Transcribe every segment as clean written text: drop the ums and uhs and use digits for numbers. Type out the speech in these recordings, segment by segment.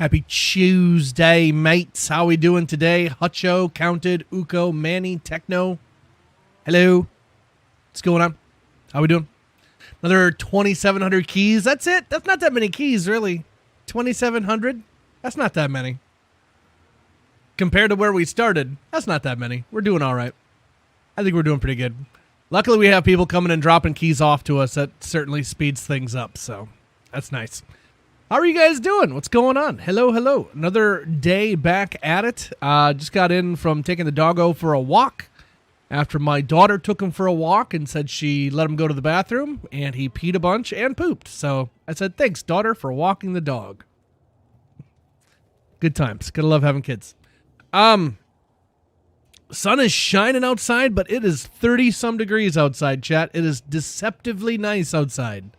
Happy Tuesday, mates. How we doing today? Hutcho, Counted, Uko, Manny, Techno. Hello. What's going on? How we doing? Another 2,700 keys. That's it. That's not that many keys, really. 2,700? That's not that many. Compared to where we started, that's not that many. We're doing all right. I think we're doing pretty good. Luckily, we have people coming and dropping keys off to us. That certainly speeds things up, so that's nice. How are you guys doing? What's going on? Hello, hello. Another day back at it. Just got in from taking the doggo for a walk after my daughter took him for a walk and said she let him go to the bathroom, and he peed a bunch and pooped. So I said, thanks, daughter, for walking the dog. Good times. Gotta love having kids. Sun is shining outside, but it is 30-some degrees outside, chat. It is deceptively nice outside,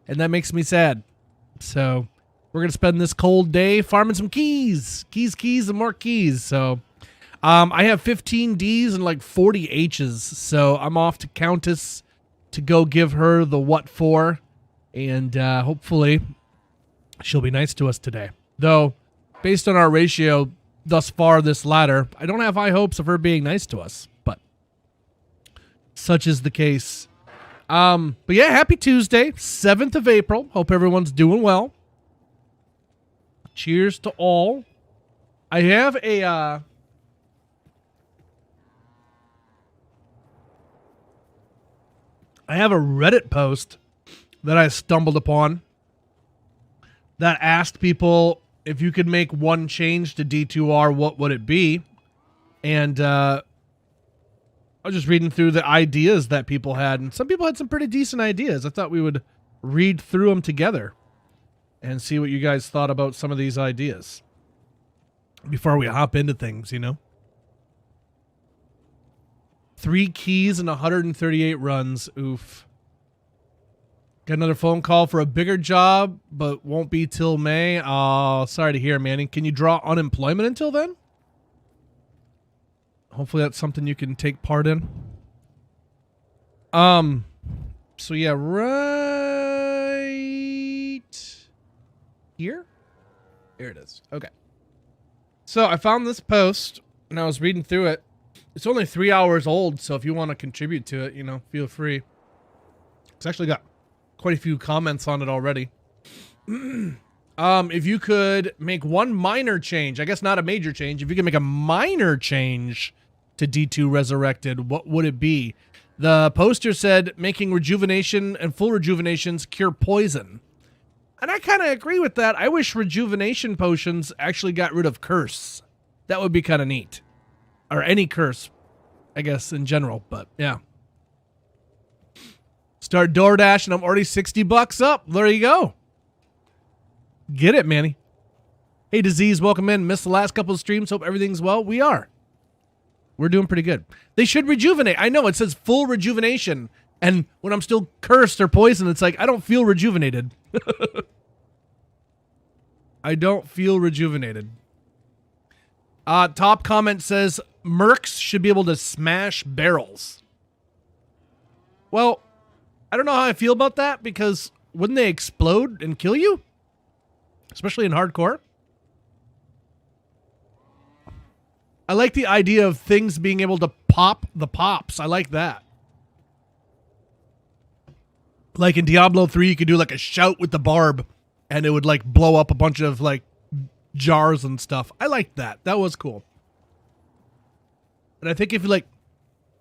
and that makes me sad. So we're going to spend this cold day farming some keys. Keys, and more keys. So I have 15 Ds and like 40 Hs, so I'm off to Countess to go give her the what for, and hopefully she'll be nice to us today. Though, based on our ratio thus far this ladder, I don't have high hopes of her being nice to us, but such is the case. But yeah, happy Tuesday, 7th of April. Hope everyone's doing well. Cheers to all. I have a Reddit post that I stumbled upon that asked people, if you could make one change to D2R, what would it be? And I was just reading through the ideas that people had, and some people had some pretty decent ideas. I thought we would read through them together and see what you guys thought about some of these ideas before we hop into things, you know? 3 keys and 138 runs. Oof. Got another phone call for a bigger job, but won't be till May. Oh, sorry to hear, Manny. Can you draw unemployment until then? Hopefully that's something you can take part in. So yeah, right here? There it is. Okay. So I found this post, and I was reading through it. It's only 3 hours old, so if you want to contribute to it, you know, feel free. It's actually got quite a few comments on it already. If you could make one minor change, I guess not a major change, if you could make a minor change to D2 Resurrected, what would it be? The poster said making rejuvenation and full rejuvenations cure poison. And I kind of agree with that. I wish rejuvenation potions actually got rid of curse. That would be kind of neat. Or any curse, I guess, in general, but yeah. Start DoorDash and I'm already $60 up. There you go. Get it, Manny. Hey, Disease, welcome in. Missed the last couple of streams. Hope everything's well. We are. We're doing pretty good. They should rejuvenate. I know, it says full rejuvenation. And when I'm still cursed or poisoned, it's like, I don't feel rejuvenated. I don't feel rejuvenated. Top comment says, Mercs should be able to smash barrels. Well, I don't know how I feel about that, because wouldn't they explode and kill you? Especially in hardcore. I like the idea of things being able to pop the pops. I like that. Like in Diablo 3, you could do like a shout with the barb, and it would like blow up a bunch of like jars and stuff. I liked that. That was cool. And I think if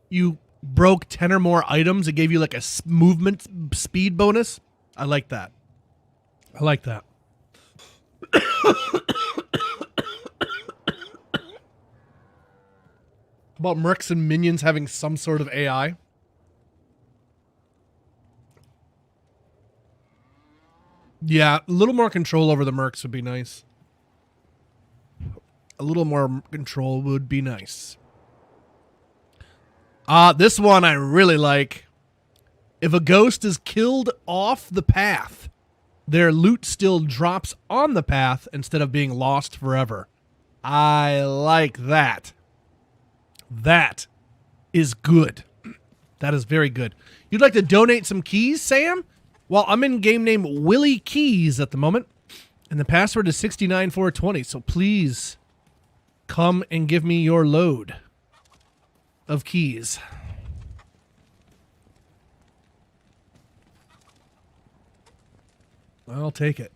you broke 10 or more items, it gave you like a movement speed bonus. I like that. I like that. About mercs and minions having some sort of AI. Yeah, a little more control over the mercs would be nice. A little more control would be nice. This one I really like. If a ghost is killed off the path, their loot still drops on the path instead of being lost forever. I like that. That is good. That is very good. You'd like to donate some keys, Sam? Well, I'm in game name Willie Keys at the moment. And the password is 69420. So please come and give me your load of keys. I'll take it.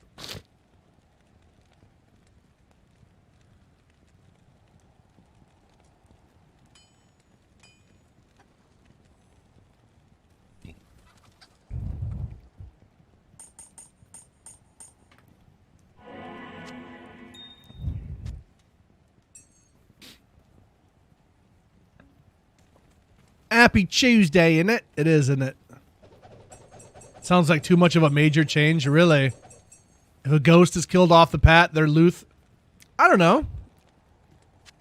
Happy Tuesday, isn't it? It is, isn't it? Sounds like too much of a major change, really. If a ghost is killed off the pat, they're Luth. I don't know.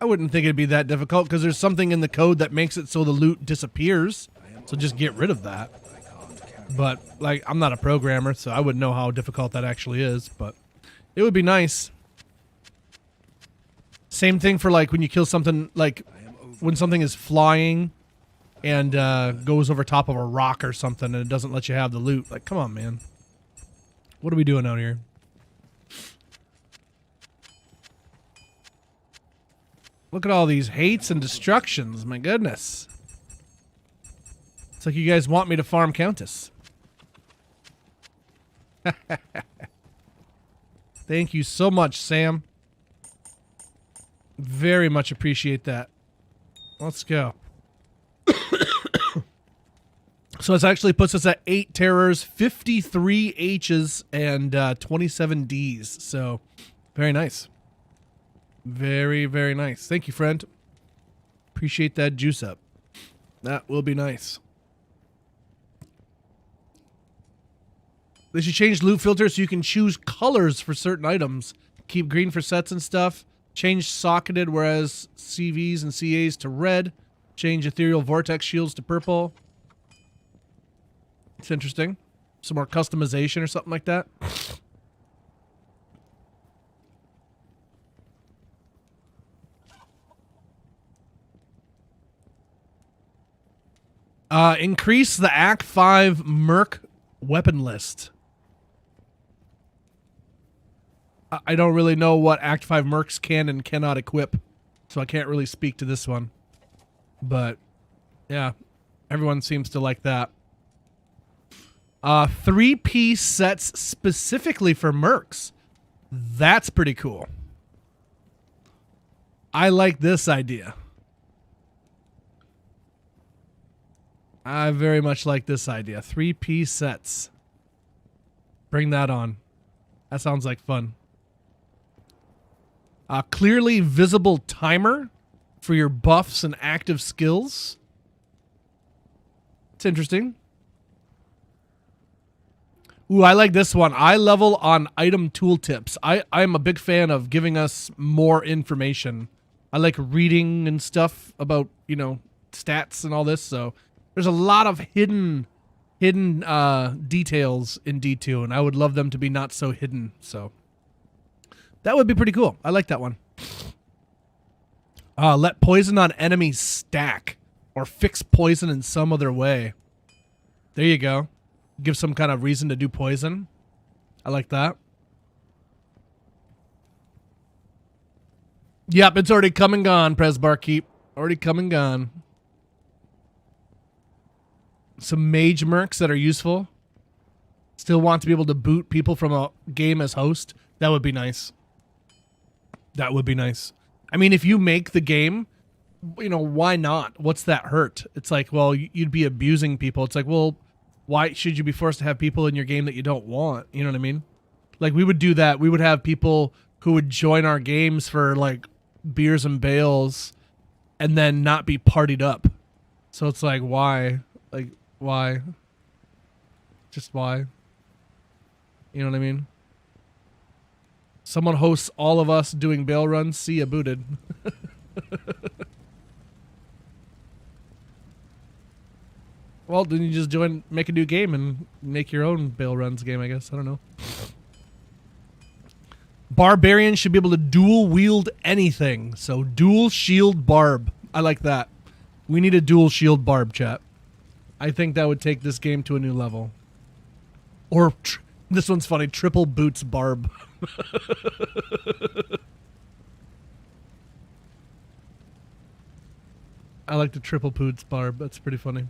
I wouldn't think it'd be that difficult because there's something in the code that makes it so the loot disappears. So just get rid of that. But, like, I'm not a programmer, so I wouldn't know how difficult that actually is. But it would be nice. Same thing for, like, when you kill something, like, when something is flying and goes over top of a rock or something and it doesn't let you have the loot. Like, come on, man. What are we doing out here? Look at all these hates and destructions. My goodness. It's like you guys want me to farm Countess. Thank you so much, Sam. Very much appreciate that. Let's go. So it actually puts us at 8 terrors, 53 H's, and 27 D's. So, very nice. Very, very nice. Thank you, friend. Appreciate that juice up. That will be nice. They should change loot filters so you can choose colors for certain items. Keep green for sets and stuff. Change socketed, whereas CVs and CAs to red. Change ethereal vortex shields to purple. It's interesting. Some more customization or something like that. Increase the Act 5 Merc weapon list. I don't really know what Act 5 Mercs can and cannot equip, so I can't really speak to this one. But, yeah, everyone seems to like that. 3-piece sets specifically for Mercs. That's pretty cool. I like this idea. I very much like this idea. 3-piece sets. Bring that on. That sounds like fun. Clearly visible timer for your buffs and active skills. It's interesting. Ooh, I like this one. Eye level on item tooltips. I'm a big fan of giving us more information. I like reading and stuff about, you know, stats and all this. So there's a lot of hidden details in D2, and I would love them to be not so hidden. So that would be pretty cool. I like that one. Let poison on enemies stack or fix poison in some other way. There you go. Give some kind of reason to do poison. I like that. Yep, it's already come and gone, Pres Barkeep. Already come and gone. Some mage mercs that are useful. Still want to be able to boot people from a game as host. That would be nice. That would be nice. I mean, if you make the game, you know, why not? What's that hurt? It's like, well, you'd be abusing people. It's like, well, why should you be forced to have people in your game that you don't want? You know what I mean? Like, we would do that. We would have people who would join our games for, like, beers and bales and then not be partied up. So it's like, why? Like, why? Just why? You know what I mean? Someone hosts all of us doing bail runs. See ya, booted. Well, then you just join, make a new game and make your own bail runs game, I guess. I don't know. Barbarians should be able to dual wield anything. So dual shield barb. I like that. We need a dual shield barb, chat. I think that would take this game to a new level. Or, this one's funny, triple boots barb. I like the triple poots barb. That's pretty funny.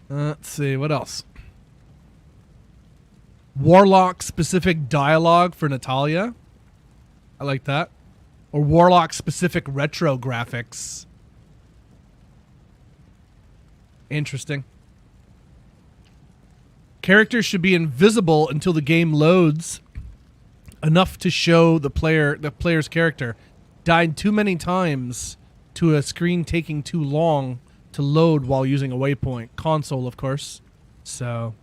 Let's see. What else? Warlock-specific dialogue for Natalia. I like that. Or Warlock-specific retro graphics. Interesting. Characters should be invisible until the game loads, enough to show the player's character. Died too many times to a screen taking too long to load while using a waypoint. Console, of course. So,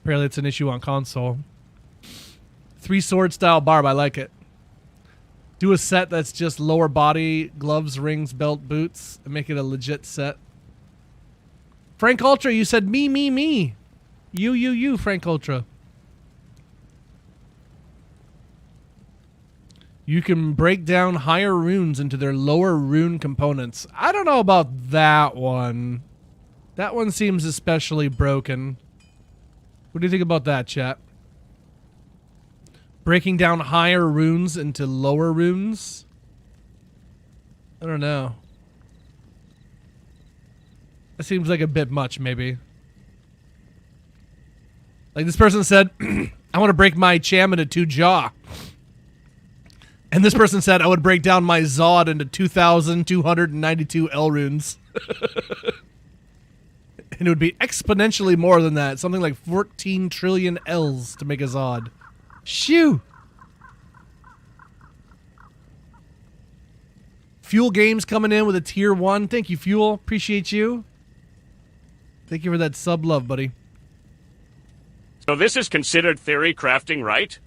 apparently it's an issue on console. 3-sword style barb, I like it. Do a set that's just lower body, gloves, rings, belt, boots, and make it a legit set. Frank Ultra, you said me, me, me. You, Frank Ultra. You can break down higher runes into their lower rune components. I don't know about that one. That one seems especially broken. What do you think about that, chat? Breaking down higher runes into lower runes? I don't know. That seems like a bit much, maybe. Like this person said, I want to break my Cham into 2 jaw. And this person said, I would break down my Zod into 2,292 L runes. And it would be exponentially more than that. Something like 14 trillion L's to make a Zod. Shoo! Fuel Games coming in with a tier 1. Thank you, Fuel. Appreciate you. Thank you for that sub love, buddy. So this is considered theory crafting, right?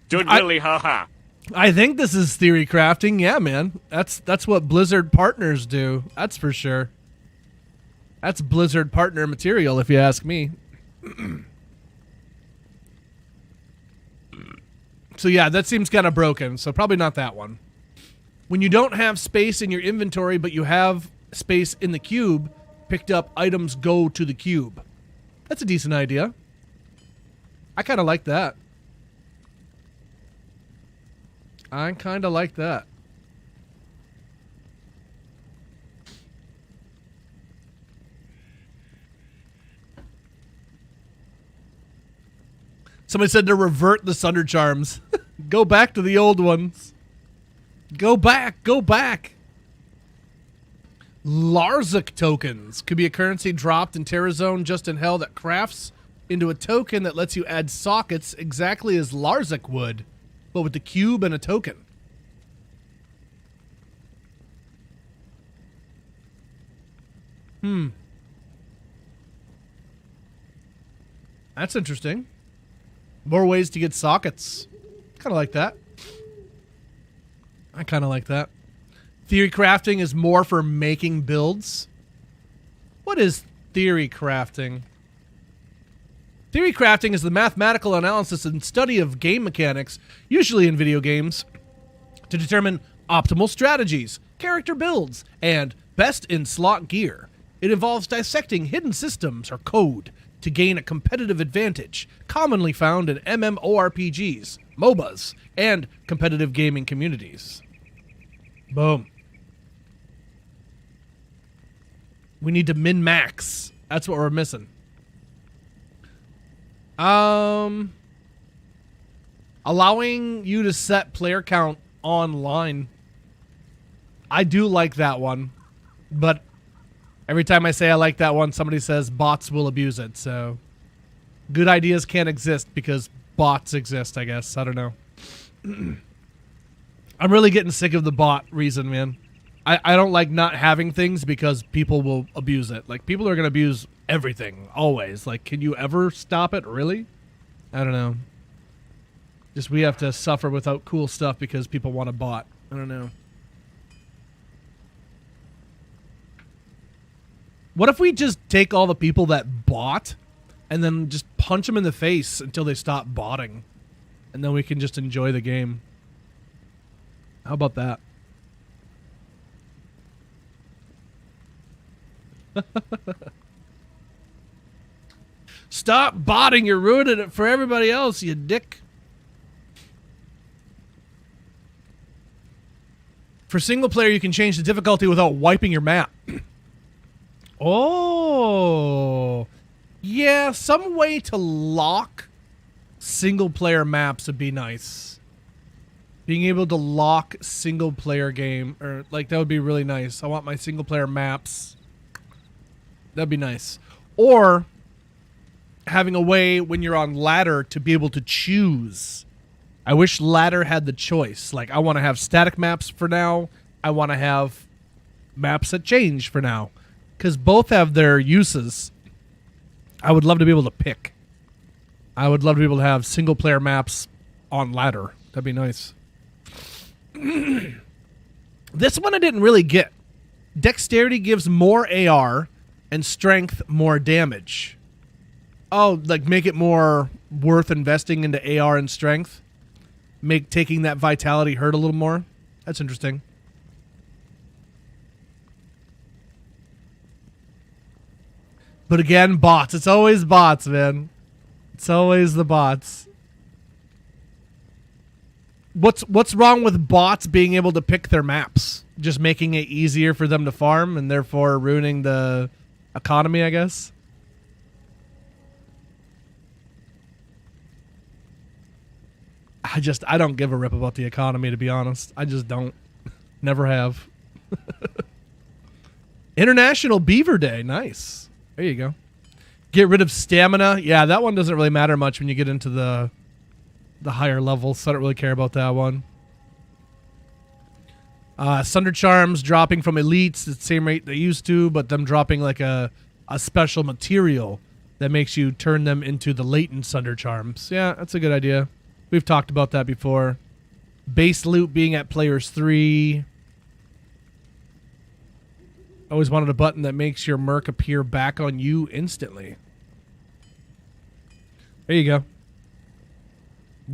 Dude, really, haha. I think this is theory crafting. Yeah, man. That's what Blizzard partners do. That's for sure. That's Blizzard partner material, if you ask me. So yeah, that seems kind of broken. So probably not that one. When you don't have space in your inventory, but you have space in the cube, picked up items go to the cube. That's a decent idea. I kind of like that. I kind of like that. Somebody said to revert the Sunder Charms. Go back to the old ones. Go back. Go back. Larzik tokens could be a currency dropped in Terrazone just in hell that crafts into a token that lets you add sockets exactly as Larzik would, but with the cube and a token. That's interesting. More ways to get sockets. Kind of like that. I kind of like that. Theory crafting is more for making builds. What is theory crafting? Theory crafting is the mathematical analysis and study of game mechanics, usually in video games, to determine optimal strategies, character builds, and best in slot gear. It involves dissecting hidden systems or code to gain a competitive advantage, commonly found in MMORPGs, MOBAs, and competitive gaming communities. Boom. We need to min-max. That's what we're missing. Allowing you to set player count online. I do like that one, but every time I say I like that one, somebody says bots will abuse it. So good ideas can't exist because bots exist, I guess. I don't know. I'm really getting sick of the bot reason, man. I don't like not having things because people will abuse it. Like, people are going to abuse everything, always. Like, can you ever stop it, really? I don't know. Just we have to suffer without cool stuff because people want a bot. I don't know. What if we just take all the people that bought and then just punch them in the face until they stop botting? And then we can just enjoy the game. How about that? Stop botting. You're ruining it for everybody else, you dick. For single player, you can change the difficulty without wiping your map. Oh. Yeah, some way to lock single player maps would be nice. Being able to lock single player game, or like, that would be really nice. I want my single player maps. That'd be nice. Or having a way when you're on ladder to be able to choose. I wish ladder had the choice. Like, I want to have static maps for now. I want to have maps that change for now. Because both have their uses. I would love to be able to pick. I would love to be able to have single player maps on ladder. That'd be nice. This one I didn't really get. Dexterity gives more AR and strength more damage. Oh, like make it more worth investing into AR and strength? Make taking that vitality hurt a little more? That's interesting. But again, bots. It's always bots, man. It's always the bots. What's wrong with bots being able to pick their maps? Just making it easier for them to farm and therefore ruining the economy, I guess? I don't give a rip about the economy, to be honest. I just don't. Never have. International Beaver Day. Nice. There you go. Get rid of stamina. Yeah, that one doesn't really matter much when you get into the higher levels, so I don't really care about that one. Sunder Charms dropping from elites at the same rate they used to, but them dropping like a special material that makes you turn them into the latent Sunder Charms. Yeah, that's a good idea. We've talked about that before. Base loot being at players 3. Always wanted a button that makes your merc appear back on you instantly. There you go.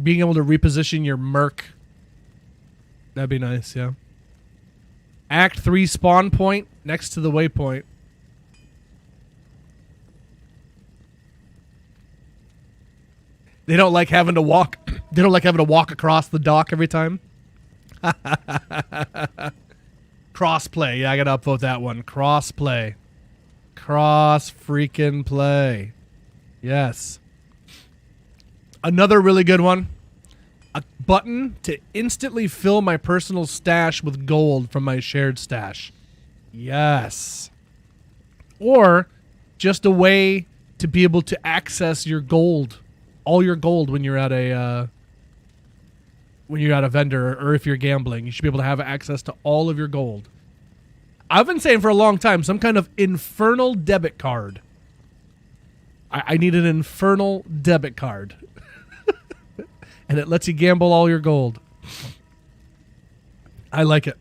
Being able to reposition your merc. That'd be nice, yeah. Act 3 spawn point next to the waypoint. They don't like having to walk. They don't like having to walk across the dock every time. Crossplay. Yeah, I gotta upvote that one. Crossplay. Cross freaking play. Yes. Another really good one. A button to instantly fill my personal stash with gold from my shared stash. Yes. Or just a way to be able to access your gold. All your gold when you're at a vendor, or if you're gambling, you should be able to have access to all of your gold. I've been saying for a long time, some kind of infernal debit card. I need an infernal debit card. And it lets you gamble all your gold. I like it.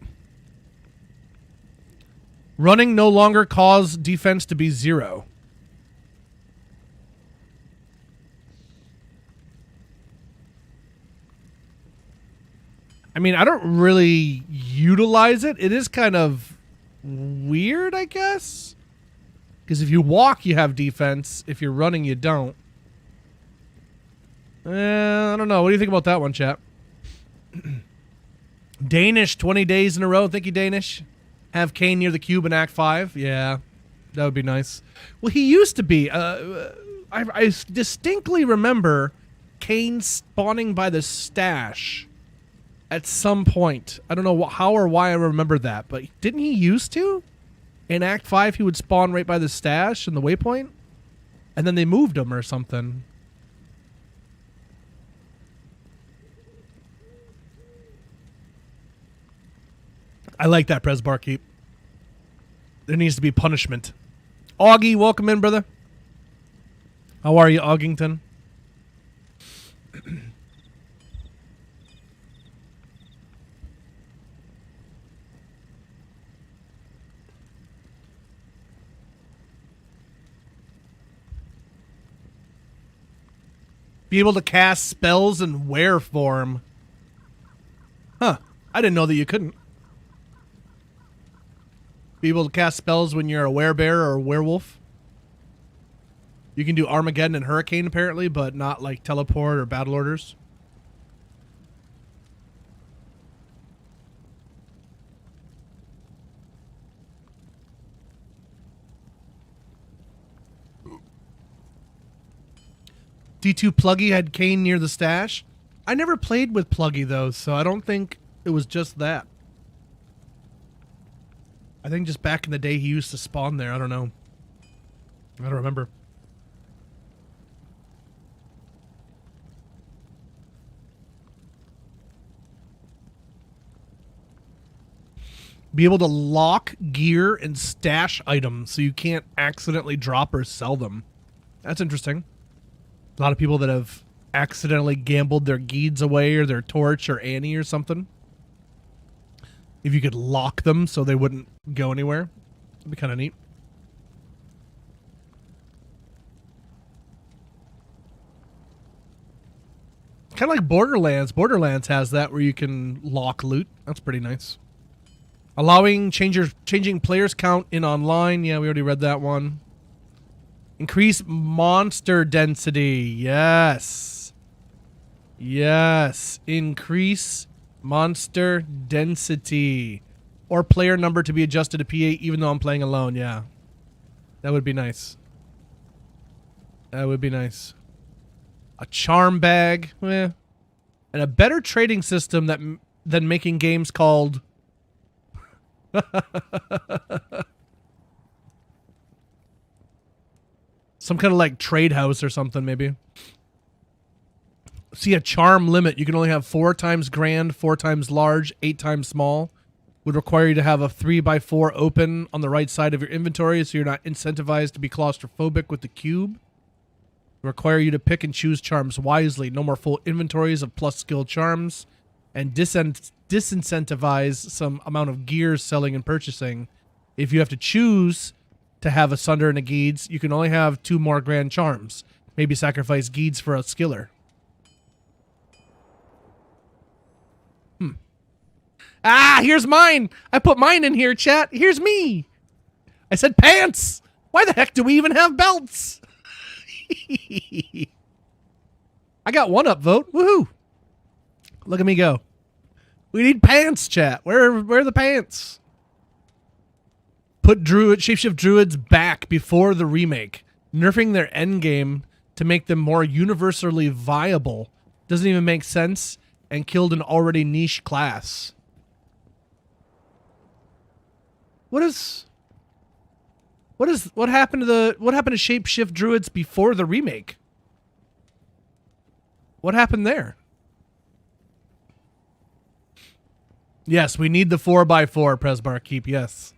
Running no longer cause defense to be 0. I mean, I don't really utilize it. It is kind of weird, I guess. Because if you walk, you have defense. If you're running, you don't. I don't know. What do you think about that one, chap? Danish, 20 days in a row. Thank you, Danish. Have Kane near the cube in Act 5. Yeah, that would be nice. Well, he used to be. I distinctly remember Kane spawning by the stash at some point. I don't know how or why I remember that, but didn't he used to? In Act 5, he would spawn right by the stash and the waypoint? And then they moved him or something. I like that, Pres Barkeep. There needs to be punishment. Augie, welcome in, brother. How are you, Augington? Be able to cast spells in were form. Huh. I didn't know that you couldn't. Be able to cast spells when you're a werebear or a werewolf. You can do Armageddon and Hurricane apparently, but not like teleport or battle orders. D2 Pluggy had Kane near the stash. I never played with Pluggy though, so I don't think it was just that. I think just back in the day he used to spawn there. I don't know. I don't remember. Be able to lock gear and stash items so you can't accidentally drop or sell them. That's interesting. A lot of people that have accidentally gambled their Geeds away or their Torch or Annie or something. If you could lock them so they wouldn't go anywhere, that'd be kind of neat. Kind of like Borderlands. Borderlands has that where you can lock loot. That's pretty nice. Allowing changing players count in online. Yeah, we already read that one. Increase monster density. Yes. Yes. Increase monster density. Or player number to be adjusted to P8 even though I'm playing alone. Yeah. That would be nice. That would be nice. A charm bag. Eh. And a better trading system than making games called... some kind of like trade house or something, maybe. See, a charm limit. You can only have 4 times grand, 4 times large, 8 times small. Would require you to have a 3x4 open on the right side of your inventory so you're not incentivized to be claustrophobic with the cube. Require you to pick and choose charms wisely. No more full inventories of plus skill charms. And disincentivize some amount of gear selling and purchasing. If you have to choose to have a Sunder and a Geeds, you can only have 2 more grand charms. Maybe sacrifice Geeds for a skiller. Ah, here's mine. I put mine in here, chat. Here's me. I said pants. Why the heck do we even have belts? I got 1 upvote. Woohoo. Look at me go. We need pants, chat. Where are the pants? Put shapeshift druids back before the remake. Nerfing their endgame to make them more universally viable doesn't even make sense and killed an already niche class. What happened to shapeshift druids before the remake? What happened there? Yes, we need the 4x4, Presbar Keep, yes.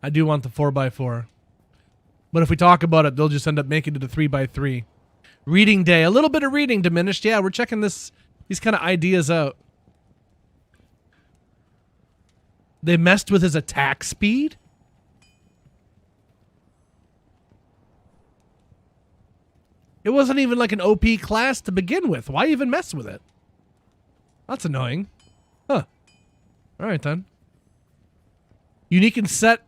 I do want the 4x4. But if we talk about it, they'll just end up making it a 3x3. Reading day. A little bit of reading diminished. Yeah, we're checking these kind of ideas out. They messed with his attack speed? It wasn't even like an OP class to begin with. Why even mess with it? That's annoying. Huh. Alright then. Unique and set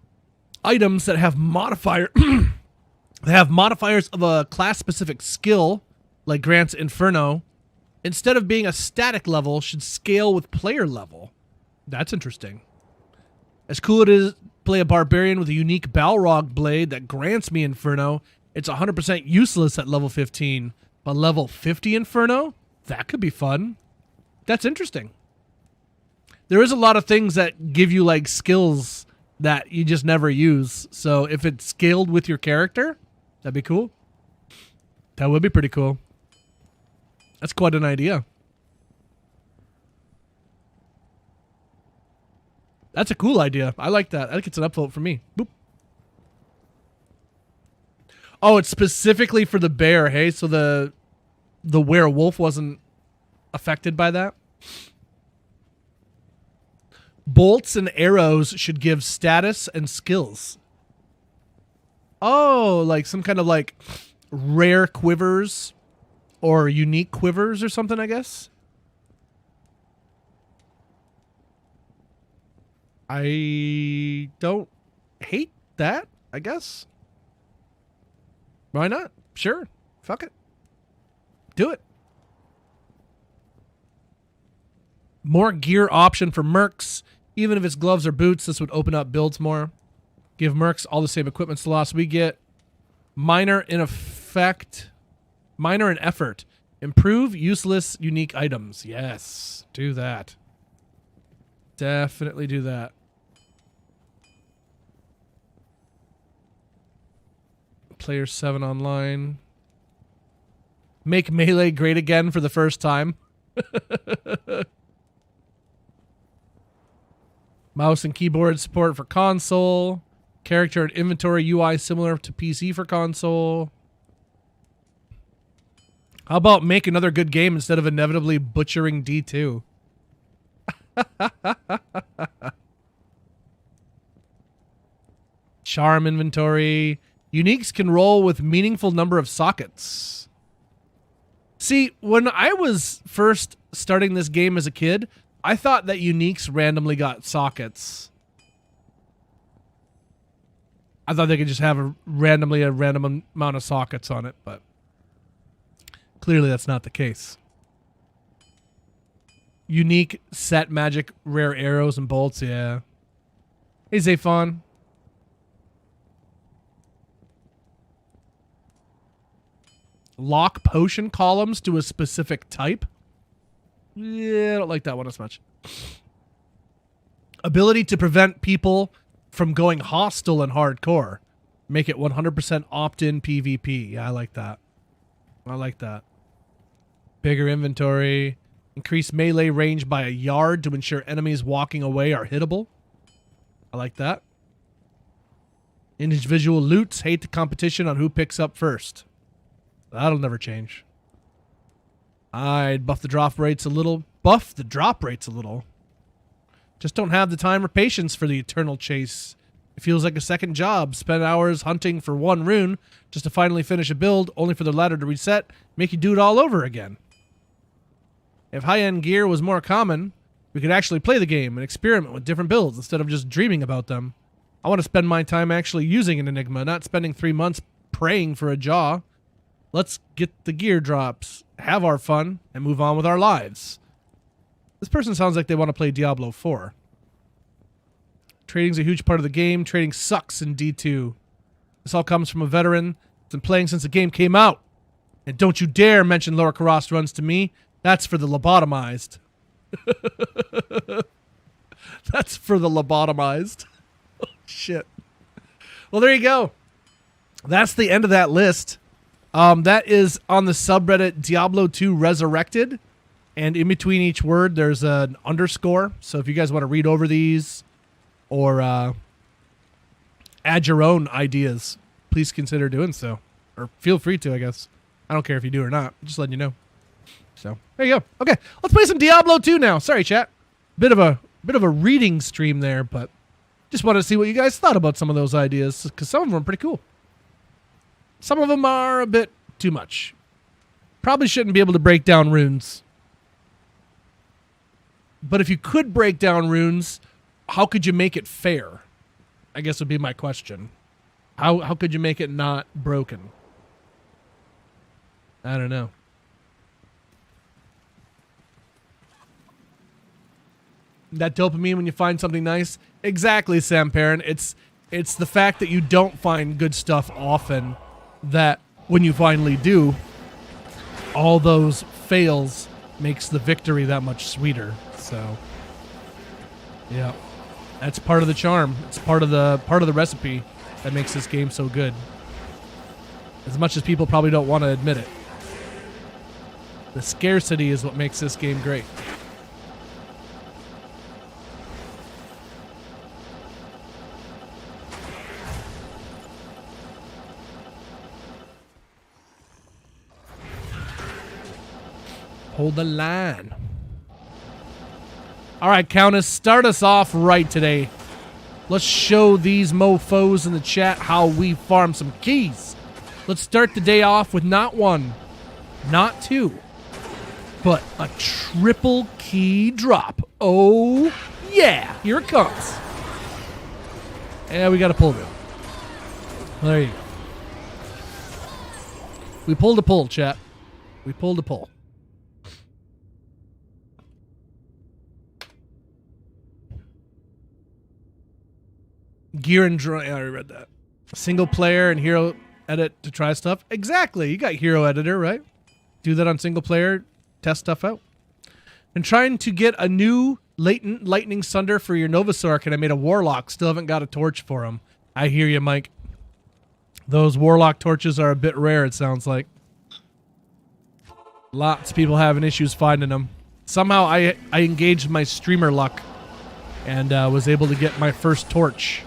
items that have modifier they have modifiers of a class-specific skill, like Grant's Inferno, instead of being a static level, should scale with player level. That's interesting. As cool it is to play a barbarian with a unique Balrog blade that grants me Inferno, it's 100% useless at level 15. But level 50 Inferno? That could be fun. That's interesting. There is a lot of things that give you like skills that you just never use. So if it's scaled with your character, that'd be cool. That would be pretty cool. That's quite an idea. That's a cool idea. I like that. I think it's an upvote for me. Boop. Oh, it's specifically for the bear, hey? So the werewolf wasn't affected by that? Bolts and arrows should give status and skills. Oh, like some kind of like rare quivers or unique quivers or something, I guess. I don't hate that, I guess. Why not? Sure. Fuck it. Do it. More gear option for mercs. Even if it's gloves or boots, this would open up builds more. Give mercs all the same equipment slots we get. Minor in effect. Minor in effort. Improve useless unique items. Yes. Do that. Definitely do that. Player 7 online. Make melee great again for the first time. Mouse and keyboard support for console. Character and inventory UI similar to PC for console. How about make another good game instead of inevitably butchering D2? Charm inventory. Uniques can roll with meaningful number of sockets. See, when I was first starting this game as a kid, I thought that uniques randomly got sockets. I thought they could just have a random amount of sockets on it, but clearly that's not the case. Unique set magic rare arrows and bolts, yeah. Hey, Zayfon. Lock potion columns to a specific type. Yeah, I don't like that one as much. Ability to prevent people from going hostile and hardcore. Make it 100% opt-in PvP. Yeah, I like that. I like that. Bigger inventory. Increase melee range by a yard to ensure enemies walking away are hittable. I like that. Individual loots. Hate the competition on who picks up first. That'll never change. I'd buff the drop rates a little. Buff the drop rates a little. Just don't have the time or patience for the eternal chase. It feels like a second job. Spend hours hunting for one rune just to finally finish a build, only for the ladder to reset, make you do it all over again. If high-end gear was more common, we could actually play the game and experiment with different builds instead of just dreaming about them. I want to spend my time actually using an Enigma, not spending 3 months praying for a jaw. Let's get the gear drops, have our fun, and move on with our lives. This person sounds like they want to play Diablo 4. Trading's a huge part of the game. Trading sucks in D2. This all comes from a veteran that's been playing since the game came out. And don't you dare mention lower cross runs to me. That's for the lobotomized. That's for the lobotomized. Oh, shit. Well, there you go. That's the end of that list. That is on the subreddit Diablo 2 Resurrected. And in between each word, there's an underscore. So if you guys want to read over these or add your own ideas, please consider doing so. Or feel free to, I guess. I don't care if you do or not. Just letting you know. So there you go. Okay, let's play some Diablo 2 now. Sorry, chat. Bit of a reading stream there, but just wanted to see what you guys thought about some of those ideas, because some of them are pretty cool. Some of them are a bit too much. Probably shouldn't be able to break down runes. But if you could break down runes, how could you make it fair? I guess would be my question. How could you make it not broken? I don't know. That dopamine when you find something nice? Exactly, Sam Perrin. It's the fact that you don't find good stuff often that when you finally do, all those fails makes the victory that much sweeter. So, yeah, that's part of the charm. It's part of the recipe that makes this game so good. As much as people probably don't want to admit it. The scarcity is what makes this game great. Hold the line. All right, Countess, start us off right today. Let's show these mofos in the chat how we farm some keys. Let's start the day off with not one, not two, but a triple key drop. Oh, yeah. Here it comes. And we got to pull it. There you go. We pulled a pull, chat. We pulled a pull. Gear and drawing. I already read that. Single player and hero edit to try stuff. Exactly. You got hero editor, right? Do that on single player. Test stuff out. And trying to get a new latent lightning sunder for your Novasaurk, and I made a warlock. Still haven't got a torch for him. I hear you, Mike. Those warlock torches are a bit rare, it sounds like. Lots of people having issues finding them. Somehow I engaged my streamer luck and was able to get my first torch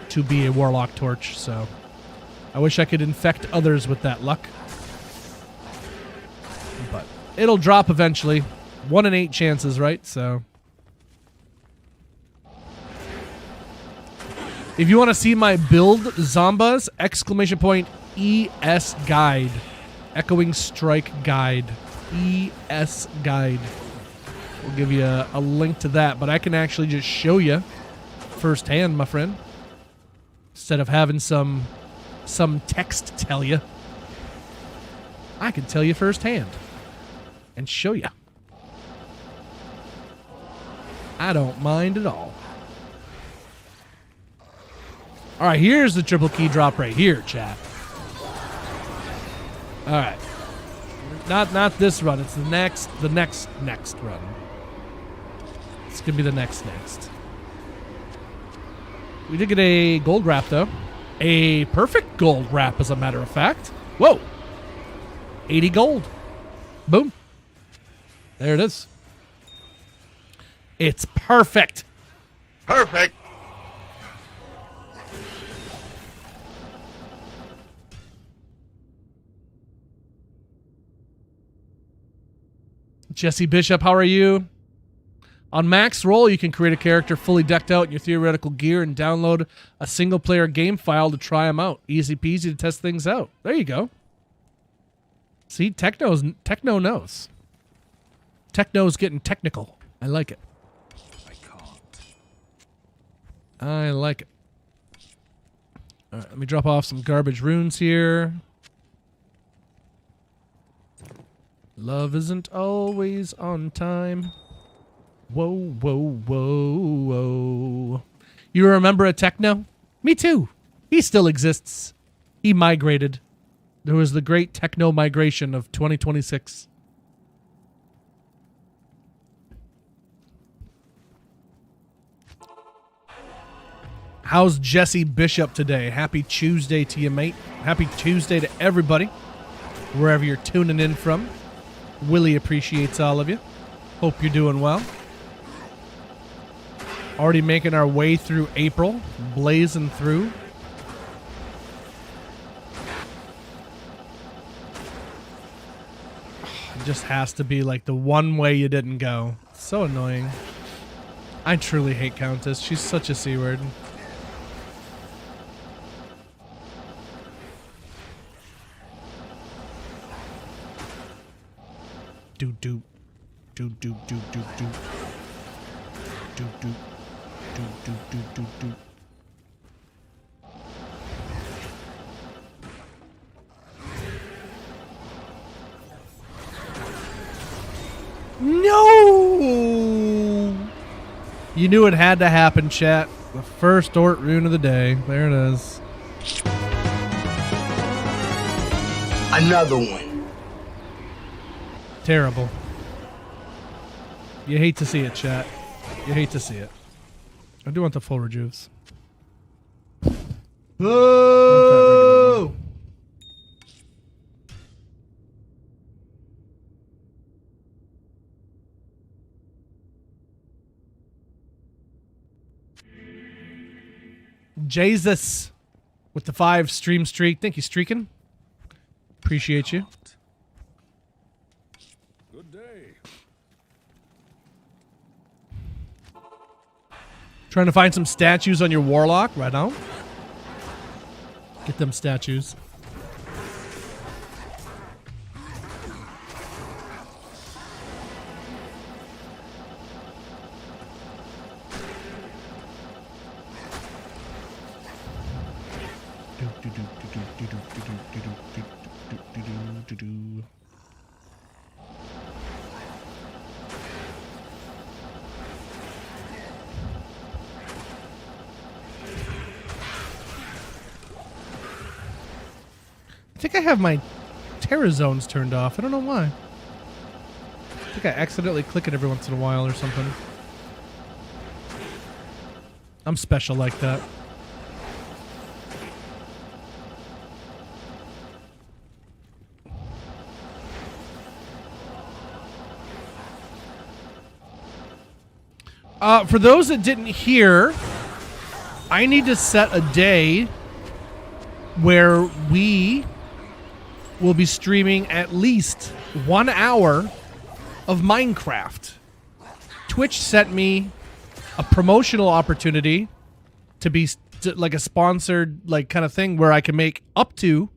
to be a warlock torch. So I wish I could infect others with that luck. But it'll drop eventually. 1 in 8 chances, right? So if you want to see my build Zombas, !ES guide. Echoing Strike guide. ES guide. We'll give you a link to that, but I can actually just show you firsthand, my friend. Instead of having some text tell you. I can tell you firsthand. And show you. I don't mind at all. All right, here's the triple key drop right here, chat. All right. Not this run. It's the next run. It's gonna be the next. We did get a gold wrap though. A perfect gold wrap, as a matter of fact. Whoa. 80 gold. Boom. There it is. It's perfect. Perfect. Jesse Bishop, how are you? On Max Roll, you can create a character fully decked out in your theoretical gear and download a single-player game file to try them out. Easy peasy to test things out. There you go. See, Techno knows. Techno's getting technical. I like it. I like it. All right, let me drop off some garbage runes here. Love isn't always on time. Whoa, whoa, whoa, whoa. You remember a Techno? Me too. He still exists. He migrated. There was the great Techno migration of 2026. How's Jesse Bishop today? Happy Tuesday to you, mate. Happy Tuesday to everybody, wherever you're tuning in from. Willie appreciates all of you. Hope you're doing well. Already making our way through April. Blazing through. It just has to be like the one way you didn't go. So annoying. I truly hate Countess. She's such a C-word. Do do do do do do do do do do do do do do. No! You knew it had to happen, chat. The first Ort rune of the day. There it is. Another one. Terrible. You hate to see it, chat. You hate to see it. I do want the full rejuves. Boo! Jesus with the 5 stream streak. Thank you, Streaking. Appreciate you. Good day. Trying to find some statues on your warlock right now. Get them statues. I think I have my Terra zones turned off. I don't know why. I think I accidentally click it every once in a while or something. I'm special like that. For those that didn't hear, I need to set a day where we will be streaming at least 1 hour of Minecraft. Twitch sent me a promotional opportunity to be like a sponsored like kind of thing where I can make up to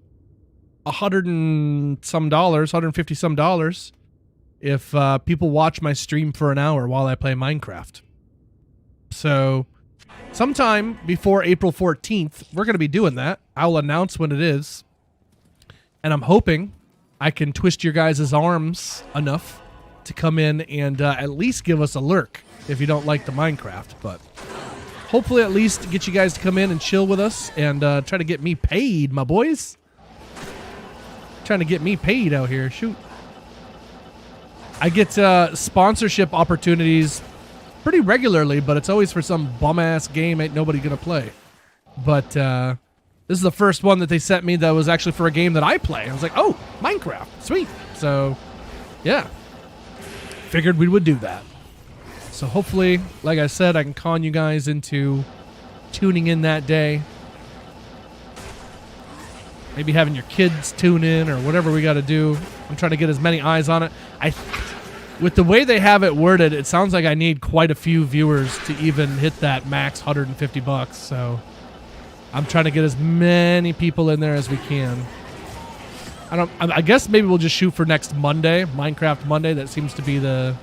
$100 and some dollars, $150 some dollars if people watch my stream for an hour while I play Minecraft. So sometime before April 14th, we're going to be doing that. I'll announce when it is. And I'm hoping I can twist your guys' arms enough to come in and at least give us a lurk if you don't like the Minecraft. But hopefully at least get you guys to come in and chill with us and try to get me paid, my boys. Trying to get me paid out here. Shoot. I get sponsorship opportunities pretty regularly, but it's always for some bum-ass game ain't nobody gonna play. But this is the first one that they sent me that was actually for a game that I play. I was like, oh, Minecraft. Sweet. So, yeah. Figured we would do that. So hopefully, like I said, I can con you guys into tuning in that day. Maybe having your kids tune in or whatever we got to do. I'm trying to get as many eyes on it. With the way they have it worded, it sounds like I need quite a few viewers to even hit that max $150. So I'm trying to get as many people in there as we can. I guess maybe we'll just shoot for next Monday, Minecraft Monday. That seems to be the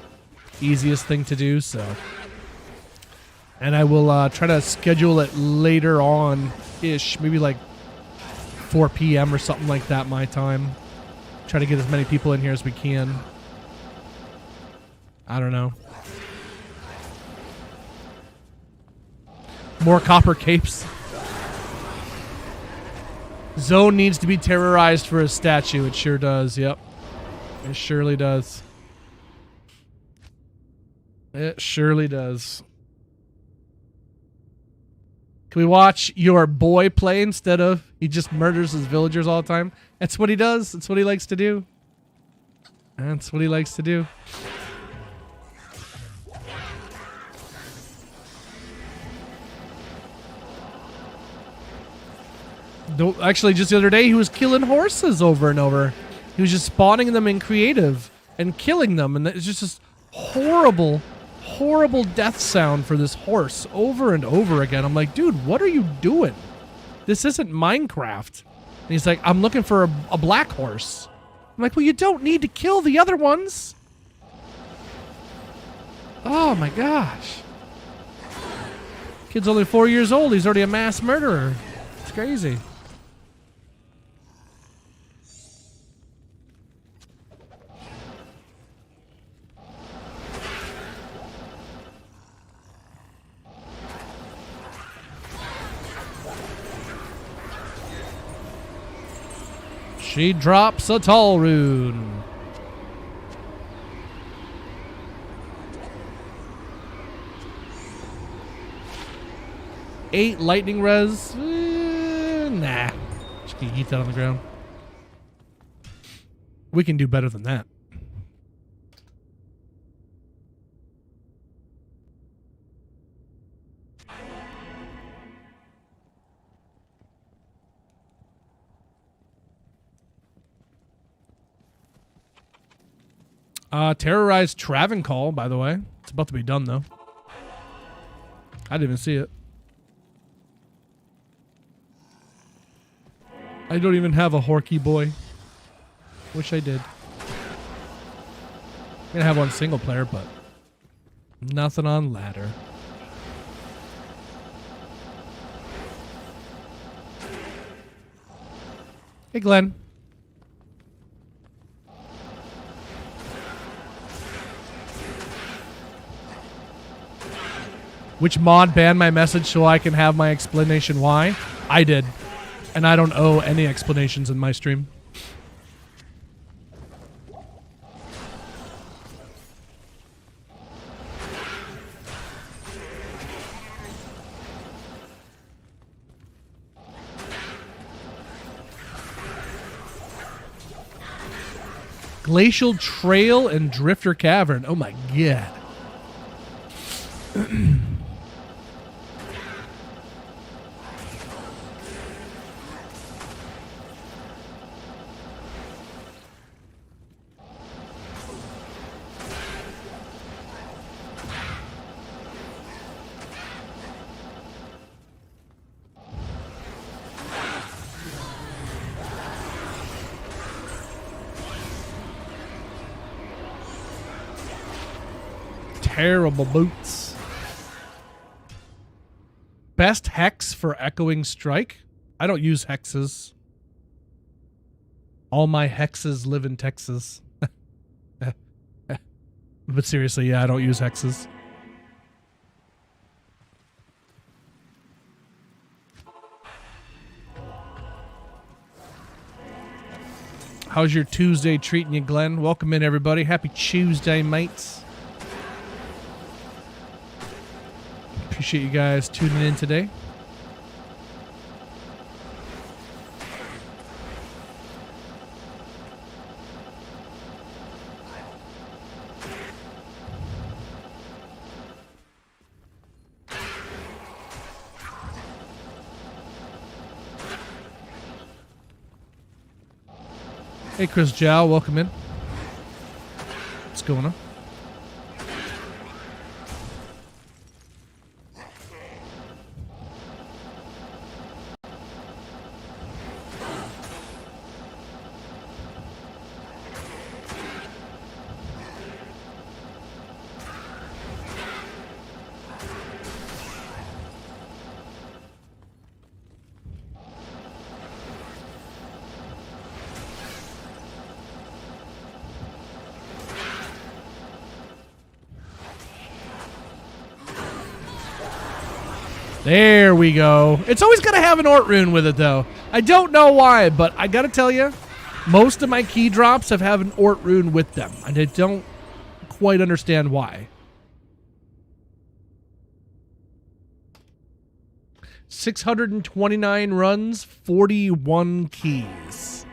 easiest thing to do. So, and I will try to schedule it later on ish, maybe like 4 p.m. or something like that my time. Try to get as many people in here as we can. I don't know. More copper capes. Zone needs to be terrorized for a statue. It sure does. Yep. It surely does. It surely does. Can we watch your boy play instead of he just murders his villagers all the time? That's what he does. That's what he likes to do. That's what he likes to do. Actually, just the other day, he was killing horses over and over. He was just spawning them in creative and killing them. And it's just this horrible, horrible death sound for this horse over and over again. I'm like, dude, what are you doing? This isn't Minecraft. And he's like, I'm looking for a black horse. I'm like, well, you don't need to kill the other ones. Oh, my gosh. Kid's only 4 years old. He's already a mass murderer. It's crazy. She drops a tall rune. Eight lightning res. Nah. Just gonna eat that on the ground. We can do better than that. Terrorized Travancore, by the way. It's about to be done, though. I didn't even see it. I don't even have a Horky boy. Wish I did. I'm gonna have one single player, but nothing on ladder. Hey, Glenn. Which mod banned my message so I can have my explanation why? I did. And I don't owe any explanations in my stream. Glacial Trail and Drifter Cavern. Oh my god. Terrible boots. Best hex for Echoing Strike? I don't use hexes. All my hexes live in Texas. But seriously, yeah, I don't use hexes. How's your Tuesday treating you, Glenn? Welcome in, everybody. Happy Tuesday, mates. Appreciate you guys tuning in today. Hey, Chris Jow, welcome in. What's going on? There we go. It's always got to have an Ort rune with it, though. I don't know why, but I got to tell you, most of my key drops have an Ort rune with them, and I don't quite understand why. 629 runs, 41 keys.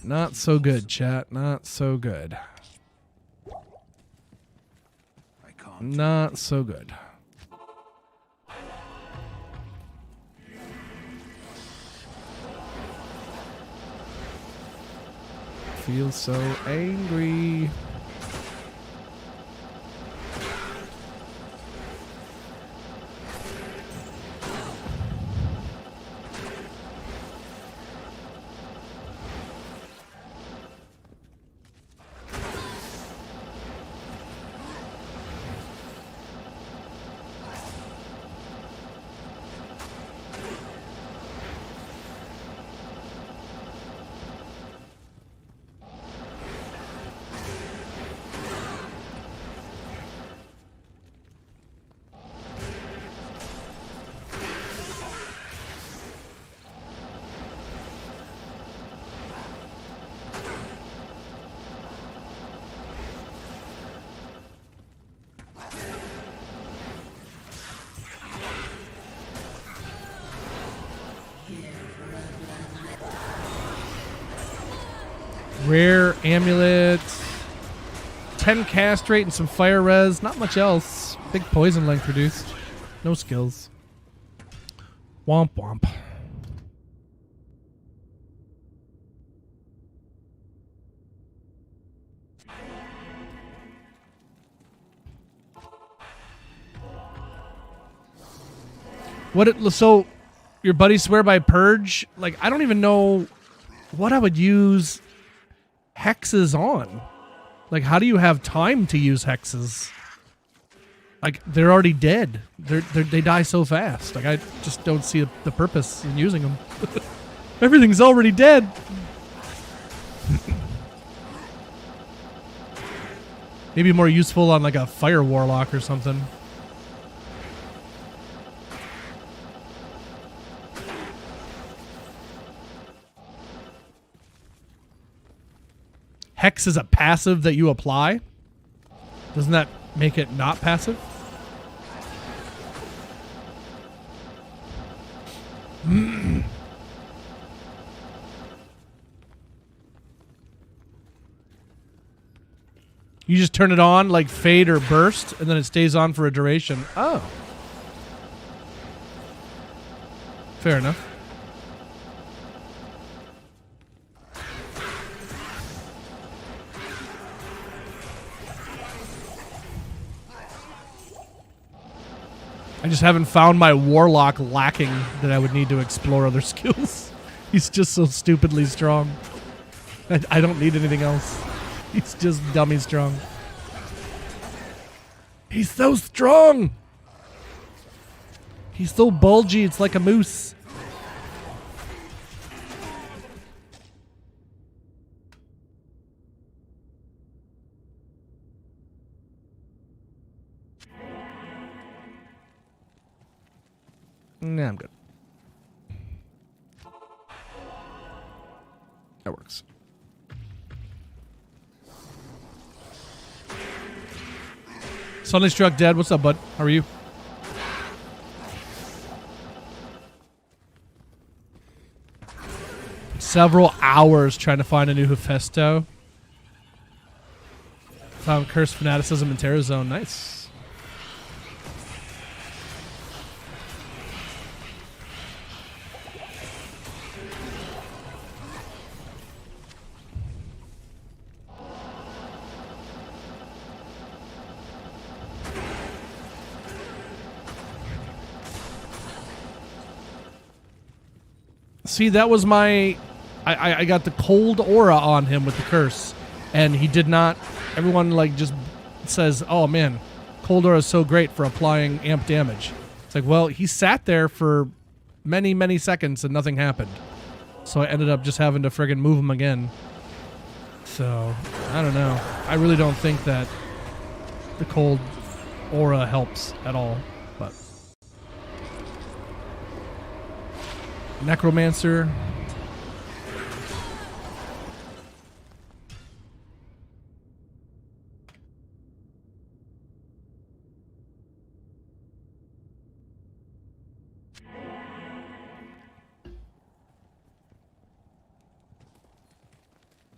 Not so good, chat. Not so good. Not so good. Feel so angry. Rare amulet, 10 castrate and some fire res. Not much else. Big poison length reduced. No skills. Womp womp. So your buddies swear by purge? Like, I don't even know what I would use hexes on. Like, how do you have time to use hexes? Like, they're already dead. They die so fast. Like, I just don't see the purpose in using them. Everything's already dead. Maybe more useful on like a fire warlock or something. Hex is a passive that you apply. Doesn't that make it not passive? You just turn it on like fade or burst, and then it stays on for a duration. Oh. Fair enough. I just haven't found my warlock lacking that I would need to explore other skills. He's just so stupidly strong. I don't need anything else. He's just dummy strong. He's so strong! He's so bulgy, it's like a moose. Nah, I'm good. That works. Suddenly Struck Dead. What's up, bud? How are you? Several hours trying to find a new Hephaesto. Found Cursed Fanaticism in Terror Zone. Nice. See, that was my... I got the cold aura on him with the curse, and he did not... Everyone, like, just says, oh, man, cold aura is so great for applying amp damage. It's like, well, he sat there for many, many seconds and nothing happened. So I ended up just having to friggin' move him again. So, I don't know. I really don't think that the cold aura helps at all, but... Necromancer.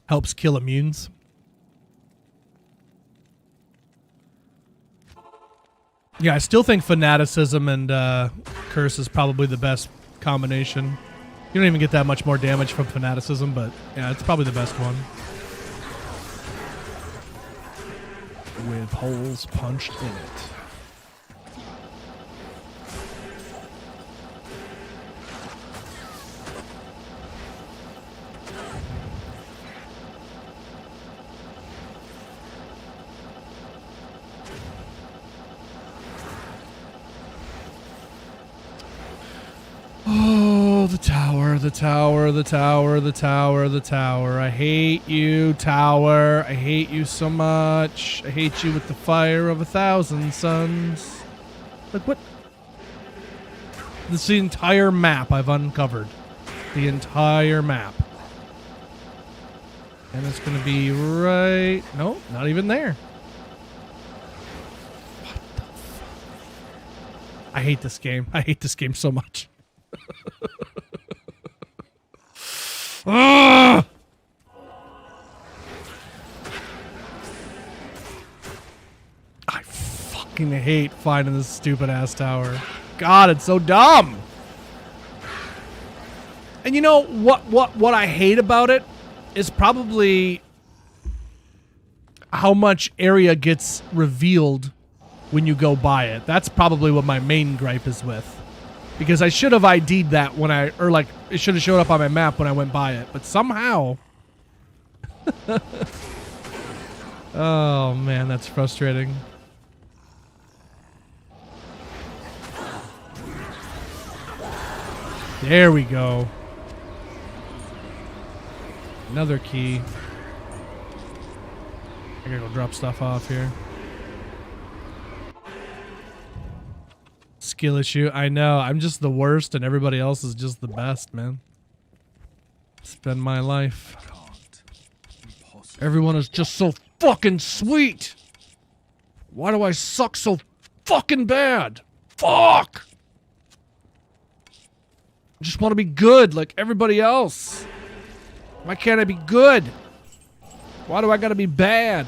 Helps kill immunes. Yeah, I still think Fanaticism and Curse is probably the best combination. You don't even get that much more damage from Fanaticism, but yeah, it's probably the best one. With holes punched in it. Oh, the tower, the tower, the tower, the tower, the tower. I hate you, tower. I hate you so much. I hate you with the fire of 1,000 suns. Like, what? This is the entire map I've uncovered. The entire map. And it's going to be right... No, not even there. What the fuck? I hate this game. I hate this game so much. I fucking hate finding this stupid ass tower. God, it's so dumb. And you know what I hate about it is probably how much area gets revealed when you go by it. That's probably what my main gripe is with. Because I should have ID'd that when it should have showed up on my map when I went by it. But somehow... Oh, man, that's frustrating. There we go. Another key. I gotta go drop stuff off here. Skill issue. I know. I'm just the worst and everybody else is just the best, man. Spend my life. Everyone is just so fucking sweet. Why do I suck so fucking bad? Fuck! I just want to be good like everybody else. Why can't I be good? Why do I gotta be bad?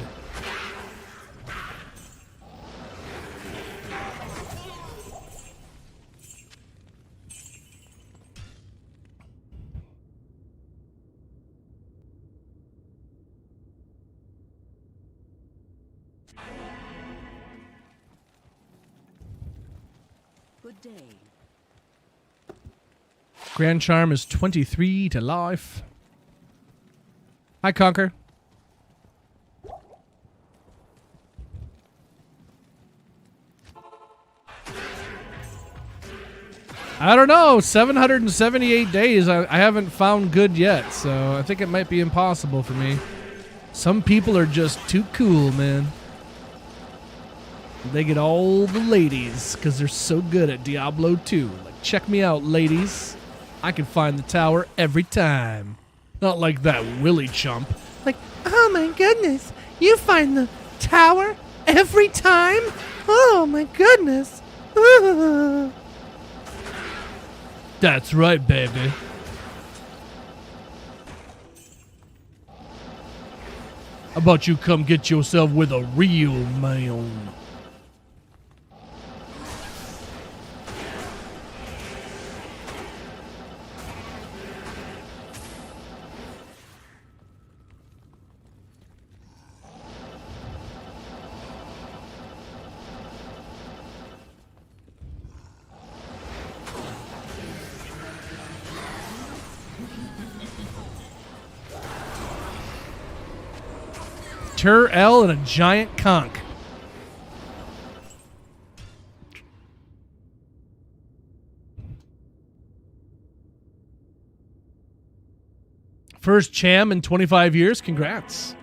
Good day. Grand Charm is 23 to life. Hi, Conquer. I don't know. 778 days. I haven't found good yet, so I think it might be impossible for me. Some people are just too cool, man. They get all the ladies because they're so good at Diablo 2. Like, check me out, ladies. I can find the tower every time. Not like that Willy chump. Like, oh my goodness, you find the tower every time? Oh my goodness. That's right, baby. How about you come get yourself with a real man? Tur L and a giant conch. First Cham in 25 years. Congrats.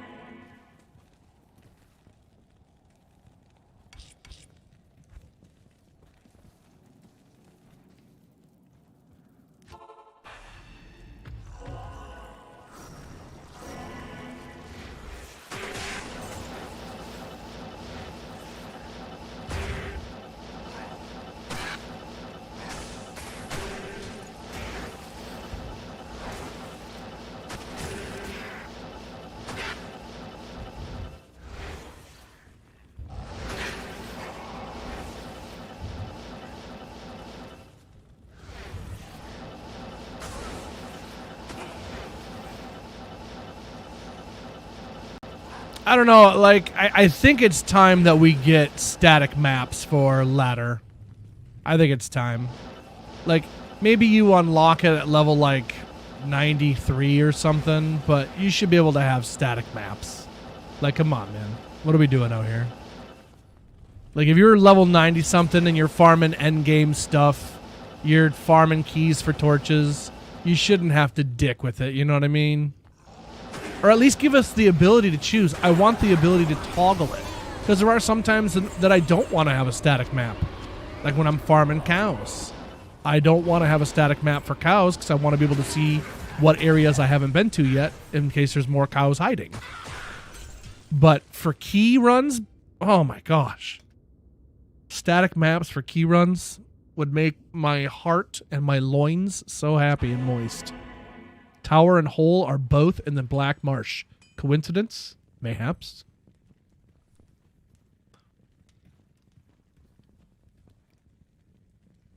I don't know, like, I think it's time that we get static maps for ladder. I think it's time. Like, maybe you unlock it at level, like, 93 or something, but you should be able to have static maps. Like, come on, man. What are we doing out here? Like, if you're level 90-something and you're farming endgame stuff, you're farming keys for torches, you shouldn't have to dick with it, you know what I mean? Or at least give us the ability to choose. I want the ability to toggle it. Because there are some times that I don't want to have a static map. Like when I'm farming cows. I don't want to have a static map for cows because I want to be able to see what areas I haven't been to yet in case there's more cows hiding. But for key runs, oh my gosh. Static maps for key runs would make my heart and my loins so happy and moist. Tower and hole are both in the Black Marsh. Coincidence? Mayhaps.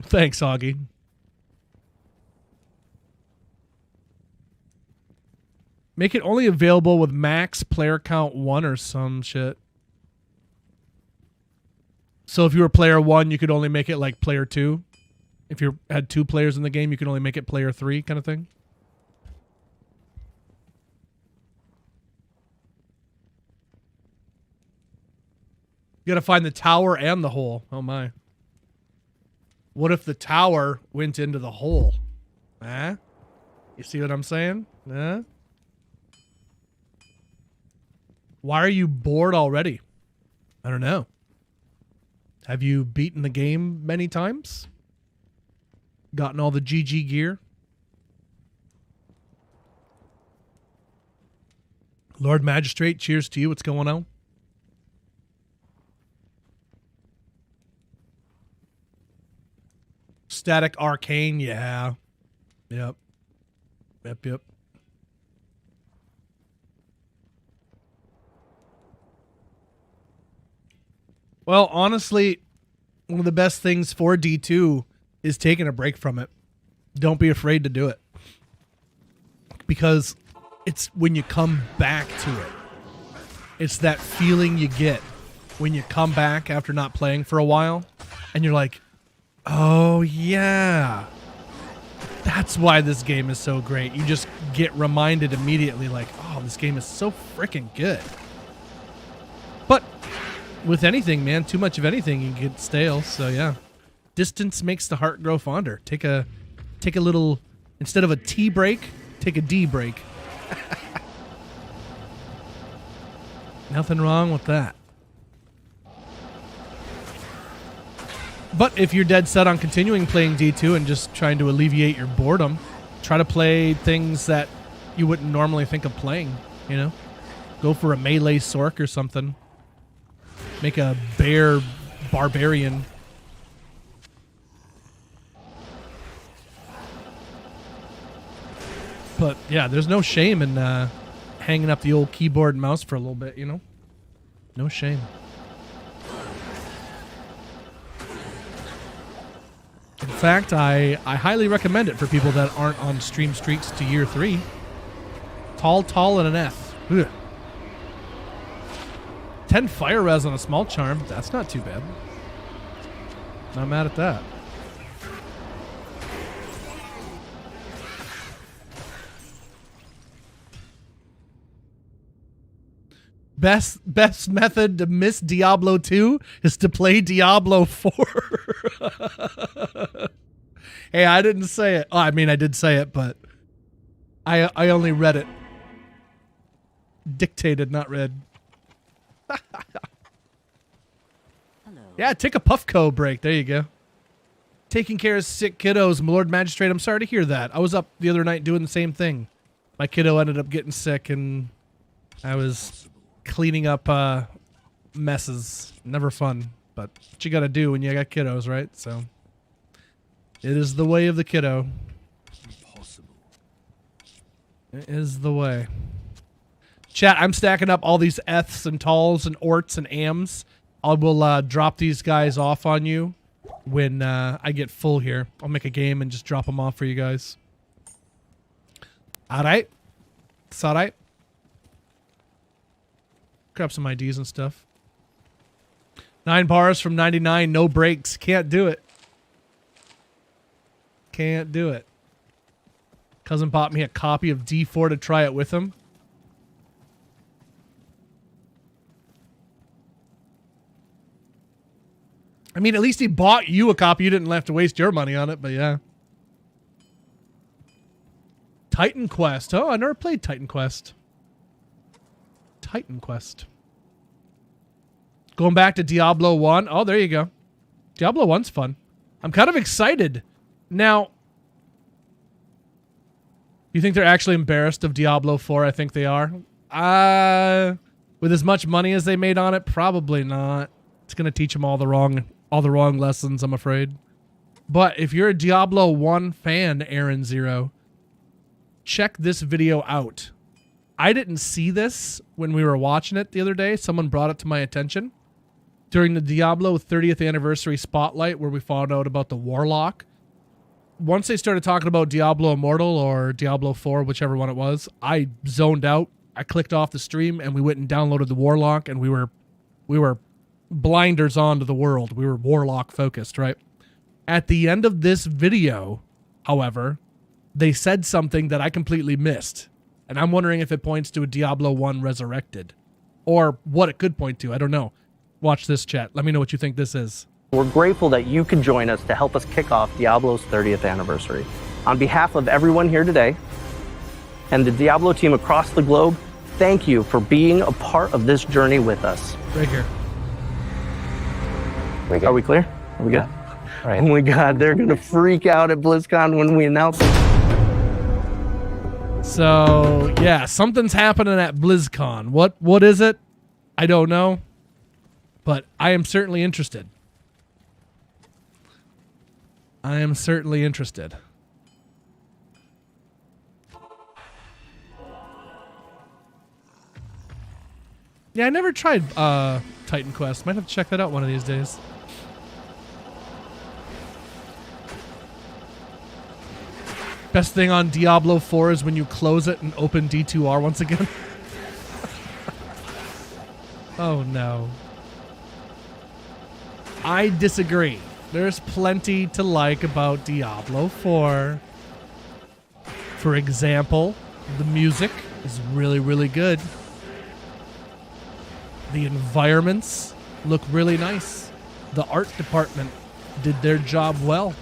Thanks, Augie. Make it only available with max player count 1 or some shit. So if you were player 1, you could only make it like player 2. If you had 2 players in the game, you could only make it player 3 kind of thing. You gotta find the tower and the hole. Oh my. What if the tower went into the hole? Huh? You see what I'm saying? Huh? Why are you bored already? I don't know. Have you beaten the game many times? Gotten all the GG gear? Lord Magistrate, cheers to you. What's going on? Static Arcane, yeah. Yep. Yep. Well, honestly, one of the best things for D2 is taking a break from it. Don't be afraid to do it. Because it's when you come back to it. It's that feeling you get when you come back after not playing for a while. And you're like, oh yeah. That's why this game is so great. You just get reminded immediately like, oh, this game is so freaking good. But with anything, man, too much of anything, you get stale. So yeah, distance makes the heart grow fonder. Take a little, instead of a T break, take a D break. Nothing wrong with that. But if you're dead set on continuing playing D2 and just trying to alleviate your boredom, try to play things that you wouldn't normally think of playing, you know? Go for a melee sork or something. Make a bear barbarian. But yeah, there's no shame in hanging up the old keyboard and mouse for a little bit, you know? No shame. In fact, I highly recommend it for people that aren't on stream streaks to year 3. Tall, and an F. Ugh. 10 fire res on a small charm. That's not too bad. Not mad at that. Best method to miss Diablo 2 is to play Diablo 4. Hey, I didn't say it. Oh, I mean, I did say it, but I only read it. Dictated, not read. Hello. Yeah, take a Puffco break. There you go. Taking care of sick kiddos. My Lord Magistrate, I'm sorry to hear that. I was up the other night doing the same thing. My kiddo ended up getting sick, and I was cleaning up messes. Never fun, but what you gotta do when you got kiddos, right? So it is the way of the kiddo. Impossible. It is the way. Chat, I'm stacking up all these Eths and Talls and Orts and Ams. I will drop these guys off on you when I get full here. I'll make a game and just drop them off for you guys. All right. It's all right. Grab some IDs and stuff. 9 bars from 99, no breaks. Can't do it. Can't do it. Cousin bought me a copy of D4 to try it with him. I mean, at least he bought you a copy. You didn't have to waste your money on it, but yeah. Titan Quest. Oh, I never played Titan Quest. Titan Quest. Going back to Diablo 1. Oh, there you go. Diablo 1's fun. I'm kind of excited. Now, you think they're actually embarrassed of Diablo 4? I think they are. With as much money as they made on it, probably not. It's going to teach them all the wrong lessons, I'm afraid. But if you're a Diablo 1 fan, Aaron Zero, check this video out. I didn't see this when we were watching it the other day. Someone brought it to my attention during the Diablo 30th anniversary spotlight where we found out about the Warlock. Once they started talking about Diablo Immortal or Diablo 4, whichever one it was, I zoned out. I clicked off the stream and we went and downloaded the Warlock, and we were blinders on to the world. We were Warlock focused, right? At the end of this video, however, they said something that I completely missed. And I'm wondering if it points to a Diablo 1 Resurrected. Or what it could point to. I don't know. Watch this, chat. Let me know what you think this is. We're grateful that you could join us to help us kick off Diablo's 30th anniversary. On behalf of everyone here today and the Diablo team across the globe, thank you for being a part of this journey with us. Right here. Are we clear? Are we good? All right. Oh my God, they're going to freak out at BlizzCon when we announce it. So, yeah, something's happening at BlizzCon. What is it? I don't know. But I am certainly interested. I am certainly interested. Yeah, I never tried Titan Quest. Might have to check that out one of these days. Best thing on Diablo 4 is when you close it and open D2R once again. Oh no. I disagree. There's plenty to like about Diablo 4. For example, the music is really, really good. The environments look really nice. The art department did their job well.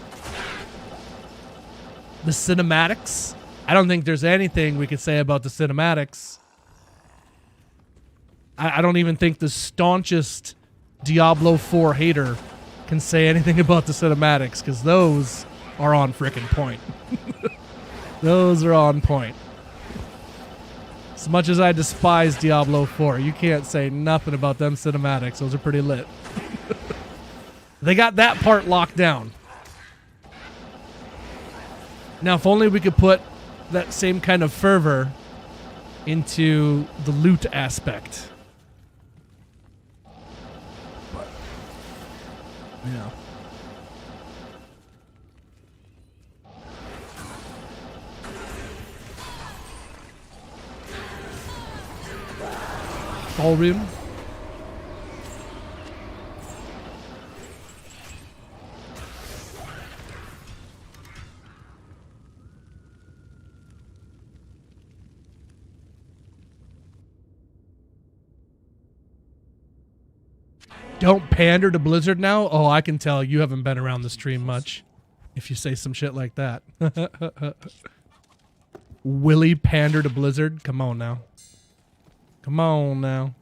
The cinematics, I don't think there's anything we could say about the cinematics. I don't even think the staunchest Diablo 4 hater can say anything about the cinematics, because those are on frickin' point. Those are on point. As much as I despise Diablo 4, you can't say nothing about them cinematics. Those are pretty lit. They got that part locked down. Now, if only we could put that same kind of fervor into the loot aspect. But, yeah. Ballroom. Don't pander to Blizzard now? Oh, I can tell you haven't been around the stream much if you say some shit like that. Willie pander to Blizzard? Come on now. Come on now.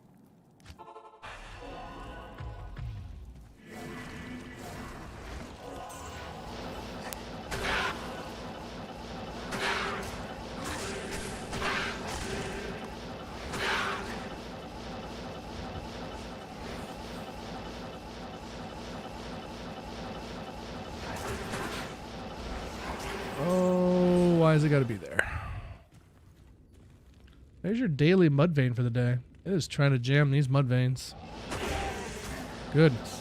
Oh, why has it got to be there? There's your daily mud vein for the day. It is trying to jam these mud veins. Goodness.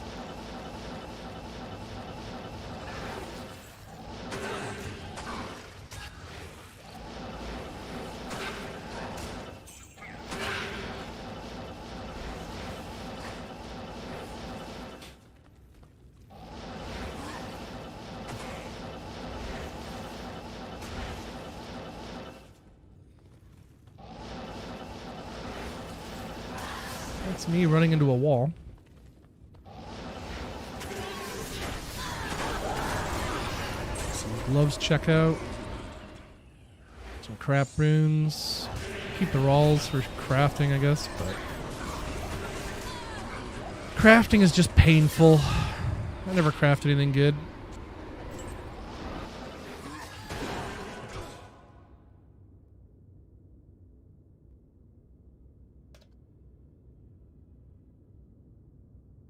That's me running into a wall. Some gloves checkout. Some crap runes. Keep the rolls for crafting, I guess, but crafting is just painful. I never craft anything good.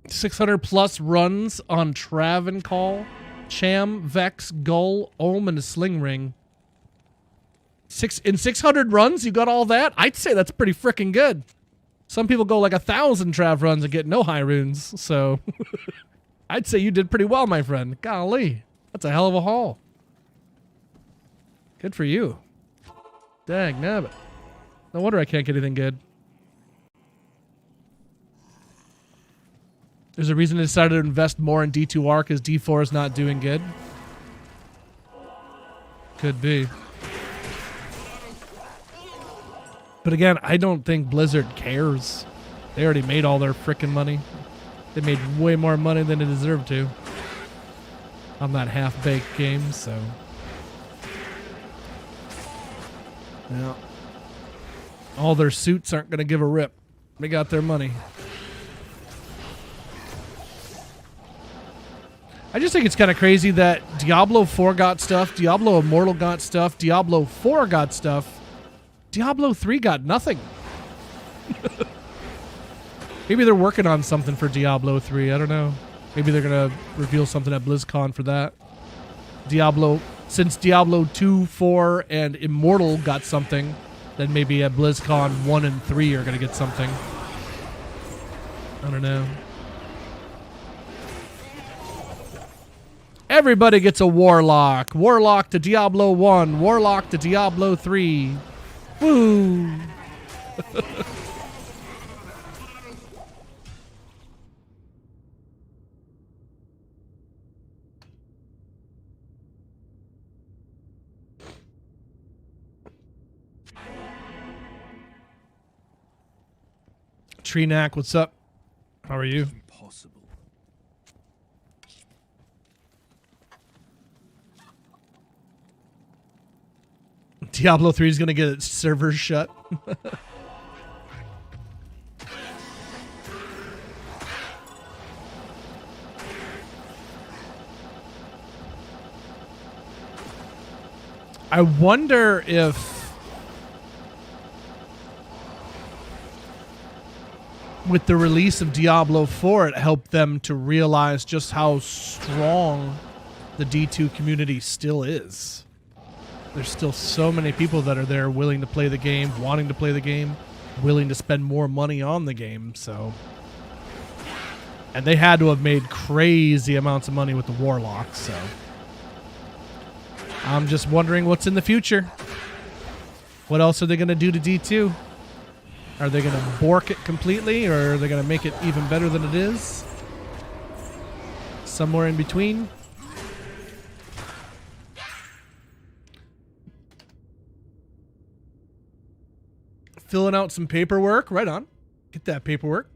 +600 runs on Travancore, Cham, Vex, Gull, Ohm, and a Sling Ring. In 600 runs, you got all that? I'd say that's pretty freaking good. Some people go like 1,000 Trav runs and get no high runes, so I'd say you did pretty well, my friend. Golly, that's a hell of a haul. Good for you. Dang nabbit. No wonder I can't get anything good. There's a reason I decided to invest more in D2R because D4 is not doing good. Could be. But again, I don't think Blizzard cares. They already made all their frickin' money. They made way more money than they deserved to on that half-baked game, so. Yeah. All their suits aren't going to give a rip. They got their money. I just think it's kind of crazy that Diablo 4 got stuff, Diablo Immortal got stuff, Diablo 4 got stuff, Diablo 3 got nothing. Maybe they're working on something for Diablo 3. I don't know. Maybe they're going to reveal something at BlizzCon for that. Since Diablo 2, 4, and Immortal got something, then maybe at BlizzCon 1 and 3 are going to get something. I don't know. Everybody gets a Warlock. Warlock to Diablo 1. Warlock to Diablo 3. Woo! Treenack, what's up? How are you? Impossible. Diablo 3 is going to get its servers shut. I wonder if with the release of Diablo 4, it helped them to realize just how strong the D2 community still is. There's still so many people that are there willing to play the game, wanting to play the game, willing to spend more money on the game, so. And they had to have made crazy amounts of money with the Warlock, so. I'm just wondering what's in the future. What else are they going to do to D2? Are they going to bork it completely, or are they going to make it even better than it is? Somewhere in between? Filling out some paperwork. Right on. Get that paperwork.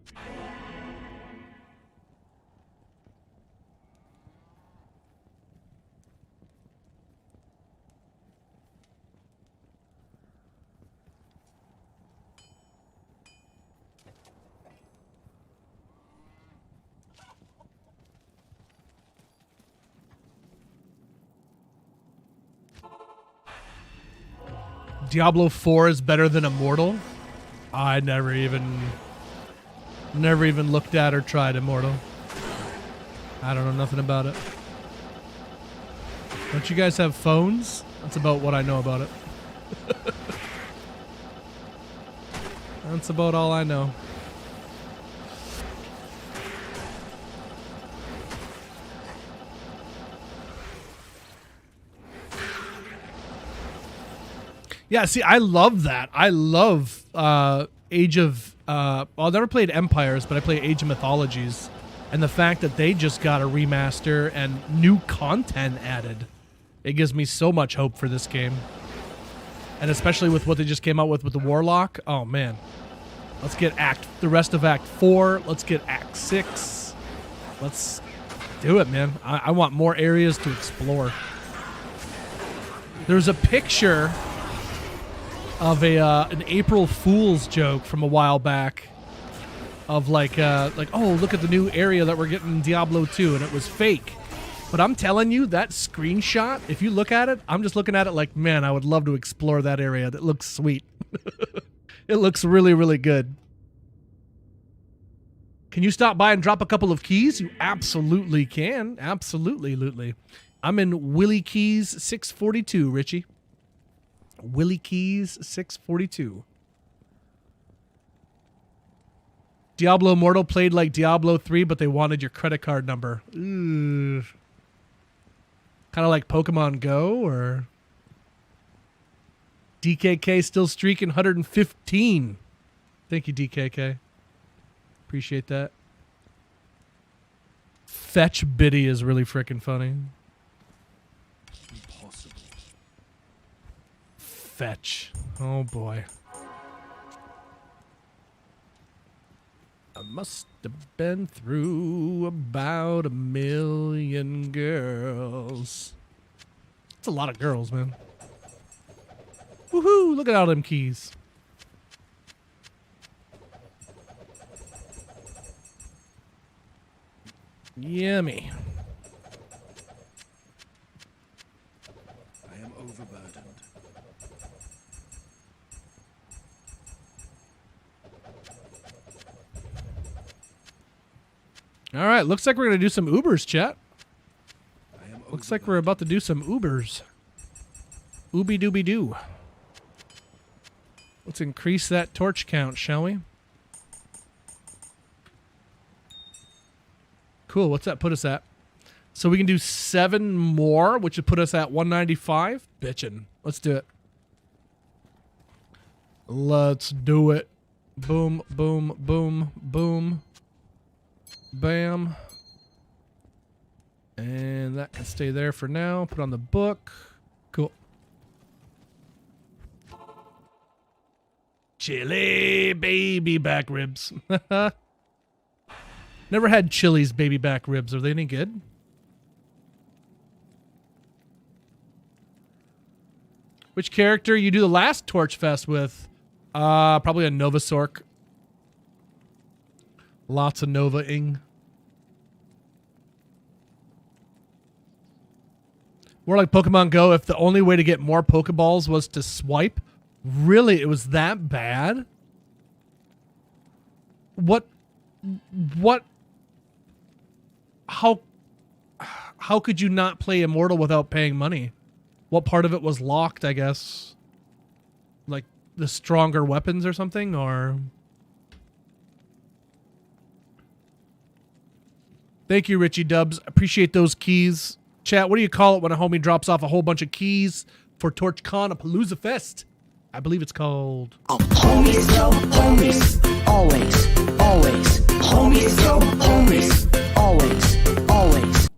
Diablo 4 is better than Immortal? I never even looked at or tried Immortal. I don't know nothing about it. Don't you guys have phones? That's about what I know about it. That's about all I know. Yeah, see, I love that. I love Age of... well, I never played Empires, but I play Age of Mythologies. And the fact that they just got a remaster and new content added. It gives me so much hope for this game. And especially with what they just came out with the Warlock. Oh, man. Let's get the rest of Act 4. Let's get Act 6. Let's do it, man. I want more areas to explore. There's a picture of an April Fool's joke from a while back of like oh, look at the new area that we're getting in Diablo 2, and it was fake. But I'm telling you, that screenshot, if you look at it, I'm just looking at it like, man, I would love to explore that area. That looks sweet. It looks really, really good. Can you stop by and drop a couple of keys? You absolutely can. Absolutely. I'm in Willie Keys 642, Richie. Willie Keys 642. Diablo Immortal played like Diablo 3, but they wanted your credit card number. Ooh. Kind of like Pokemon Go, or DKK still streaking 115. Thank you, DKK. Appreciate that. Fetch Biddy is really freaking funny. Impossible. Fetch. Oh boy. I must have been through about 1 million girls. That's a lot of girls, man. Woohoo! Look at all them keys. Yummy. I am overburdened. All right, looks like we're going to do some Ubers, chat. Looks like we're about to do some Ubers. Ooby dooby doo. Let's increase that torch count, shall we? Cool, what's that put us at? So we can do 7 more, which would put us at 195. Bitchin'. Let's do it. Let's do it. Boom, boom, boom, boom. Bam. And that can stay there for now. Put on the book. Cool. Chili baby back ribs. Never had Chili's baby back ribs. Are they any good? Which character you do the last Torch Fest with? Probably a Novasork. Lots of Nova-ing. More like Pokemon Go, if the only way to get more Pokeballs was to swipe. Really? It was that bad? What? How could you not play Immortal without paying money? What part of it was locked, I guess? Like the stronger weapons or something, or... Thank you, Richie Dubs. Appreciate those keys. Chat, what do you call it when a homie drops off a whole bunch of keys for TorchCon, a Palooza Fest? I believe it's called... Homies, yo, homies. Always, always. Homies, yo, homies. Always, always.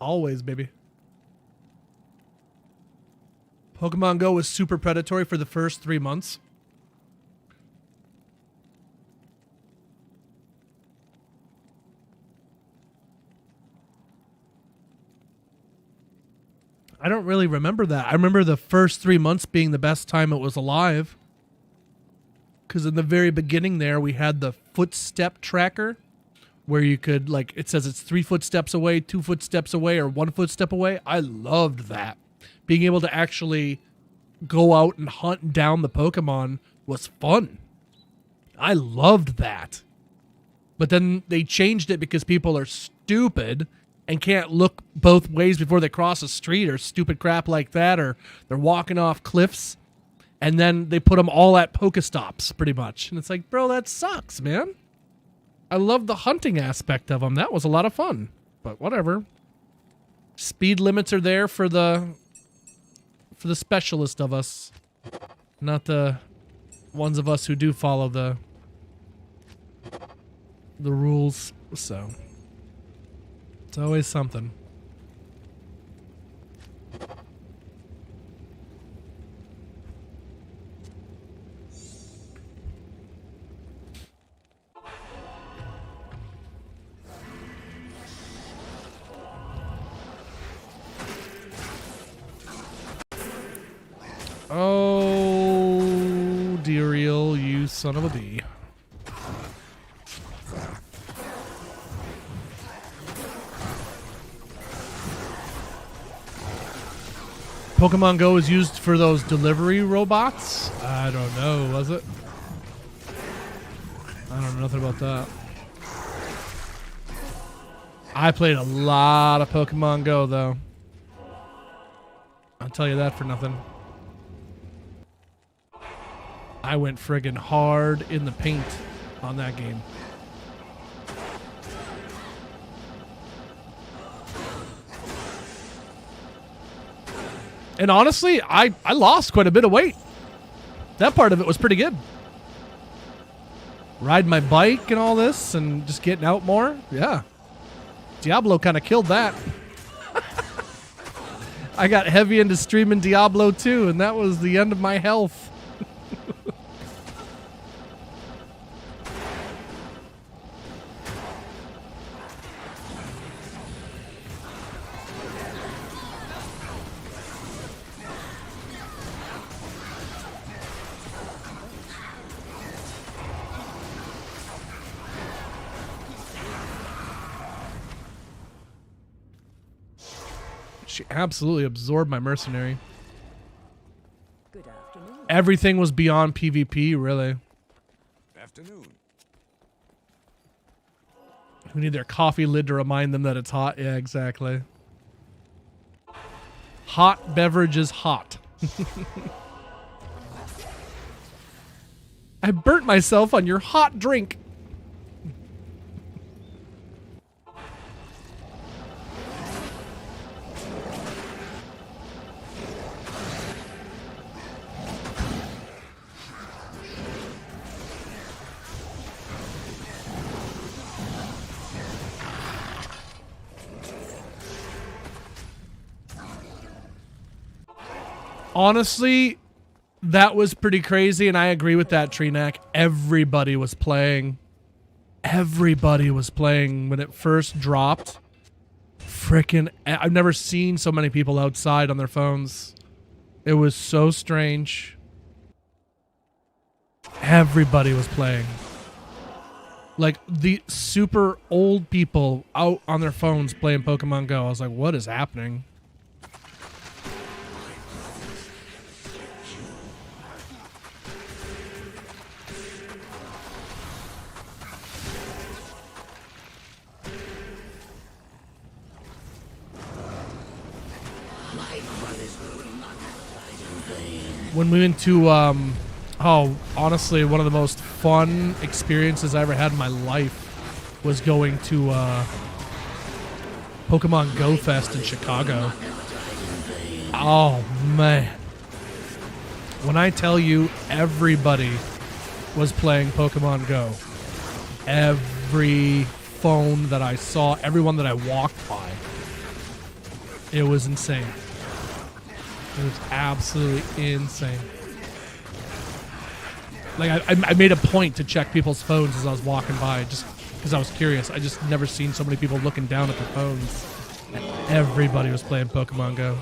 Always, baby. Pokemon Go was super predatory for the first 3 months. I don't really remember that. I remember the first 3 months being the best time it was alive. Because in the very beginning there, we had the footstep tracker where you could, like, it says it's 3 footsteps away, 2 footsteps away, or 1 footstep away. I loved that. Being able to actually go out and hunt down the Pokemon was fun. I loved that. But then they changed it because people are stupid and can't look both ways before they cross a street or stupid crap like that, or they're walking off cliffs, and then they put them all at Pokestops, pretty much. And it's like, bro, that sucks, man. I love the hunting aspect of them. That was a lot of fun, but whatever. Speed limits are there for the specialist of us, not the ones of us who do follow the rules, so... It's always something. Oh, Deerial, you son of a bee. Pokemon Go is used for those delivery robots? I don't know, was it? I don't know nothing about that. I played a lot of Pokemon Go, though. I'll tell you that for nothing. I went friggin' hard in the paint on that game. And honestly, I lost quite a bit of weight. That part of it was pretty good. Riding my bike and all this and just getting out more. Yeah. Diablo kind of killed that. I got heavy into streaming Diablo 2, and that was the end of my health. She absolutely absorbed my mercenary. Good afternoon. Everything was beyond PvP, really. Afternoon. Who need their coffee lid to remind them that it's hot. Yeah, exactly. Hot beverage is hot. I burnt myself on your hot drink. Honestly, that was pretty crazy, and I agree with that, Treenack. Everybody was playing. Everybody was playing when it first dropped. Frickin', I've never seen so many people outside on their phones. It was so strange. Everybody was playing. Like, the super old people out on their phones playing Pokemon Go. I was like, what is happening? When we went to, oh, honestly, one of the most fun experiences I ever had in my life was going to Pokemon Go Fest in Chicago. Oh, man. When I tell you everybody was playing Pokemon Go, every phone that I saw, everyone that I walked by, it was insane. It was absolutely insane. Like, I made a point to check people's phones as I was walking by, just because I was curious. I just never seen so many people looking down at their phones. And everybody was playing Pokemon Go.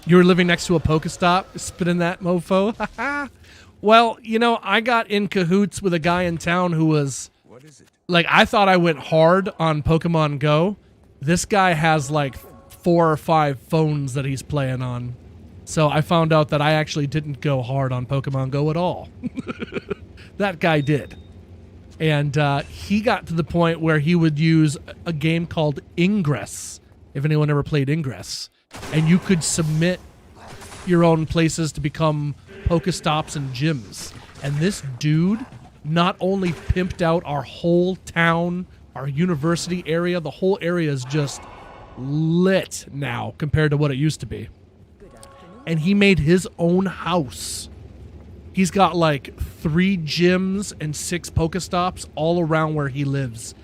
You were living next to a Pokestop, spinning that mofo? Well, you know, I got in cahoots with a guy in town who was... What is it? Like, I thought I went hard on Pokemon Go. This guy has like 4 or 5 phones that he's playing on. So I found out that I actually didn't go hard on Pokemon Go at all. That guy did. And he got to the point where he would use a game called Ingress, if anyone ever played Ingress. And you could submit your own places to become Pokestops and gyms. And this dude not only pimped out our whole town, our university area, the whole area is just lit now compared to what it used to be. And he made his own house. He's got like 3 gyms and 6 Pokestops all around where he lives.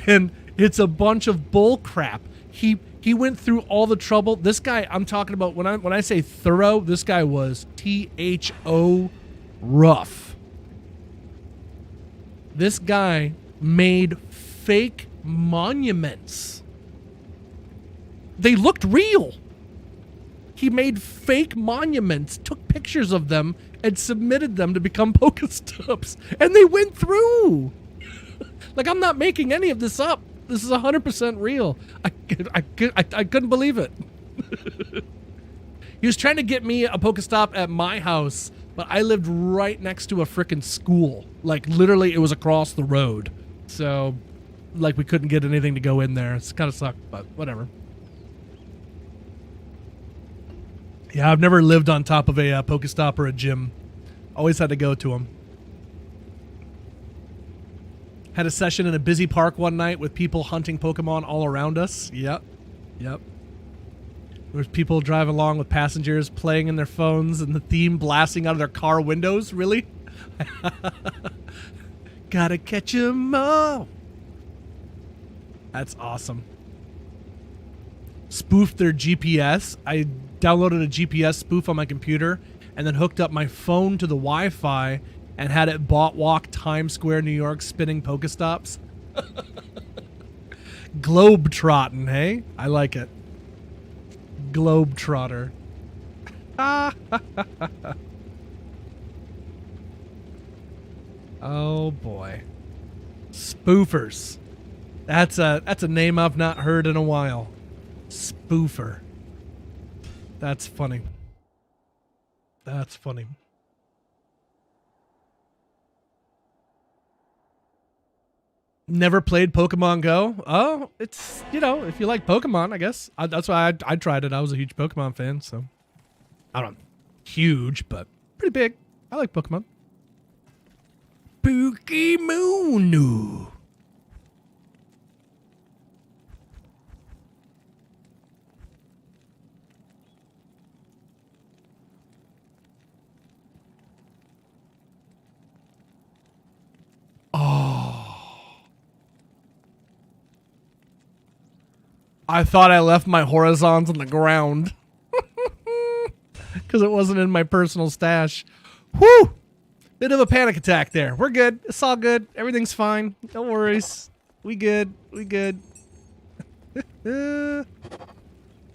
And it's a bunch of bull crap. He went through all the trouble. This guy, I'm talking about, when I say thorough, this guy was THO rough. This guy made fake monuments. They looked real. He made fake monuments, took pictures of them, and submitted them to become Pokestops. And they went through. Like, I'm not making any of this up. This is 100% real. I couldn't believe it. He was trying to get me a Pokestop at my house, but I lived right next to a frickin' school. Like, literally, it was across the road. So, like, we couldn't get anything to go in there. It's kind of sucked, but whatever. Yeah, I've never lived on top of a Pokestop or a gym. Always had to go to them. Had a session in a busy park one night with people hunting Pokemon all around us. Yep. There was people driving along with passengers playing in their phones and the theme blasting out of their car windows. Really? Gotta catch 'em all. That's awesome. Spoofed their GPS. I downloaded a GPS spoof on my computer and then hooked up my phone to the Wi-Fi and had it bot walk Times Square, New York, spinning Pokestops. Globetrotting, hey? I like it. Globetrotter. Oh boy. Spoofers. That's a name I've not heard in a while. Spoofer. That's funny. That's funny. Never played Pokemon Go. Oh, it's, you know, if you like Pokemon, I guess. That's why I tried it. I was a huge Pokemon fan, so. I don't know. Huge, but pretty big. I like Pokemon. Pokemon. I thought I left my horizons on the ground. Because it wasn't in my personal stash. Whew! Bit of a panic attack there. We're good. It's all good. Everything's fine. No worries. We good. We good.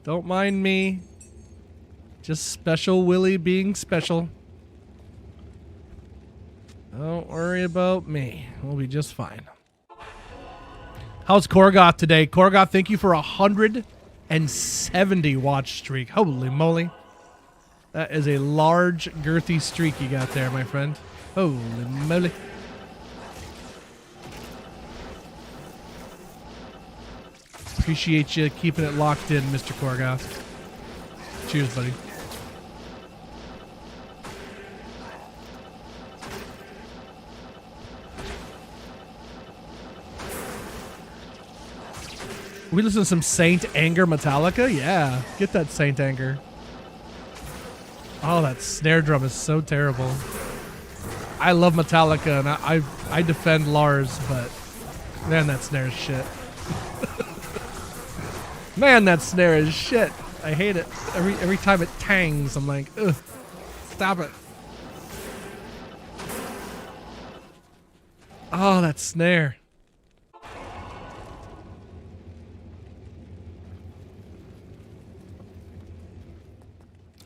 Don't mind me. Just Special Willie being special. Don't worry about me. We'll be just fine. How's Korgoth today? Korgoth, thank you for 170 watch streak. Holy moly. That is a large, girthy streak you got there, my friend. Holy moly. Appreciate you keeping it locked in, Mr. Korgoth. Cheers, buddy. We listen to some Saint Anger Metallica? Yeah, get that Saint Anger. Oh, that snare drum is so terrible. I love Metallica, and I defend Lars, but man, that snare is shit. Man, that snare is shit. I hate it. Every time it tangs, I'm like, ugh, stop it. Oh, that snare.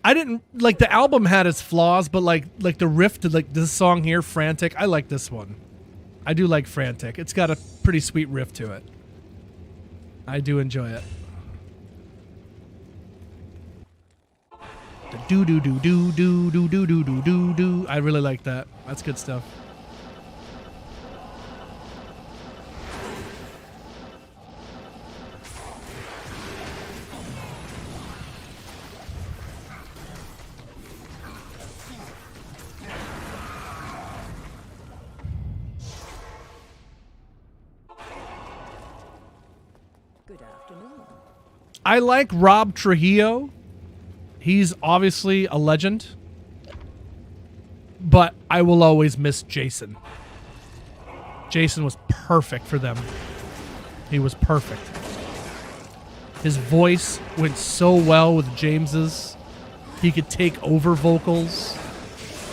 I didn't like the album had its flaws, but like the riff to like this song here, Frantic, I like this one. I do like Frantic. It's got a pretty sweet riff to it. I do enjoy it. The do do do do do do do do do do do. I really like that. That's good stuff. Good afternoon. I like Rob Trujillo. He's obviously a legend. But I will always miss Jason. Jason was perfect for them. He was perfect. His voice went so well with James's. He could take over vocals.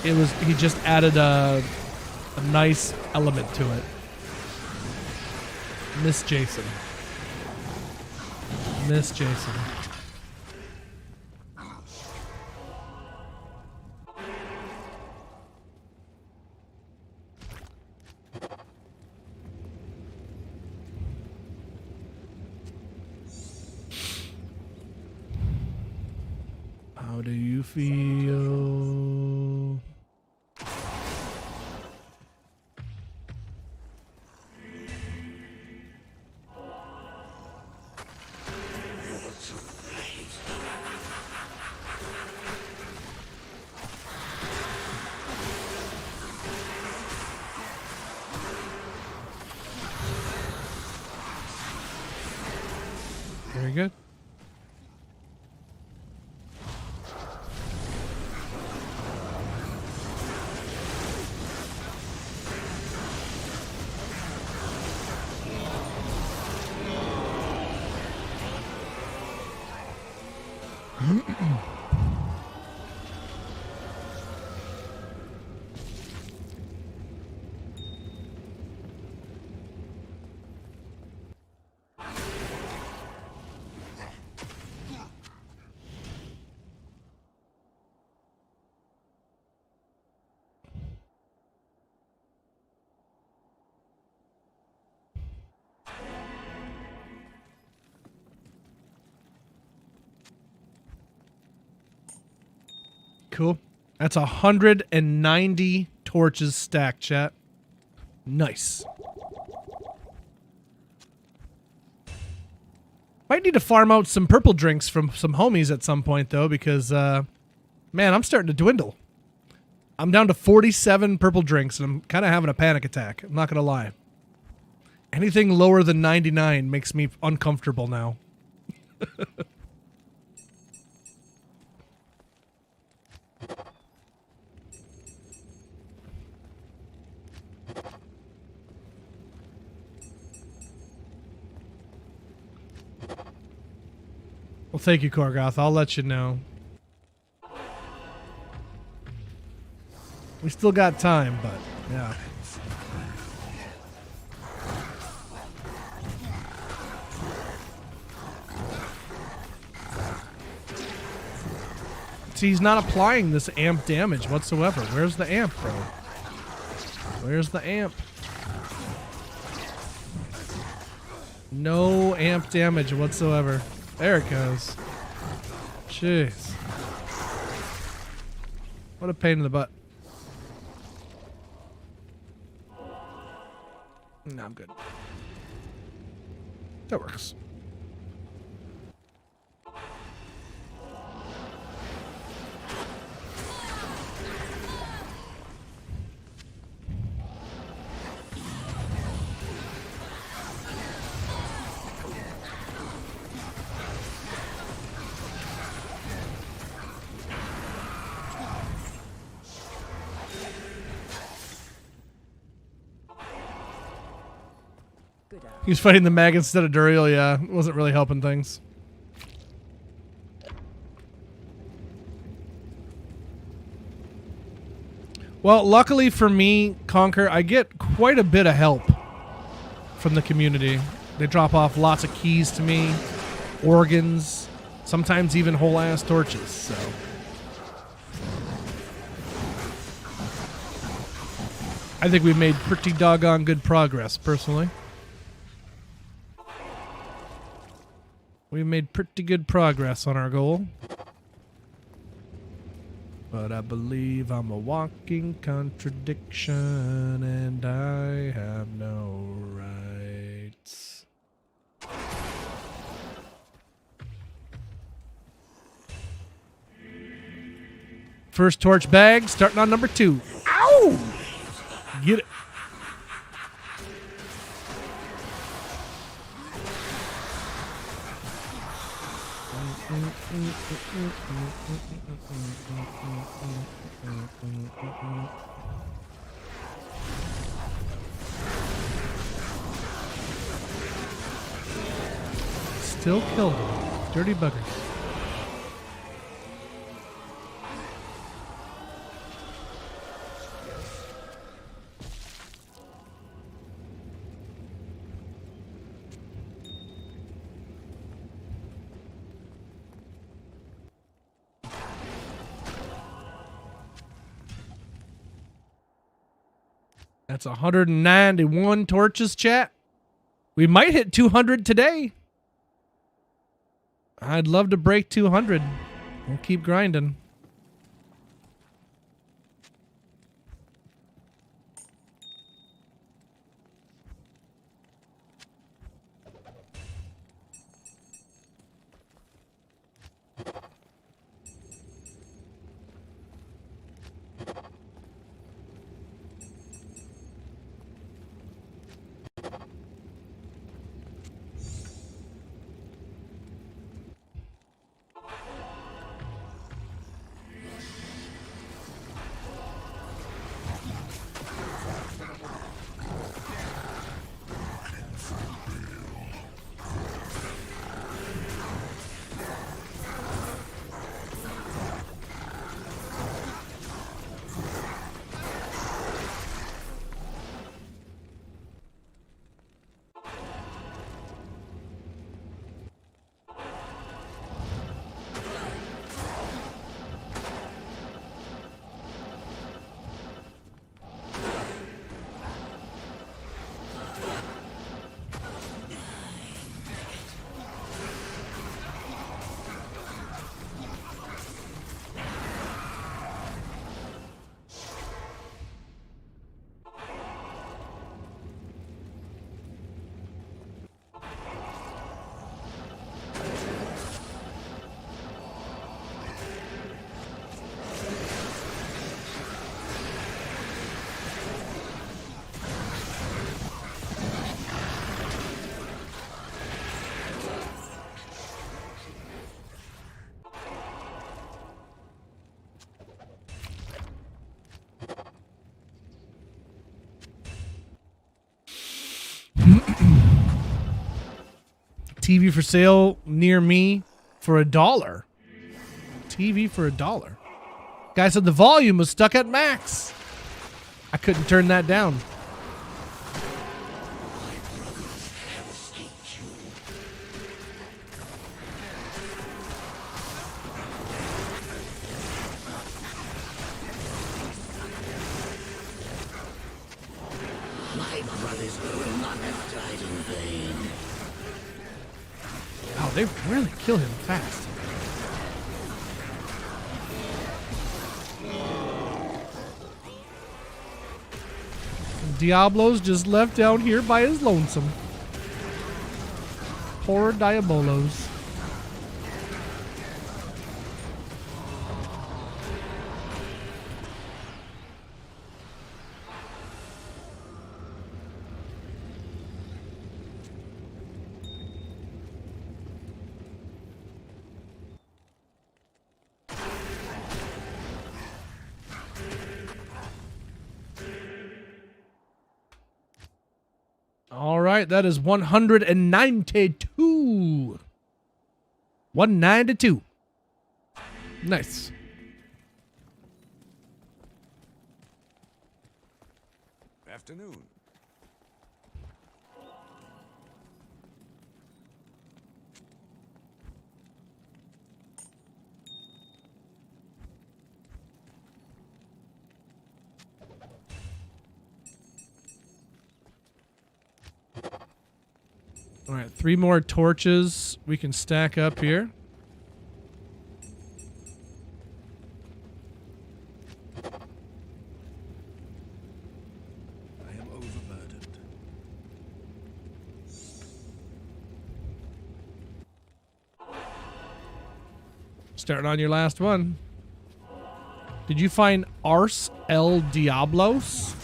He just added a nice element to it. Miss Jason. Miss Jason. How do you feel? Very good. Cool. That's 190 torches stacked, chat. Nice. Might need to farm out some purple drinks from some homies at some point, though, because, man, I'm starting to dwindle. I'm down to 47 purple drinks, and I'm kind of having a panic attack. I'm not going to lie. Anything lower than 99 makes me uncomfortable now. Well, thank you, Korgoth. I'll let you know. We still got time, but yeah. See, he's not applying this amp damage whatsoever. Where's the amp, bro? Where's the amp? No amp damage whatsoever. There it goes. Jeez. What a pain in the butt. No, I'm good. That works. Good afternoon. He was fighting the mag instead of Duriel, yeah. It wasn't really helping things. Well, luckily for me, Conquer, I get quite a bit of help from the community. They drop off lots of keys to me, organs, sometimes even whole-ass torches, so... I think we've made pretty doggone good progress, personally. We've made pretty good progress on our goal. But I believe I'm a walking contradiction and I have no rights. First torch bag, starting on number 2. Ow! Get it. Still killed him. Dirty bugger. That's 191 torches, chat. We might hit 200 today. I'd love to break 200. We'll keep grinding. TV for sale near me for $1. TV for $1. Guy said the volume was stuck at max. I couldn't turn that down. My brothers will not have died in vain. Oh, they really kill him fast. Diablo's just left down here by his lonesome. Poor Diabolos. All right, that is 192. 192. Nice. Afternoon. All right, 3 more torches we can stack up here. I am overburdened. Starting on your last one. Did you find Ars El Diablos?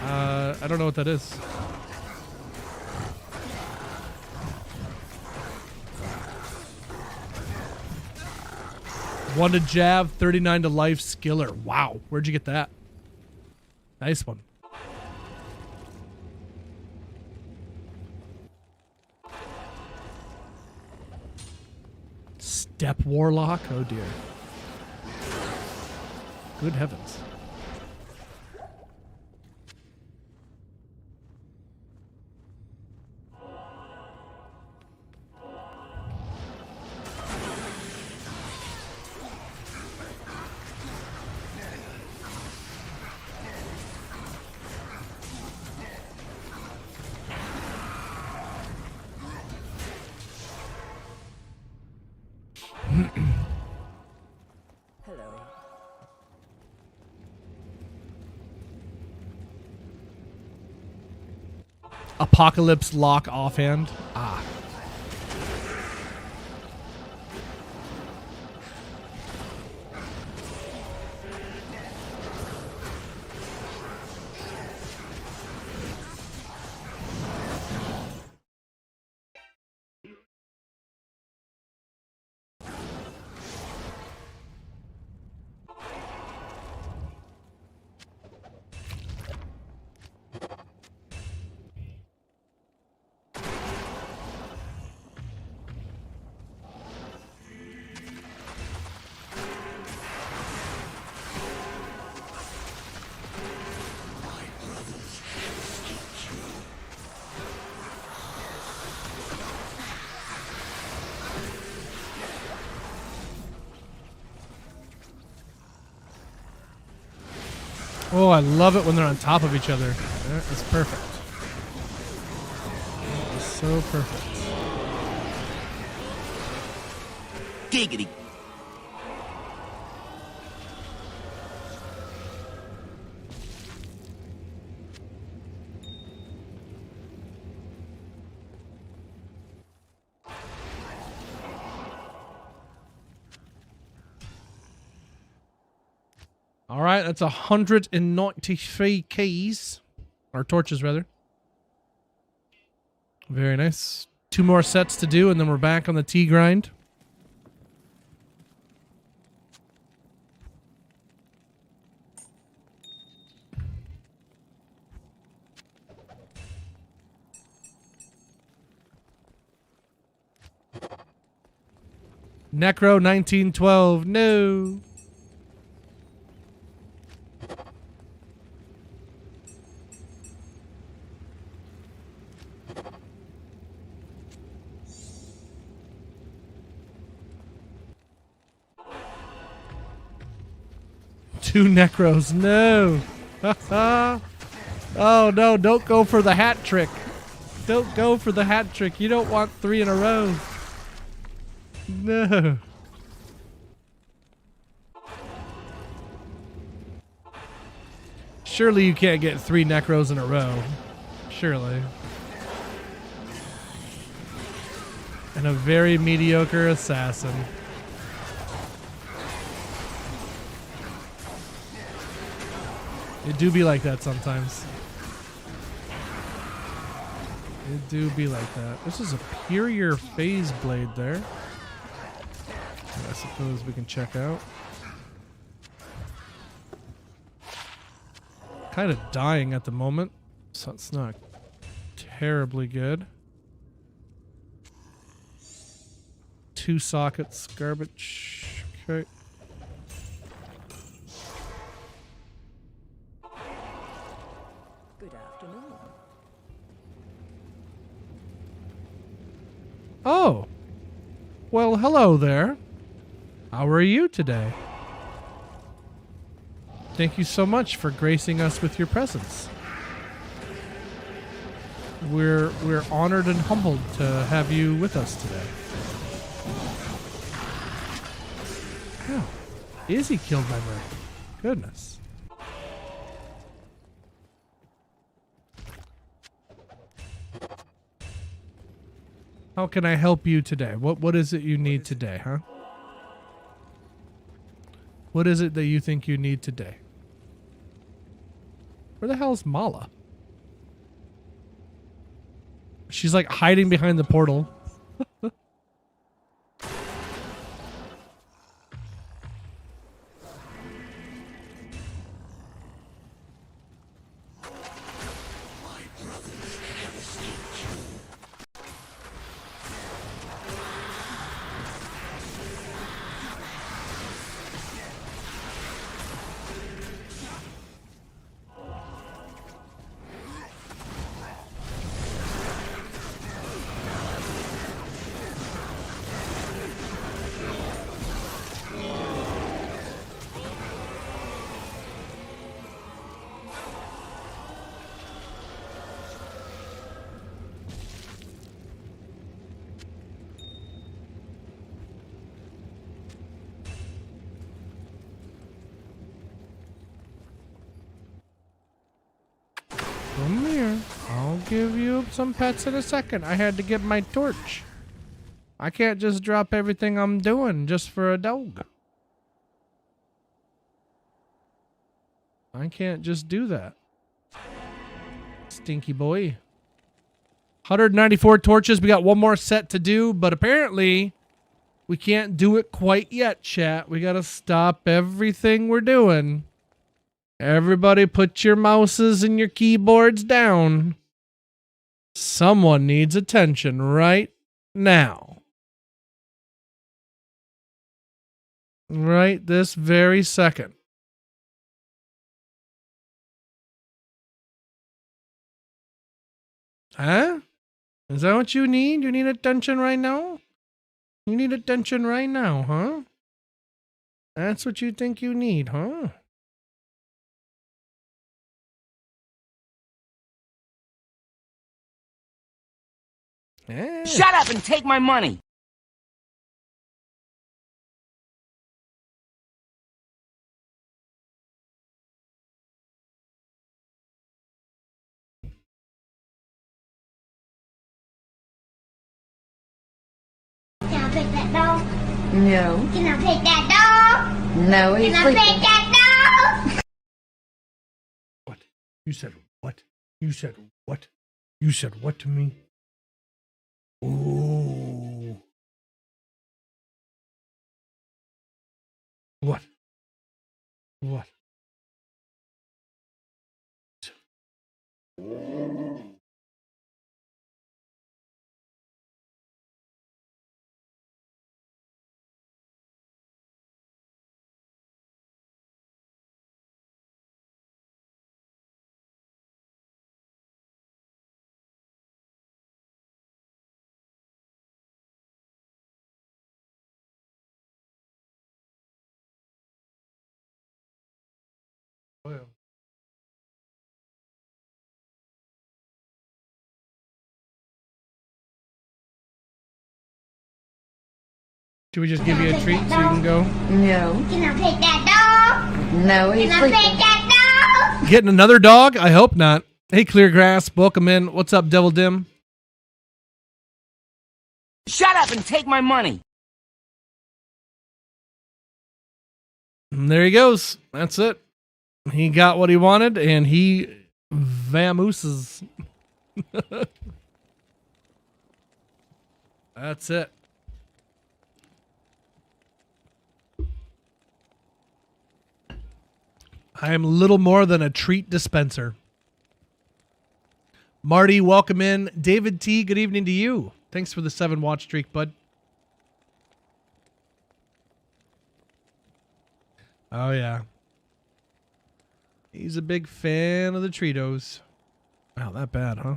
I don't know what that is. One to jab, 39 to life, skiller. Wow, where'd you get that? Nice one. Step warlock? Oh dear. Good heavens. Hello. Apocalypse lock offhand. Ah. Oh, I love it when they're on top of each other. That is perfect. That is so perfect. Giggity. All right, that's 193 keys. Or torches, rather. Very nice. 2 more sets to do, and then we're back on the tea grind. Necro 1912. No. Two Necros. No. Oh, no. Don't go for the hat trick. Don't go for the hat trick. You don't want 3 in a row. No. Surely you can't get 3 Necros in a row. Surely. And a very mediocre assassin. It do be like that sometimes. It do be like that. This is a superior phase blade there. I suppose we can check out. Kind of dying at the moment, so it's not terribly good. 2 sockets, garbage. Okay. Good afternoon. Oh. Well, hello there. How are you today? Thank you so much for gracing us with your presence. We're honored and humbled to have you with us today. How? Izzy killed my bird. Goodness. How can I help you today? What is it you need today, huh? What is it that you think you need today? Where the hell is Mala? She's like hiding behind the portal. Come here. I'll give you some pets in a second. I had to get my torch. I can't just drop everything I'm doing just for a dog. I can't just do that. Stinky boy. 194 torches. We got one more set to do, but apparently we can't do it quite yet, chat. We got to stop everything we're doing. Everybody put your mouses and your keyboards down. Someone needs attention right now. Right this very second. Huh? Is that what you need? You need attention right now? You need attention right now, huh? That's what you think you need, huh? Eh. Shut up and take my money! Can I pet that dog? No. Can I pet that dog? No, he's Can I sleeping. pet that dog? What? You said what? You said what? You said what to me? Ooh. What? What? Should we just give you a treat so you can go? No. Can I pet that dog? No, he's Can I pet sleeping. that dog? Getting another dog? I hope not. Hey, Clear Grass, welcome in. What's up, Devil Dim? Shut up and take my money. And there he goes. That's it. He got what he wanted, and he vamooses. That's it. I am little more than a treat dispenser. Marty, welcome in. David T, good evening to you. Thanks for the 7 watch streak, bud. Oh, yeah. He's a big fan of the Treatos. Wow, that bad, huh?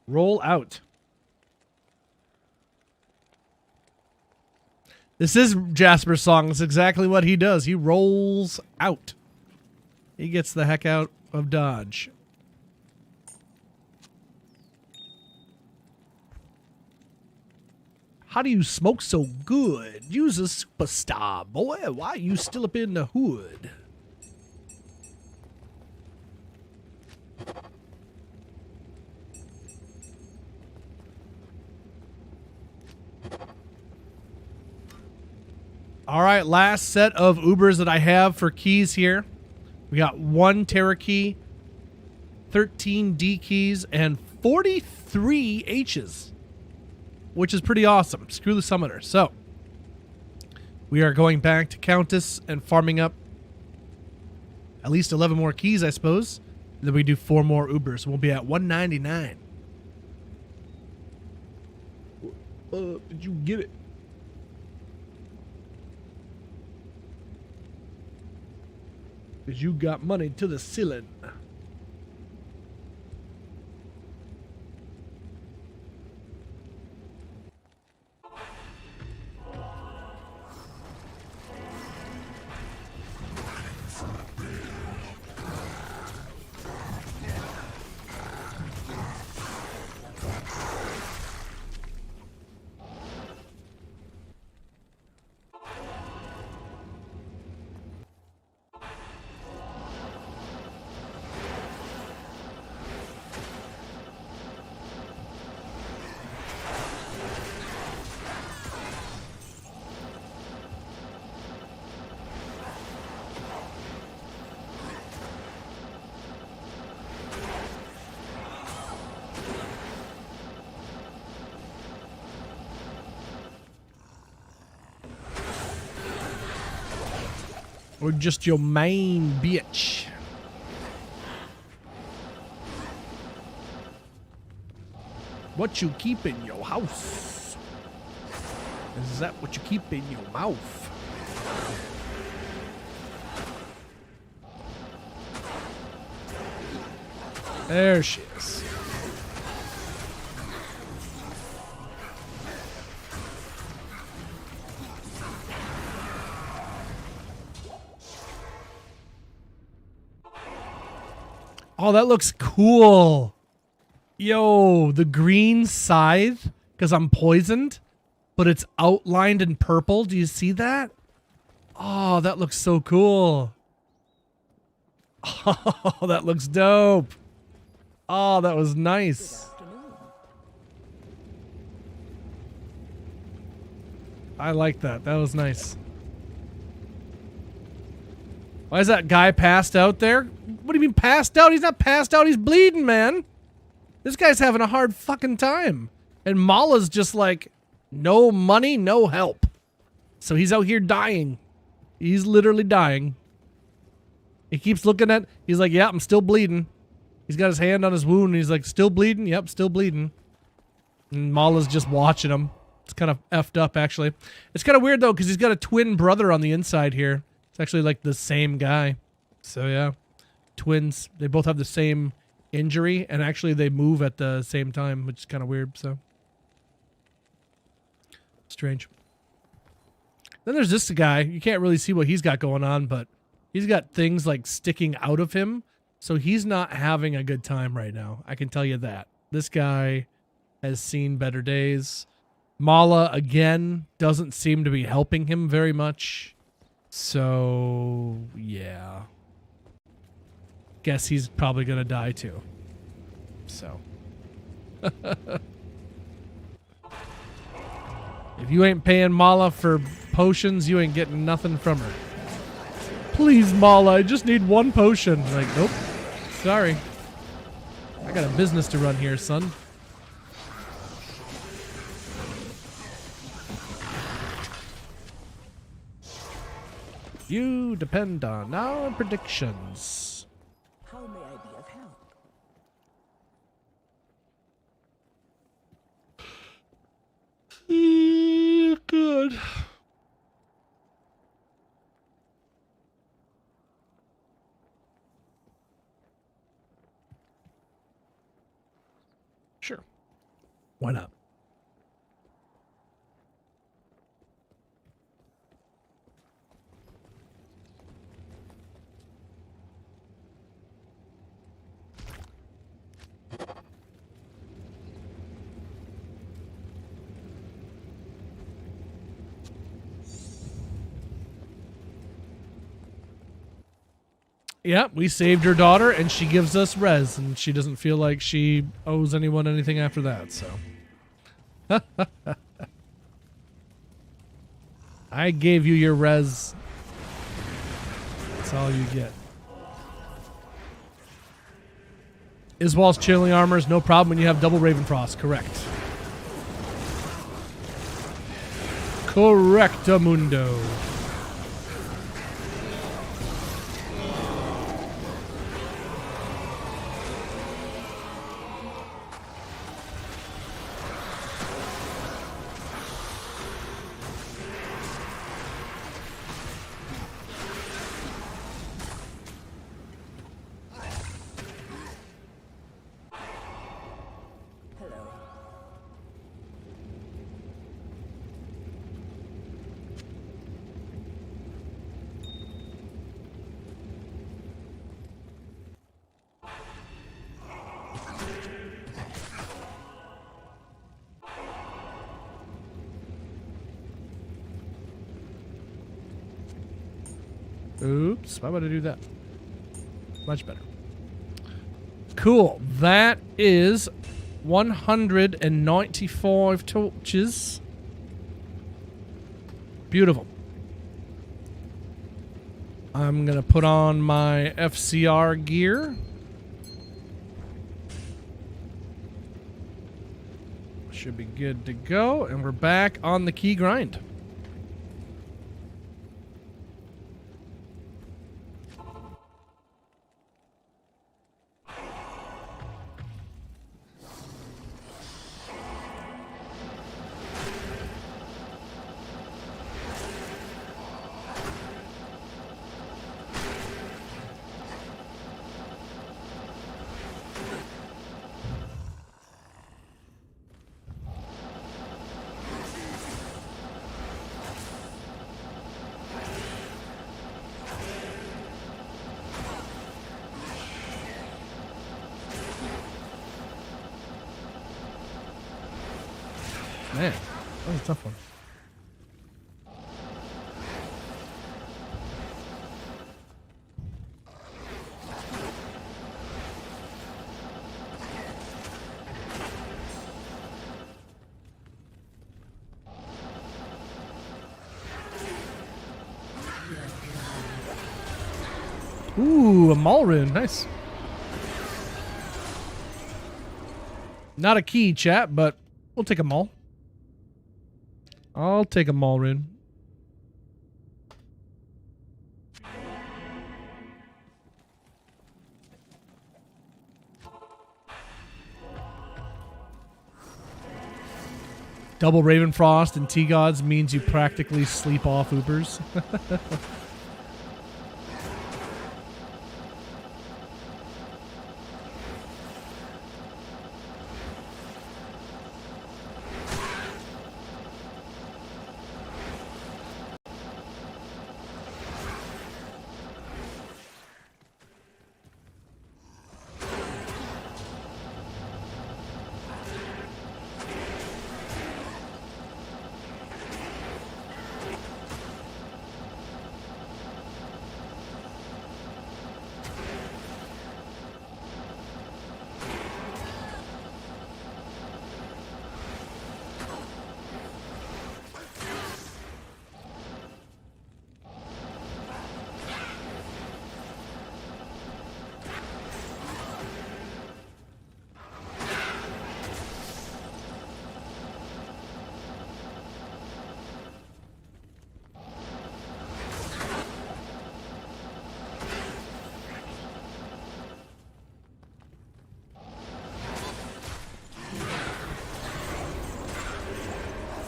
Roll out. This is Jasper's song. It's exactly what he does. He rolls out. He gets the heck out of Dodge. How do you smoke so good? You's a superstar, boy. Why you still up in the hood? All right, last set of Ubers that I have for keys here. We got 1 Terra key, 13 D keys, and 43 H's, which is pretty awesome. Screw the summoner. So we are going back to Countess and farming up at least 11 more keys, I suppose. And then we do 4 more Ubers. We'll be at 199. Did you get it? Because you got money to the ceiling. Or just your main bitch. What you keep in your house? Is that what you keep in your mouth? There she is. Oh, that looks cool. Yo, the green scythe, because I'm poisoned, but it's outlined in purple. Do you see that? Oh, that looks so cool. Oh, that looks dope. Oh, that was nice. I like that. That was nice. Why is that guy passed out there? What do you mean passed out? He's not passed out. He's bleeding, man. This guy's having a hard fucking time. And Mala's just like, no money, no help. So he's out here dying. He's literally dying. He keeps looking at, he's like, yeah, I'm still bleeding. He's got his hand on his wound and he's like, still bleeding? Yep, still bleeding. And Mala's just watching him. It's kind of effed up, actually. It's kind of weird, though, because he's got a twin brother on the inside here. It's actually like the same guy. So, yeah. Twins. They both have the same injury, and actually they move at the same time, which is kind of weird, so. Strange. Then there's this guy. You can't really see what he's got going on, but he's got things like sticking out of him. So he's not having a good time right now. I can tell you that. This guy has seen better days. Mala, again, doesn't seem to be helping him very much. So, yeah. Guess he's probably going to die too. So. If you ain't paying Mala for potions, you ain't getting nothing from her. Please, Mala, I just need one potion. Like, nope. Sorry. I got a business to run here, son. You depend on our predictions. How may I be of help? Good. Sure. Why not? Yeah, we saved her daughter, and she gives us res, and she doesn't feel like she owes anyone anything after that, so. I gave you your res. That's all you get. Iswal's chilling armor is no problem when you have double Ravenfrost, correct. Correctamundo. Oops, why would I do that? Much better. Cool. That is 195 torches. Beautiful. I'm going to put on my FCR gear. Should be good to go. And we're back on the key grind. Man, that was a tough one. Ooh, a Maul rune, nice. Not a key, chat, but we'll take them all. I'll take them all, Rune. Double Ravenfrost and T-Gods means you practically sleep off Ubers.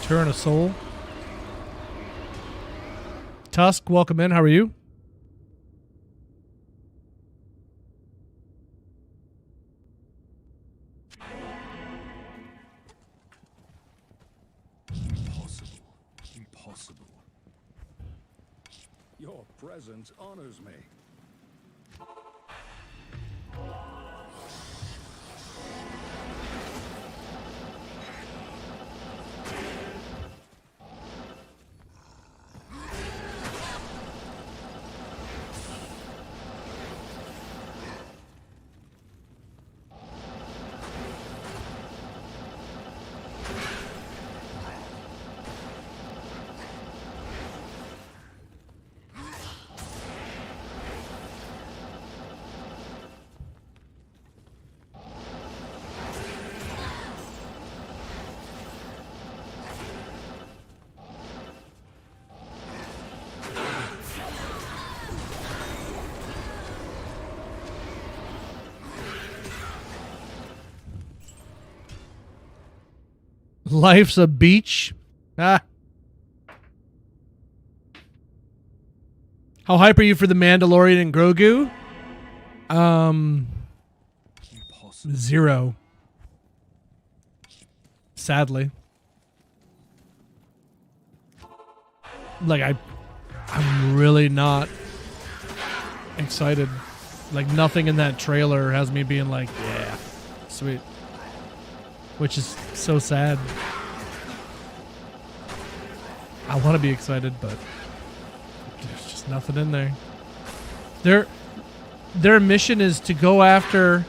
Turn a soul. Tusk, welcome in. How are you? Impossible. Impossible. Your presence honors me. Life's a beach. Ah. How hype are you for the Mandalorian and Grogu? Impossible. 0. Sadly. Like I'm really not excited. Like nothing in that trailer has me being like, yeah, sweet. Which is so sad. I want to be excited, but there's just nothing in there. Their mission is to go after,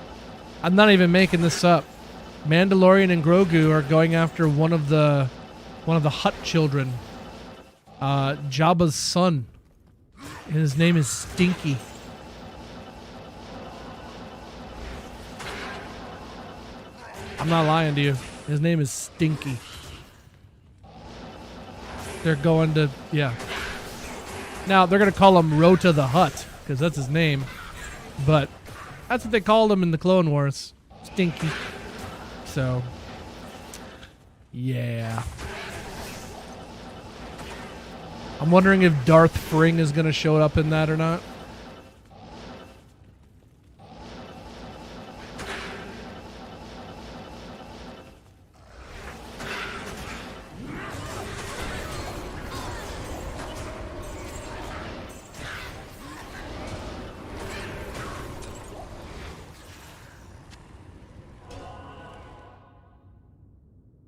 I'm not even making this up. Mandalorian and Grogu are going after one of the Hutt children. Jabba's son. And his name is Stinky. I'm not lying to you. His name is Stinky. They're going to, yeah. Now, they're going to call him Rota the Hutt, because that's his name. But that's what they called him in the Clone Wars. Stinky. So, yeah. I'm wondering if Darth Fring is going to show up in that or not.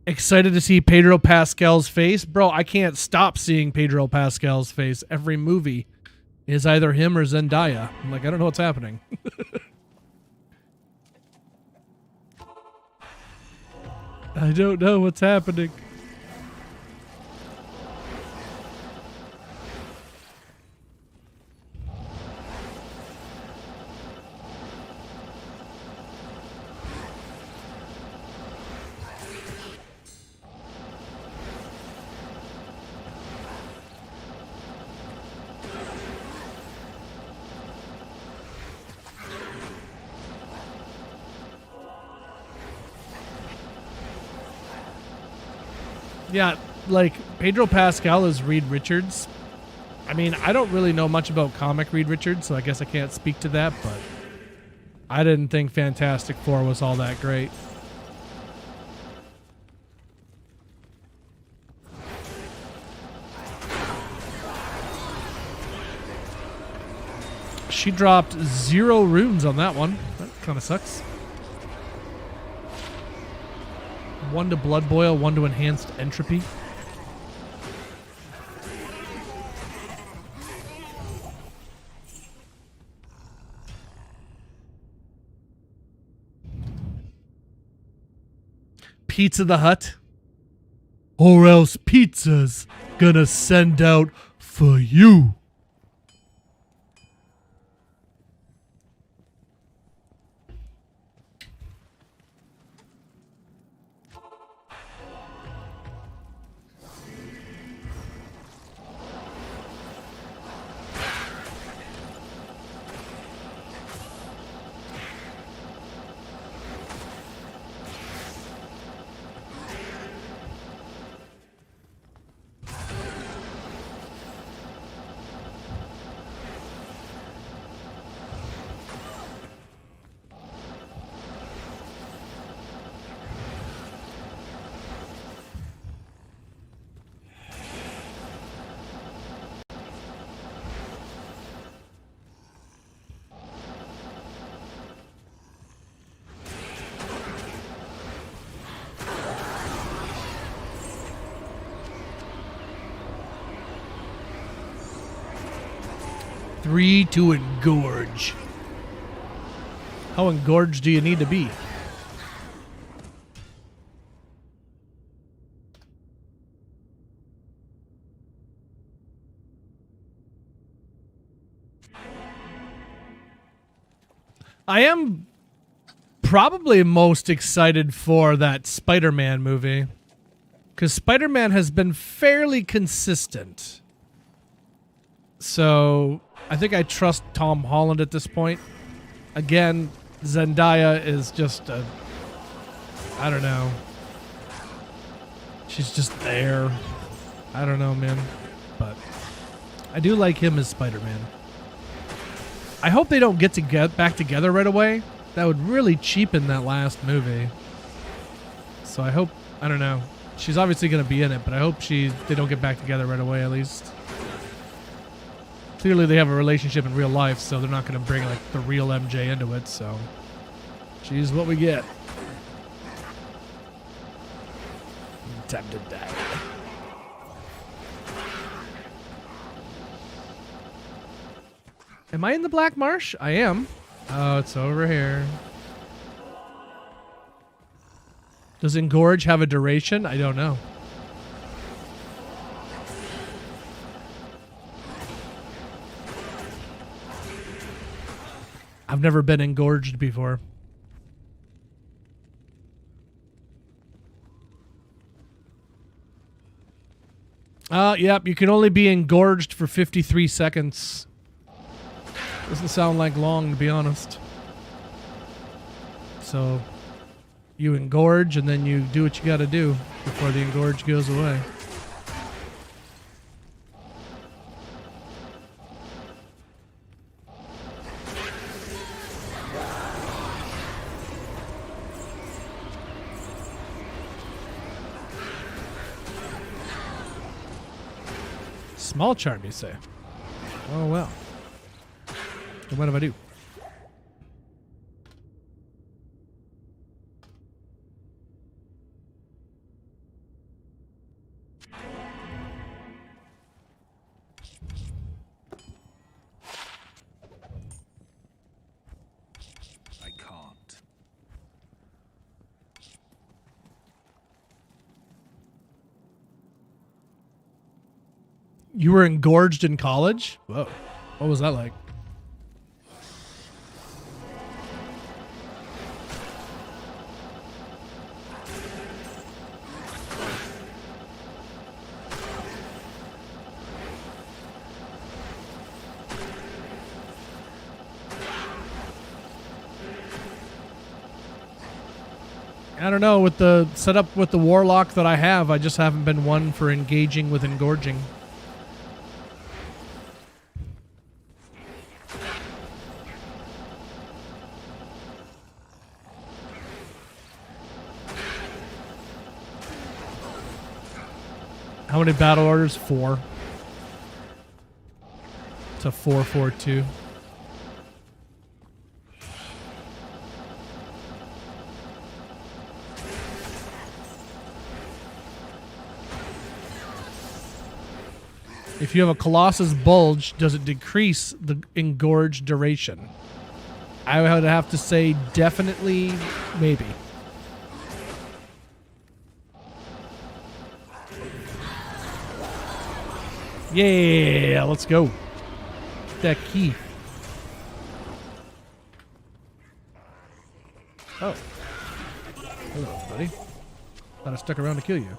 Excited to see Pedro Pascal's face. Bro, I can't stop seeing Pedro Pascal's face. Every movie is either him or Zendaya. I'm like, I don't know what's happening. I don't know what's happening. Yeah, like Pedro Pascal is Reed Richards. I mean, I don't really know much about comic Reed Richards, so I guess I can't speak to that, but I didn't think Fantastic Four was all that great. She dropped 0 runes on that one. That kind of sucks. 1 to Blood Boil, 1 to Enhanced Entropy. Pizza the Hut. Or else pizza's gonna send out for you. Three to engorge. How engorged do you need to be? I am probably most excited for that Spider-Man movie, because Spider-Man has been fairly consistent. So I think I trust Tom Holland at this point. Again, Zendaya is just a, I don't know. She's just there. I don't know, man. But I do like him as Spider-Man. I hope they don't get back together right away. That would really cheapen that last movie. So I hope, I don't know. She's obviously going to be in it, but I hope they don't get back together right away at least. Clearly they have a relationship in real life, so they're not going to bring like the real MJ into it, so she's what we get. Time to die. Am I in the Black Marsh? I am. Oh, it's over here. Does engorge have a duration? I don't know. I've never been engorged before. Yep, you can only be engorged for 53 seconds. Doesn't sound like long, to be honest. So, you engorge and then you do what you gotta do before the engorge goes away. Small charm, you say? Oh, well. Then what if I do? I can't. You were engorged in college? Whoa. What was that like? I don't know, with the setup with the warlock that I have, I just haven't been one for engaging with engorging. How many battle orders? 4. It's a 4-4-2. If you have a Colossus Bulge, does it decrease the engorge duration? I would have to say definitely, maybe. Yeah, let's go. Get that key. Oh. Hello, buddy. Thought I stuck around to kill you.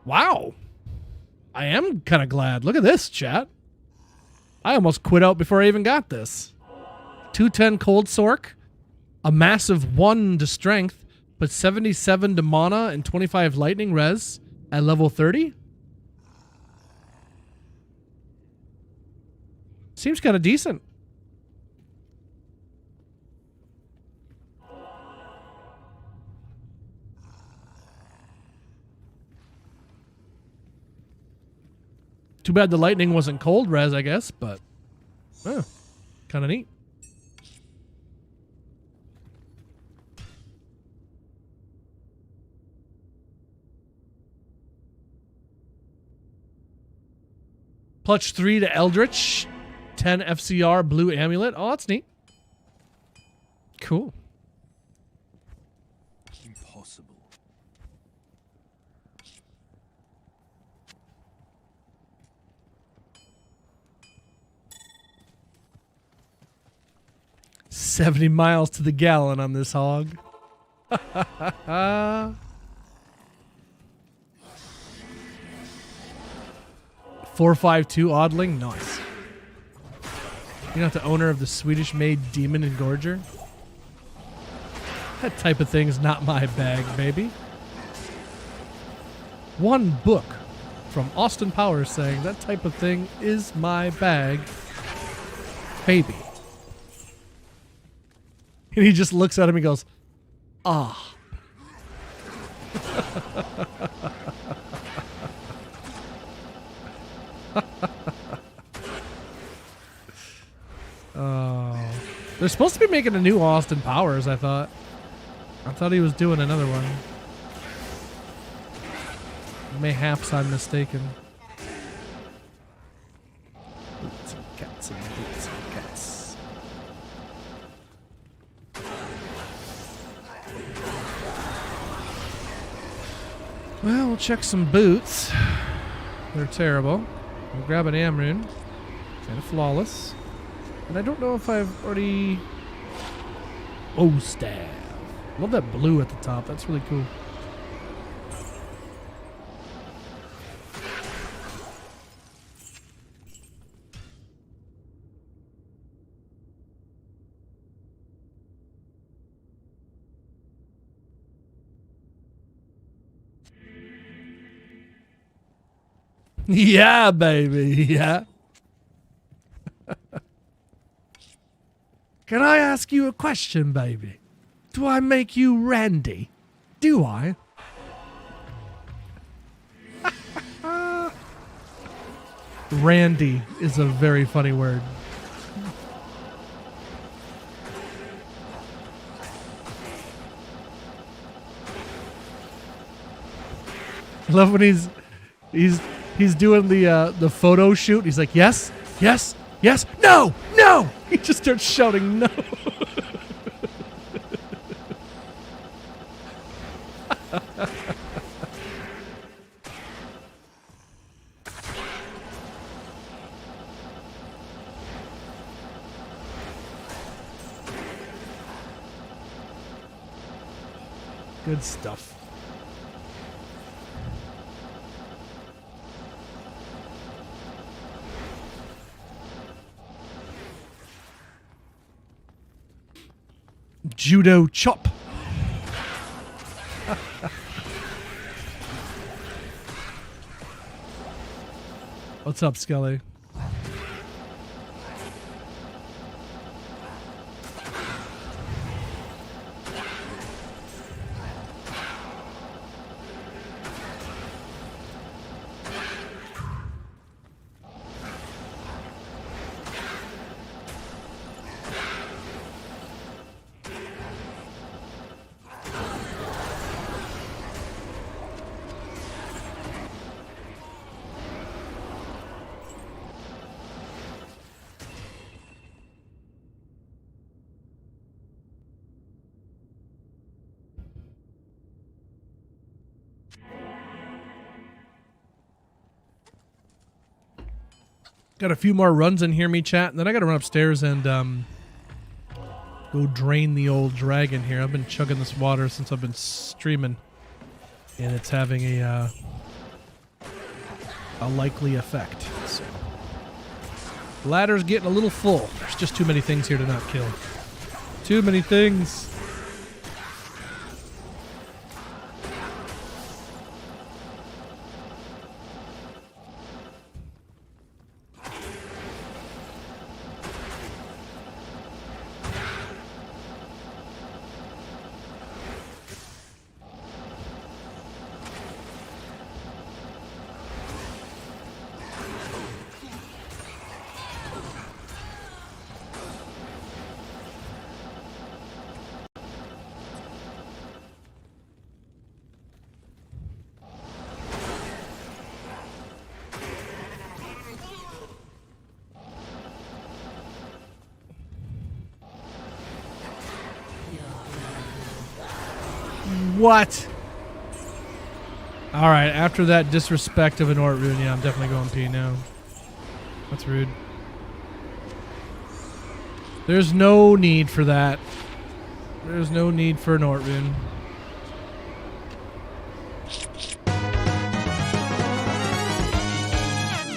Wow. I am kind of glad. Look at this, chat. I almost quit out before I even got this. 210 Cold Sork. A massive 1 to strength. But 77 to mana and 25 lightning res at level 30? Seems kind of decent. Too bad the lightning wasn't cold res, I guess, but kind of neat. Plus 3 to Eldritch. 10 FCR blue amulet. Oh, that's neat. Cool. Impossible. $70 miles to the gallon on this hog. 452 Oddling, nice. You're not the owner of the Swedish-made Demon Engorger? That type of thing's not my bag, baby. One book from Austin Powers saying that type of thing is my bag, baby. And he just looks at him and goes, ah. Oh, they're supposed to be making a new Austin Powers. I thought he was doing another one. Mayhaps I'm mistaken. Boots and cats and boots and cats. Well, we'll check some boots. They're terrible. We'll grab an Amrune. Kind of flawless. And I don't know if I've already... Oh, staff. Love that blue at the top. That's really cool. Yeah, baby. Yeah. Can I ask you a question, baby? Do I make you Randy? Do I? Randy is a very funny word. I love when he's doing the photo shoot. He's like, yes, yes, yes, no, no. He just starts shouting no. Good stuff. Judo chop. What's up, Skelly? Got a few more runs in here, me chat, and then I gotta run upstairs and go drain the old dragon here. I've been chugging this water since I've been streaming, and it's having a likely effect. So, ladder's getting a little full. There's just too many things here to not kill. Too many things. What? Alright, after that disrespect of an Ort rune, yeah, I'm definitely going P now. That's rude. There's no need for that. There's no need for an Ort rune.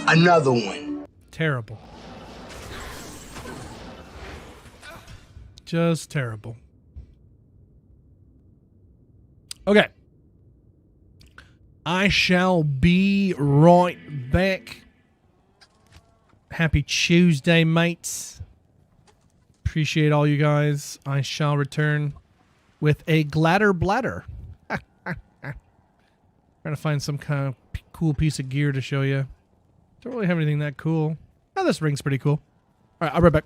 Another one. Terrible. Just terrible. Okay. I shall be right back. Happy Tuesday, mates. Appreciate all you guys. I shall return with a gladder bladder. Trying to find some kind of cool piece of gear to show you. Don't really have anything that cool. Oh, this ring's pretty cool. All right, I'll be right back.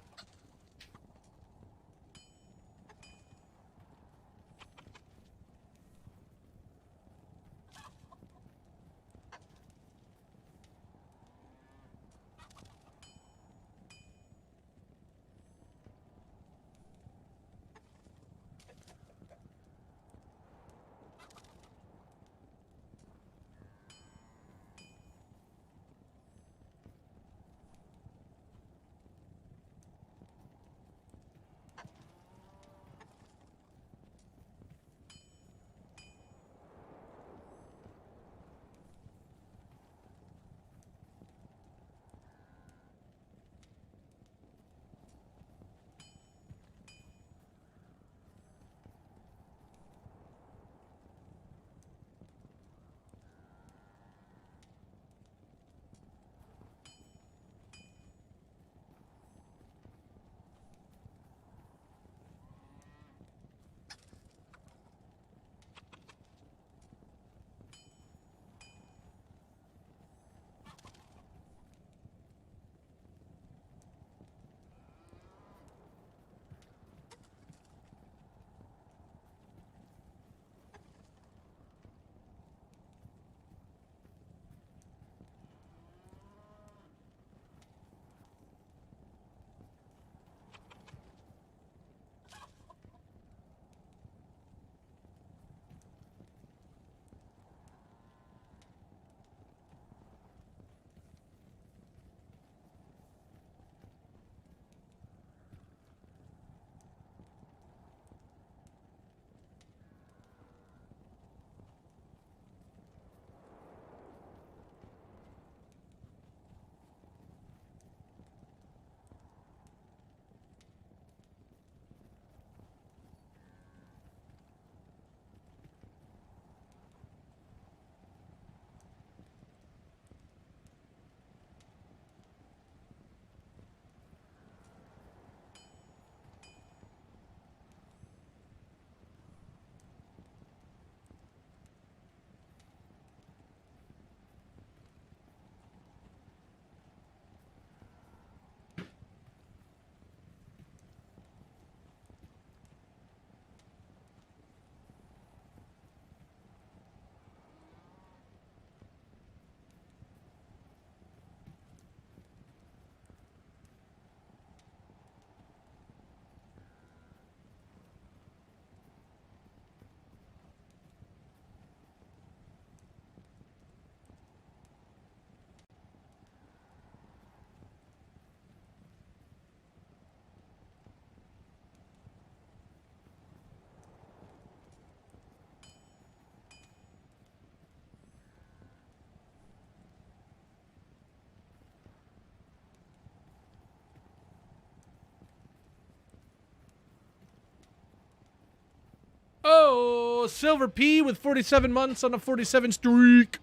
Oh, Silver P with 47 months on a 47 streak.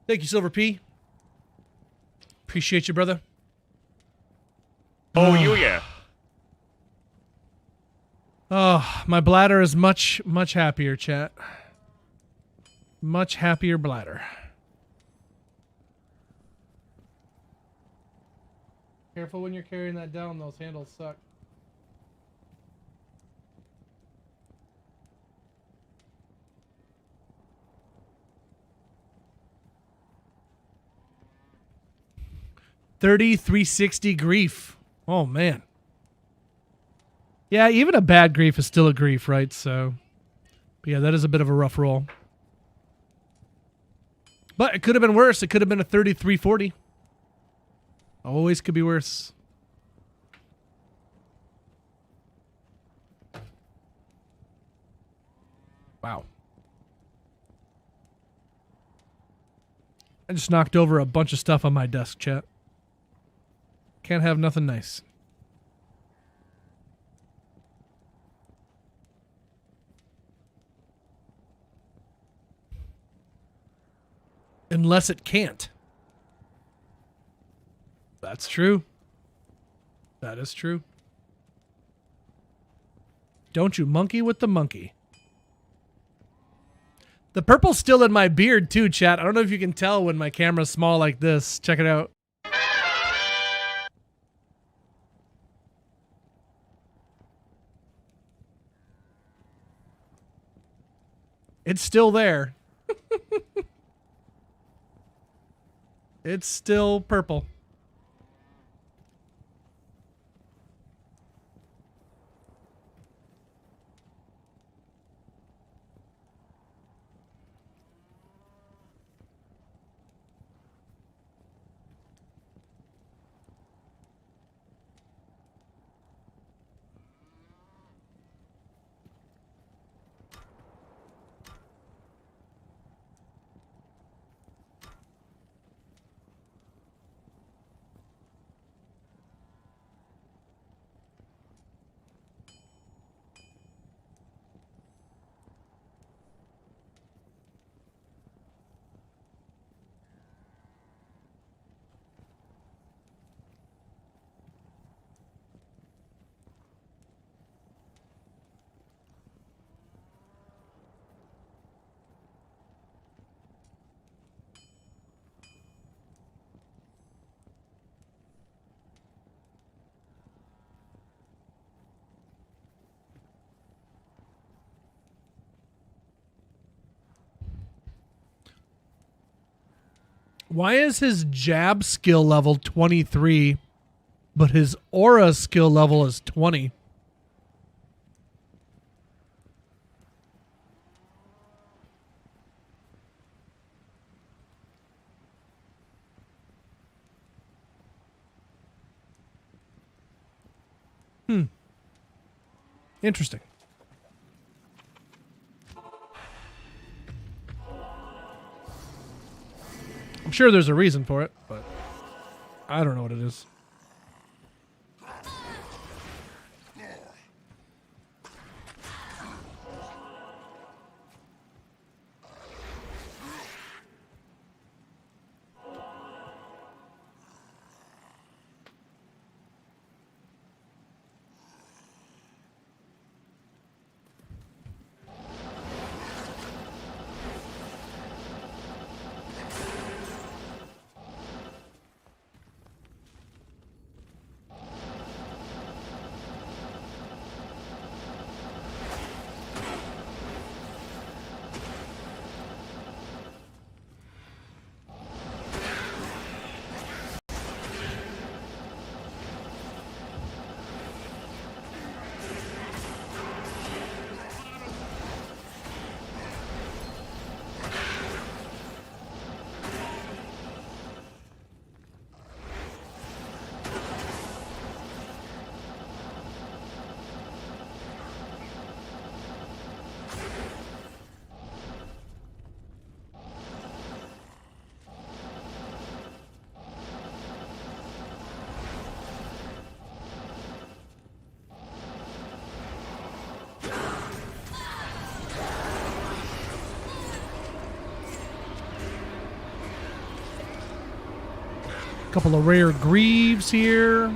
Thank you, Silver P. Appreciate you, brother. Oh, you yeah. Oh, my bladder is much, much happier, chat. Much happier bladder. Careful when you're carrying that down, those handles suck. $3,360 grief. Oh, man. Yeah, even a bad grief is still a grief, right? So, but yeah, that is a bit of a rough roll. But it could have been worse. It could have been a 3340. Always could be worse. Wow. I just knocked over a bunch of stuff on my desk, chat. Can't have nothing nice. Unless it can't. That's true. That is true. Don't you monkey with the monkey. The purple's still in my beard too, chat. I don't know if you can tell when my camera's small like this. Check it out. It's still there. It's still purple. Why is his jab skill level 23, but his aura skill level is 20? Interesting. I'm sure there's a reason for it, but I don't know what it is. Couple of rare greaves here.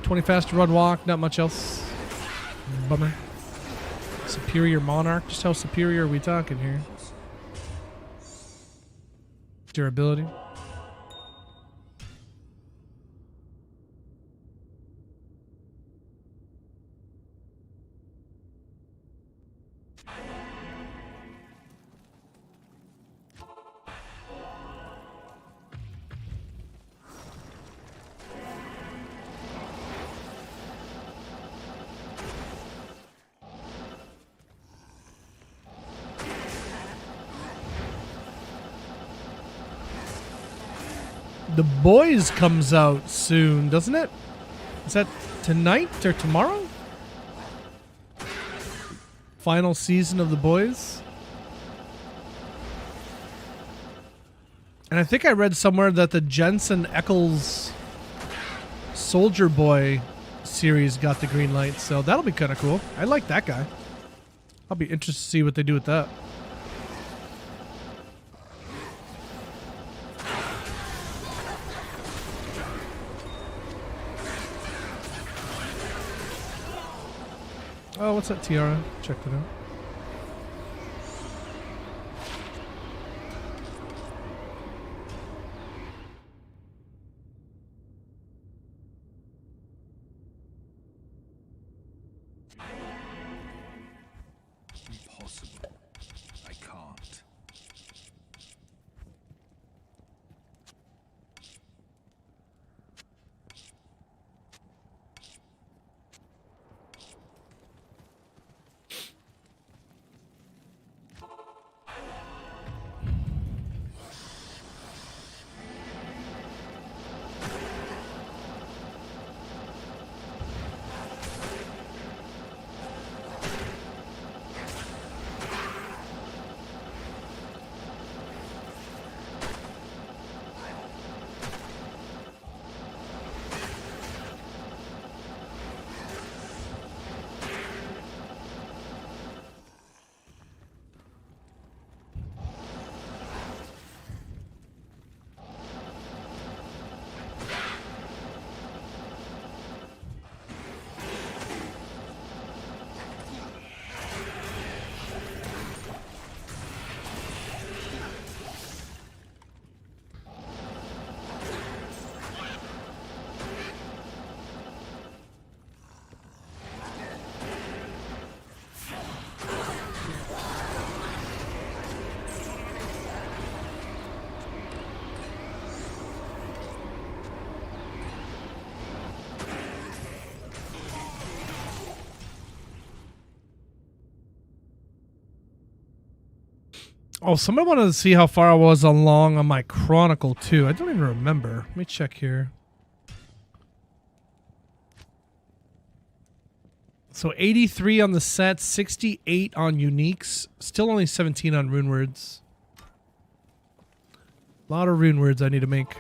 20 fast run walk, not much else. Bummer. Superior monarch. Just how superior are we talking here? Durability. The Boys comes out soon, doesn't it? Is that tonight or tomorrow? Final season of The Boys. And I think I read somewhere that the Jensen Ackles Soldier Boy series got the green light, so that'll be kind of cool. I like that guy. I'll be interested to see what they do with that. Oh, what's that tiara? Check it out. Impossible. I can't. Oh, somebody wanted to see how far I was along on my Chronicle too. I don't even remember. Let me check here. So 83 on the set, 68 on uniques, still only 17 on rune words. A lot of rune words I need to make.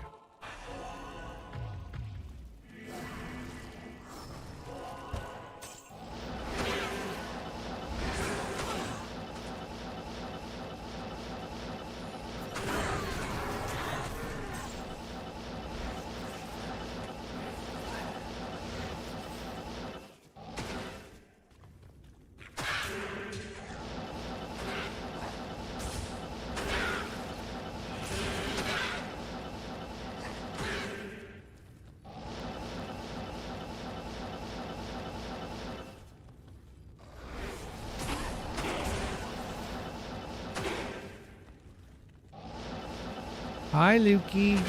Hi, Lukey.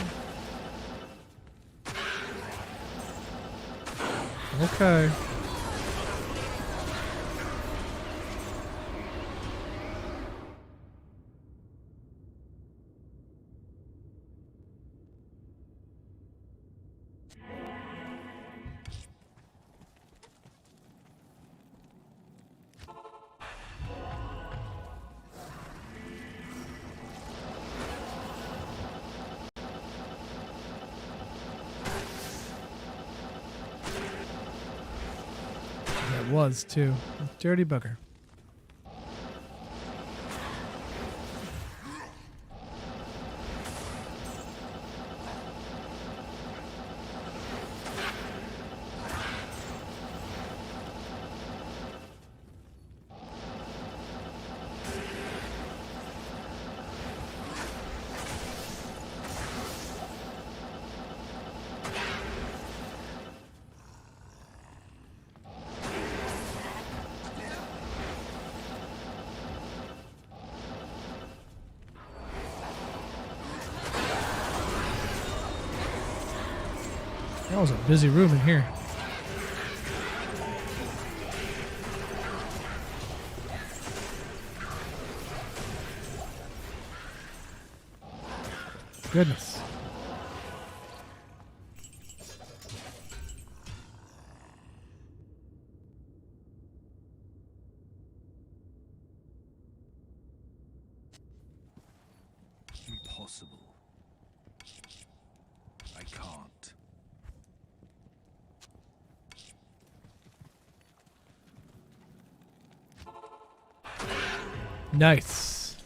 Okay. Was too. Dirty bugger. That was a busy room in here. Goodness. Impossible. I can't. Nice.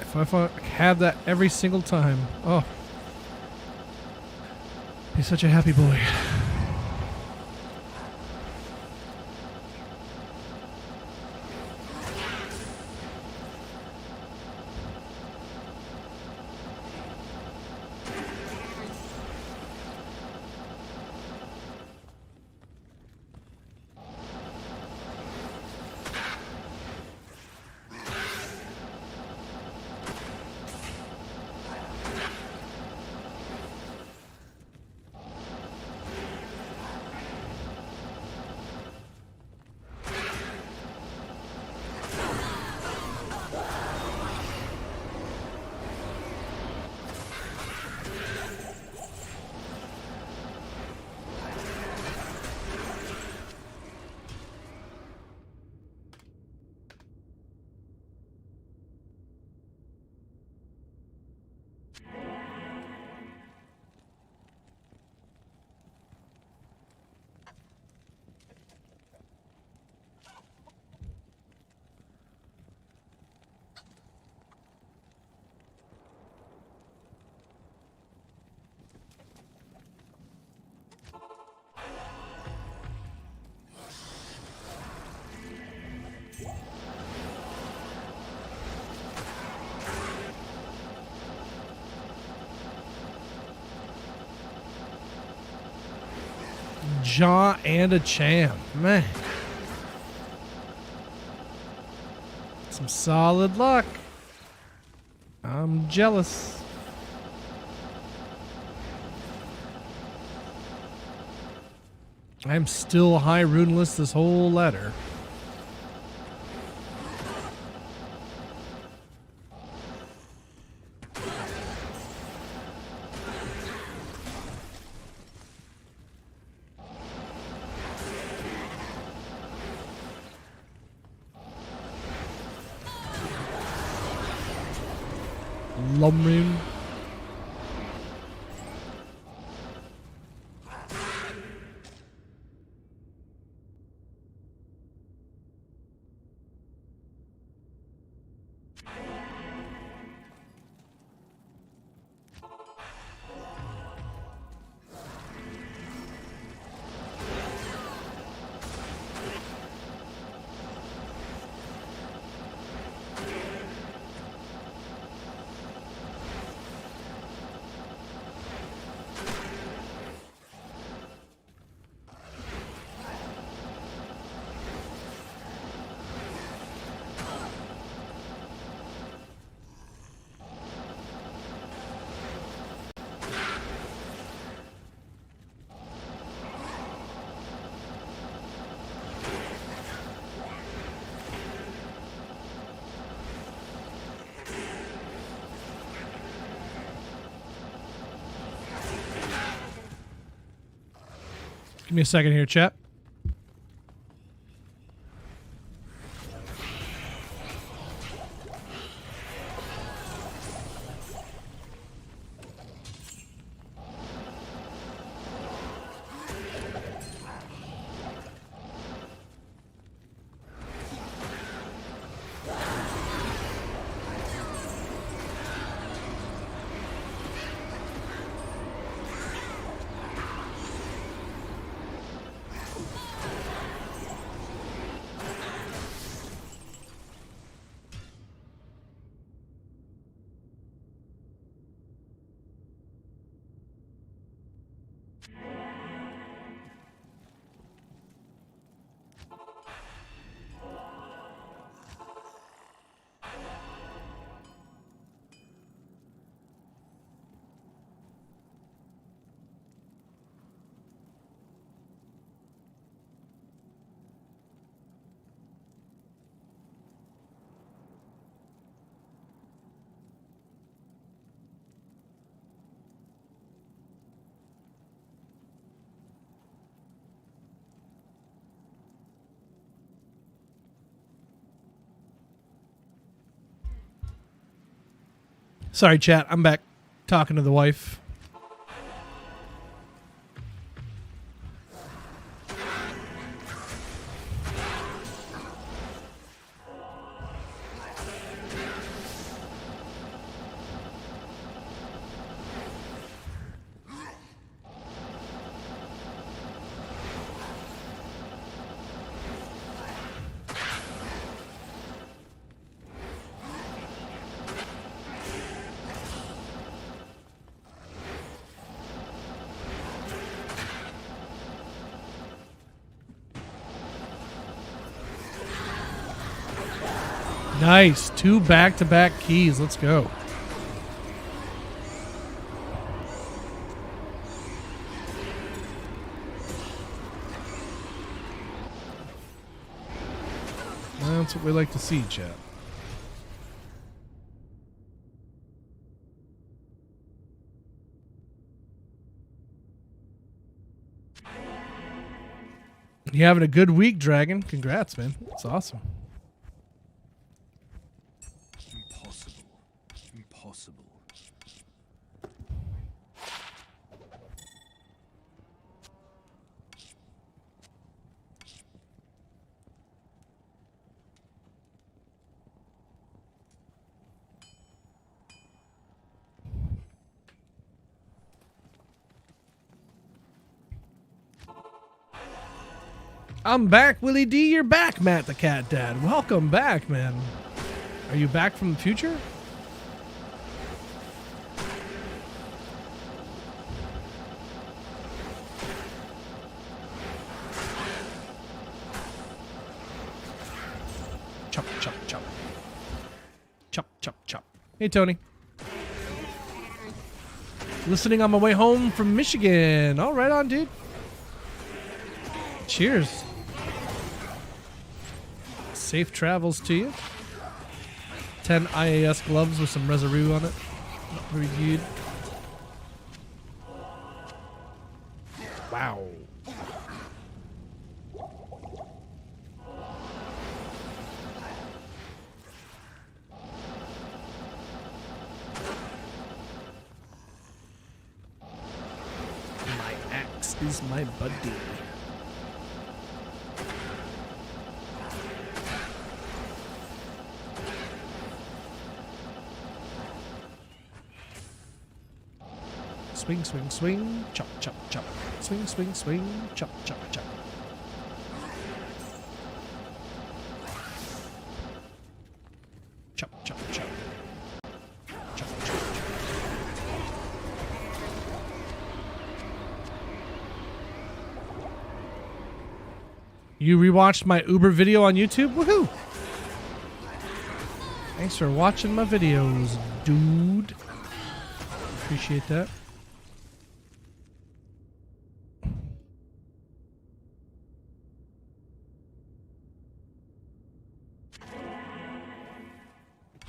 If I had that every single time, oh, be such a happy boy. Jaw and a champ, man. Some solid luck. I'm jealous. I'm still high runeless this whole ladder. Lumrin. Give me a second here, chat. Sorry, chat. I'm back talking to the wife. Nice. 2 back-to-back keys. Let's go. That's what we like to see, chat. You having a good week, Dragon? Congrats, man. That's awesome. Impossible. Impossible. I'm back, Willie D. You're back, Matt the Cat Dad. Welcome back, man. Are you back from the future? Chop, chop, chop. Chop, chop, chop. Hey, Tony. Listening on my way home from Michigan. All right on, dude. Cheers. Safe travels to you. 10 IAS gloves with some residue on it. Very good. Wow. My axe is my buddy. Swing, swing, swing, chop, chop, chop. Swing, swing, swing, chop, chop, chop. Chop, chop, chop. Chop, chop, chop. You rewatched my Uber video on YouTube? Woohoo! Thanks for watching my videos, dude. Appreciate that.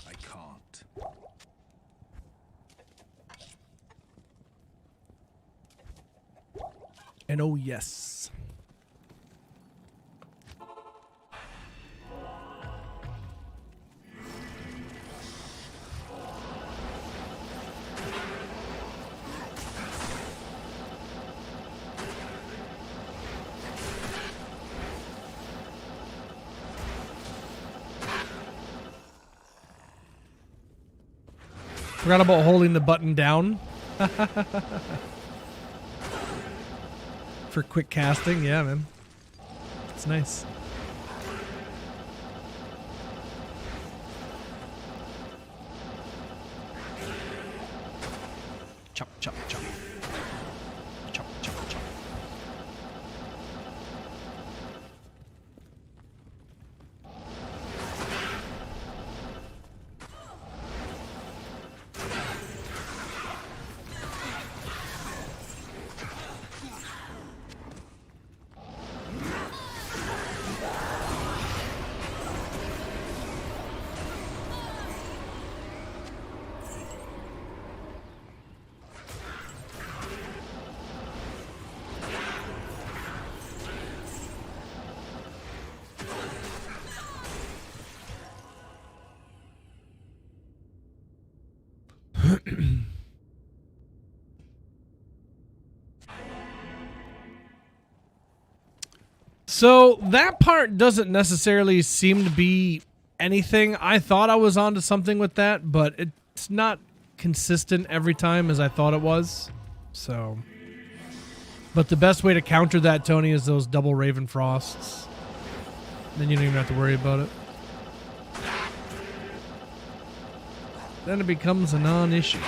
I can't. And oh yes. Forgot about holding the button down. For quick casting, yeah, man. It's nice. Chop, chop, chop. Chop, chop, chop. So that part doesn't necessarily seem to be anything. I thought I was onto something with that, but it's not consistent every time as I thought it was. So, but the best way to counter that, Tony, is those double Raven Frosts. Then you don't even have to worry about it. Then it becomes a non-issue.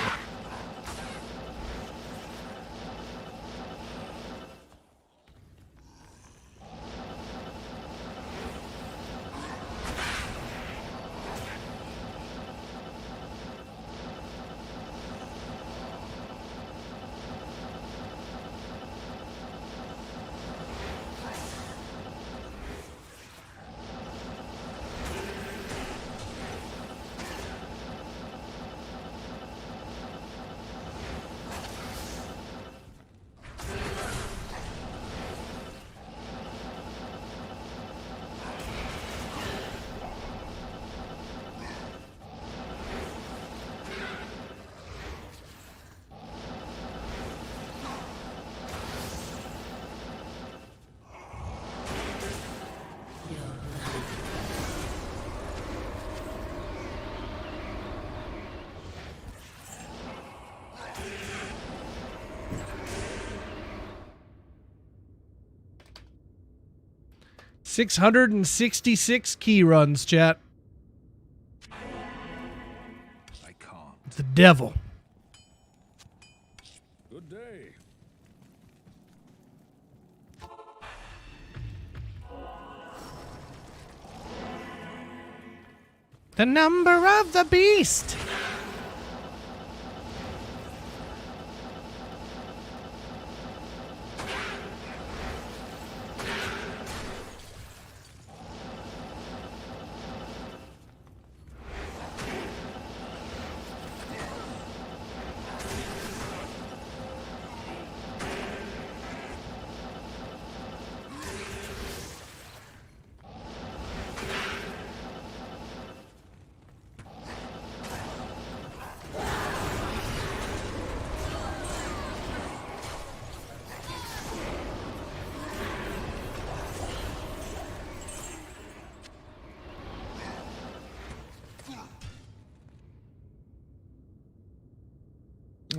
$666 key runs, chat. I can't. It's the devil. Good day. The number of the beast.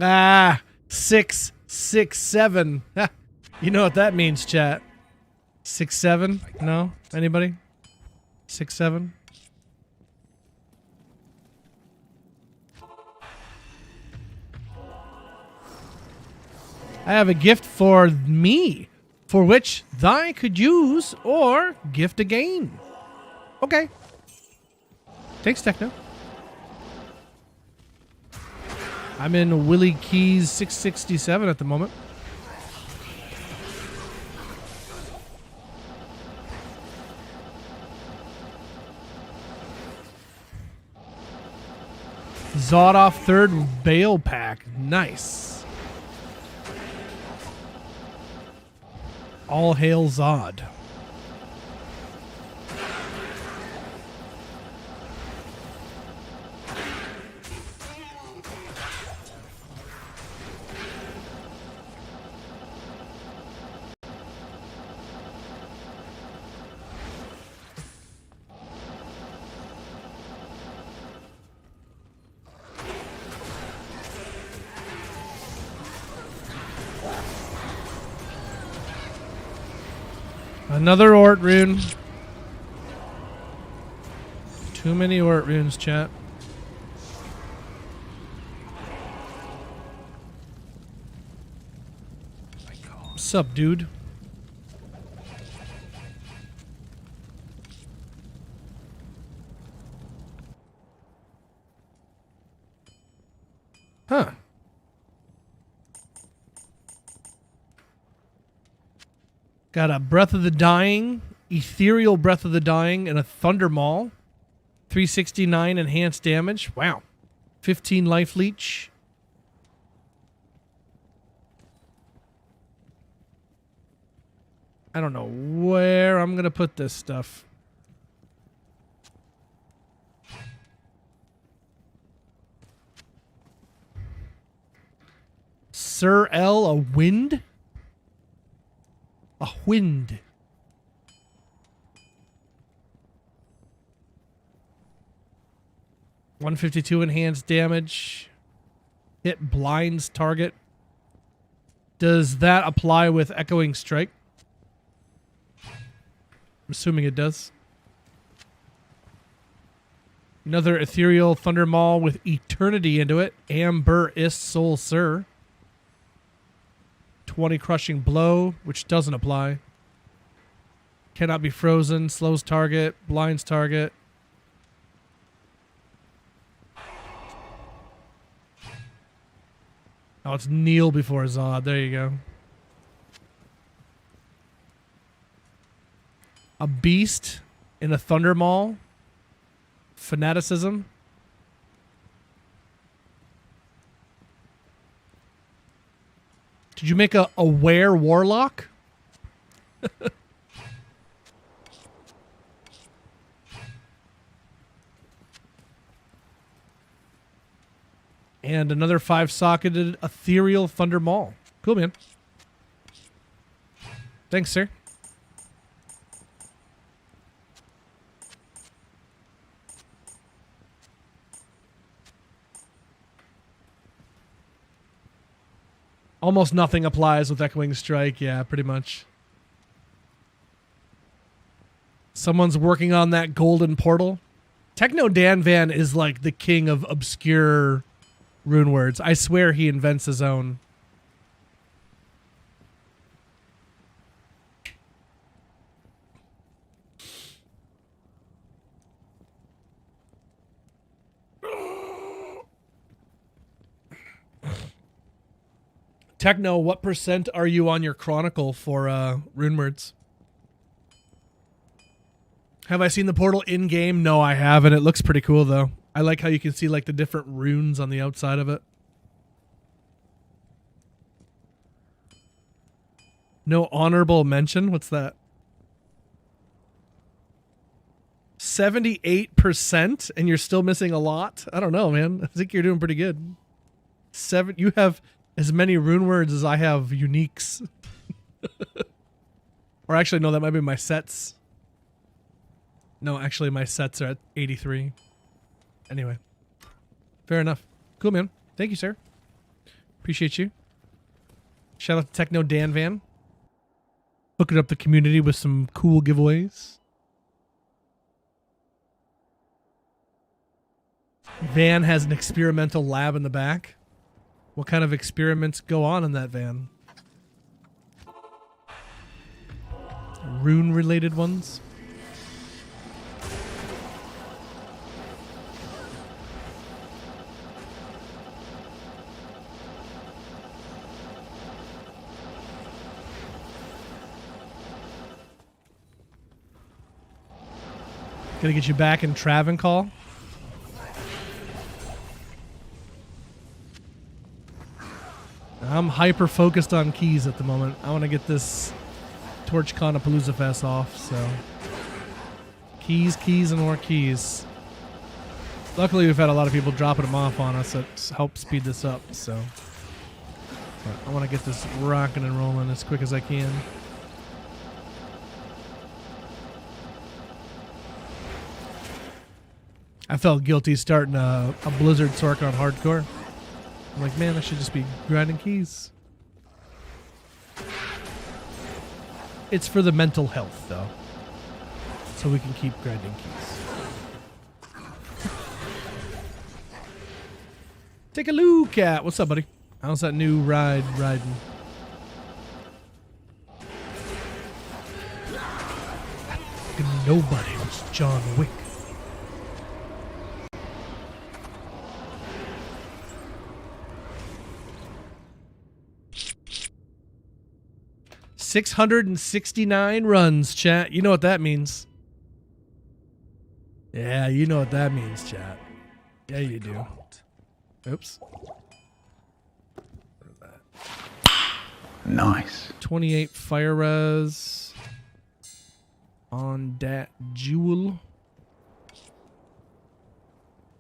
Ah, 667. You know what that means, chat. 6-7? No? Anybody? 6-7? I have a gift for me, for which thy could use or gift again. Okay. Thanks, Techno. I'm in Willie Keys 667 at the moment. Zod off third Bale pack. Nice. All hail Zod. Another Ort rune. Too many Ort runes, chat. What's up, dude? Huh. Got a Breath of the Dying, Ethereal Breath of the Dying, and a Thunder Maul. 369 enhanced damage. Wow. 15 life leech. I don't know where I'm going to put this stuff. Sir L, a wind? A wind. 152 enhanced damage. Hit blinds target. Does that apply with Echoing Strike? I'm assuming it does. Another Ethereal Thunder Maul with Eternity into it. Amber Is Soul Sir. 20 Crushing Blow, which doesn't apply. Cannot be frozen. Slows target. Blinds target. Oh, it's kneel before Zod. There you go. A beast in a Thunder Maul. Fanaticism. Did you make a Were Warlock? And another 5-socketed Ethereal Thunder Maul. Cool, man. Thanks, sir. Almost nothing applies with Echoing Strike. Yeah, pretty much. Someone's working on that golden portal. Techno Dan Van is like the king of obscure rune words. I swear he invents his own. Techno, what % are you on your chronicle for rune words? Have I seen the portal in game? No, I haven't. It looks pretty cool though. I like how you can see like the different runes on the outside of it. No honorable mention? What's that? 78% and you're still missing a lot? I don't know, man. I think you're doing pretty good. You have as many rune words as I have uniques. Or actually, no, that might be my sets. No, actually, my sets are at 83. Anyway. Fair enough. Cool, man. Thank you, sir. Appreciate you. Shout out to Techno Dan Van. Hooking up the community with some cool giveaways. Van has an experimental lab in the back. What kind of experiments go on in that van? Rune-related ones? Gonna get you back in Travancore. I'm hyper focused on keys at the moment. I want to get this TorchCon Palooza Fest off, so keys, keys, and more keys. Luckily, we've had a lot of people dropping them off on us that help speed this up, so but I want to get this rocking and rolling as quick as I can. I felt guilty starting a Blizzard Sork on hardcore. I'm like, man, I should just be grinding keys. It's for the mental health, though. So we can keep grinding keys. Take a look at... What's up, buddy? How's that new ride riding? Nobody was John Wick. $669 runs, chat. You know what that means. Yeah, you know what that means, chat. Yeah, you do. Oops. Nice. 28 fire res on that jewel.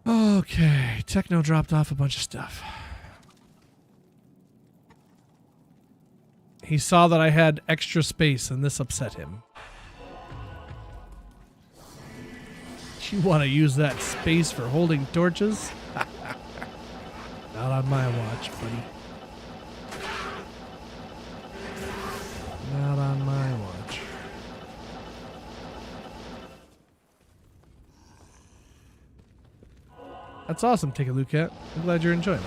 Okay, Techno dropped off a bunch of stuff. He saw that I had extra space and this upset him. You want to use that space for holding torches? Not on my watch, buddy. Not on my watch. That's awesome, Take a Look Cat. I'm glad you're enjoying it.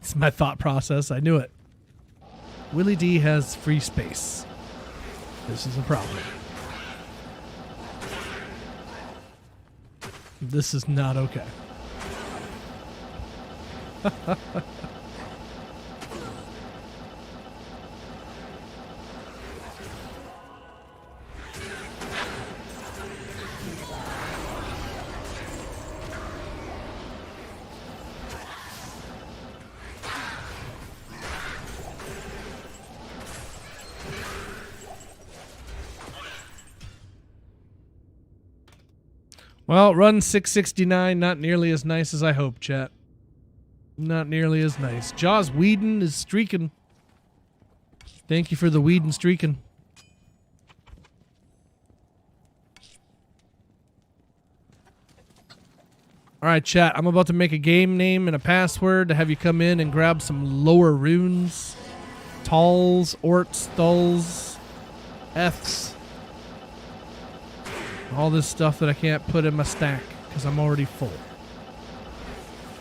It's my thought process. I knew it. Willie D has free space. This is a problem. This is not okay. Well, run 669, not nearly as nice as I hope, chat. Not nearly as nice. Jaws Whedon is streaking. Thank you for the Whedon streaking. Alright, chat. I'm about to make a game name and a password to have you come in and grab some lower runes. Talls, orts, thulls, Fs. All this stuff that I can't put in my stack because I'm already full.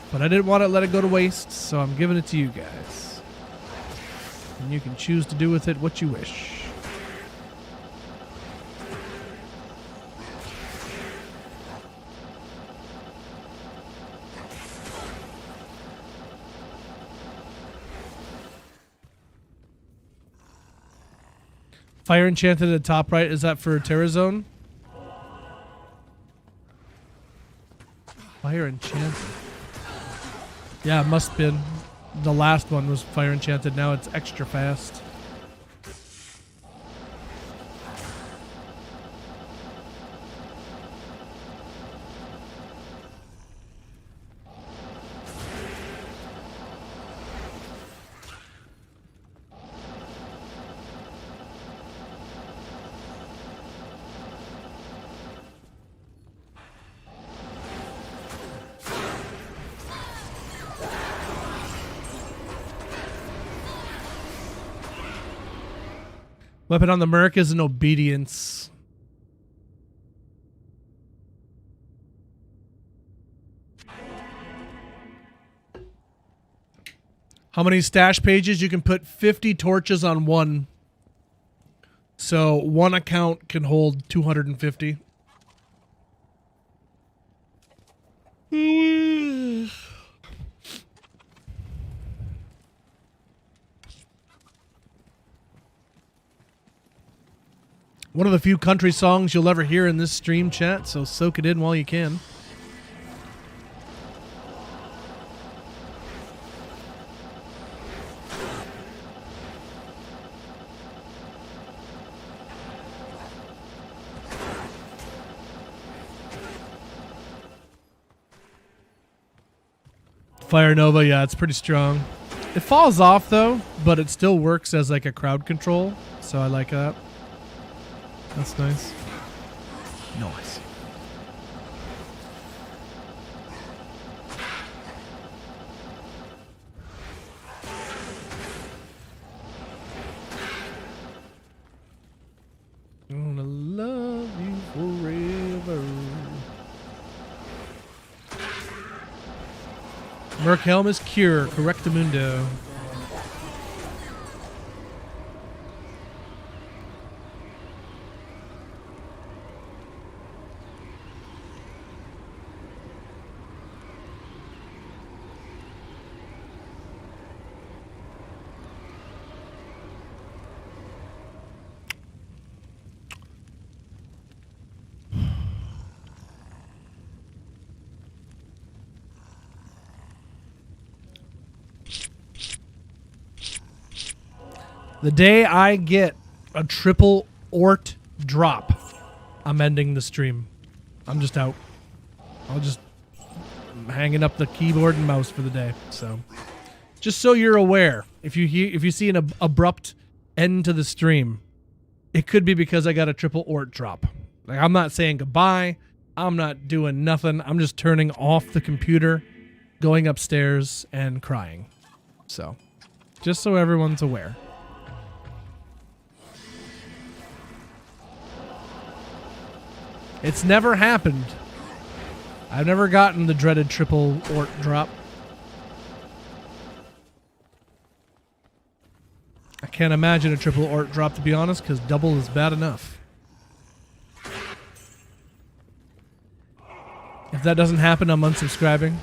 But I didn't want to let it go to waste, so I'm giving it to you guys. And you can choose to do with it what you wish. Fire Enchanted at the top right, is that for Terrazone? Fire Enchanted. Yeah, it must have been. The last one was Fire Enchanted. Now it's extra fast. Weapon on the Merc is an obedience. How many stash pages? You can put 50 torches on one. So one account can hold 250. One of the few country songs you'll ever hear in this stream, chat, so soak it in while you can. Fire Nova, yeah, it's pretty strong. It falls off, though, but it still works as like a crowd control, so I like that. That's nice. Nice. Gonna love you forever. Merc Helm is Cure. Correctamundo. The day I get a triple Ort drop, I'm ending the stream. I'm just out. I'm hanging up the keyboard and mouse for the day. So, just so you're aware, if you see an abrupt end to the stream, it could be because I got a triple ort drop. Like, I'm not saying goodbye. I'm not doing nothing. I'm just turning off the computer, going upstairs, and crying. So, just so everyone's aware. It's never happened. I've never gotten the dreaded triple ort drop. I can't imagine a triple ort drop, to be honest, because double is bad enough. If that doesn't happen, I'm unsubscribing.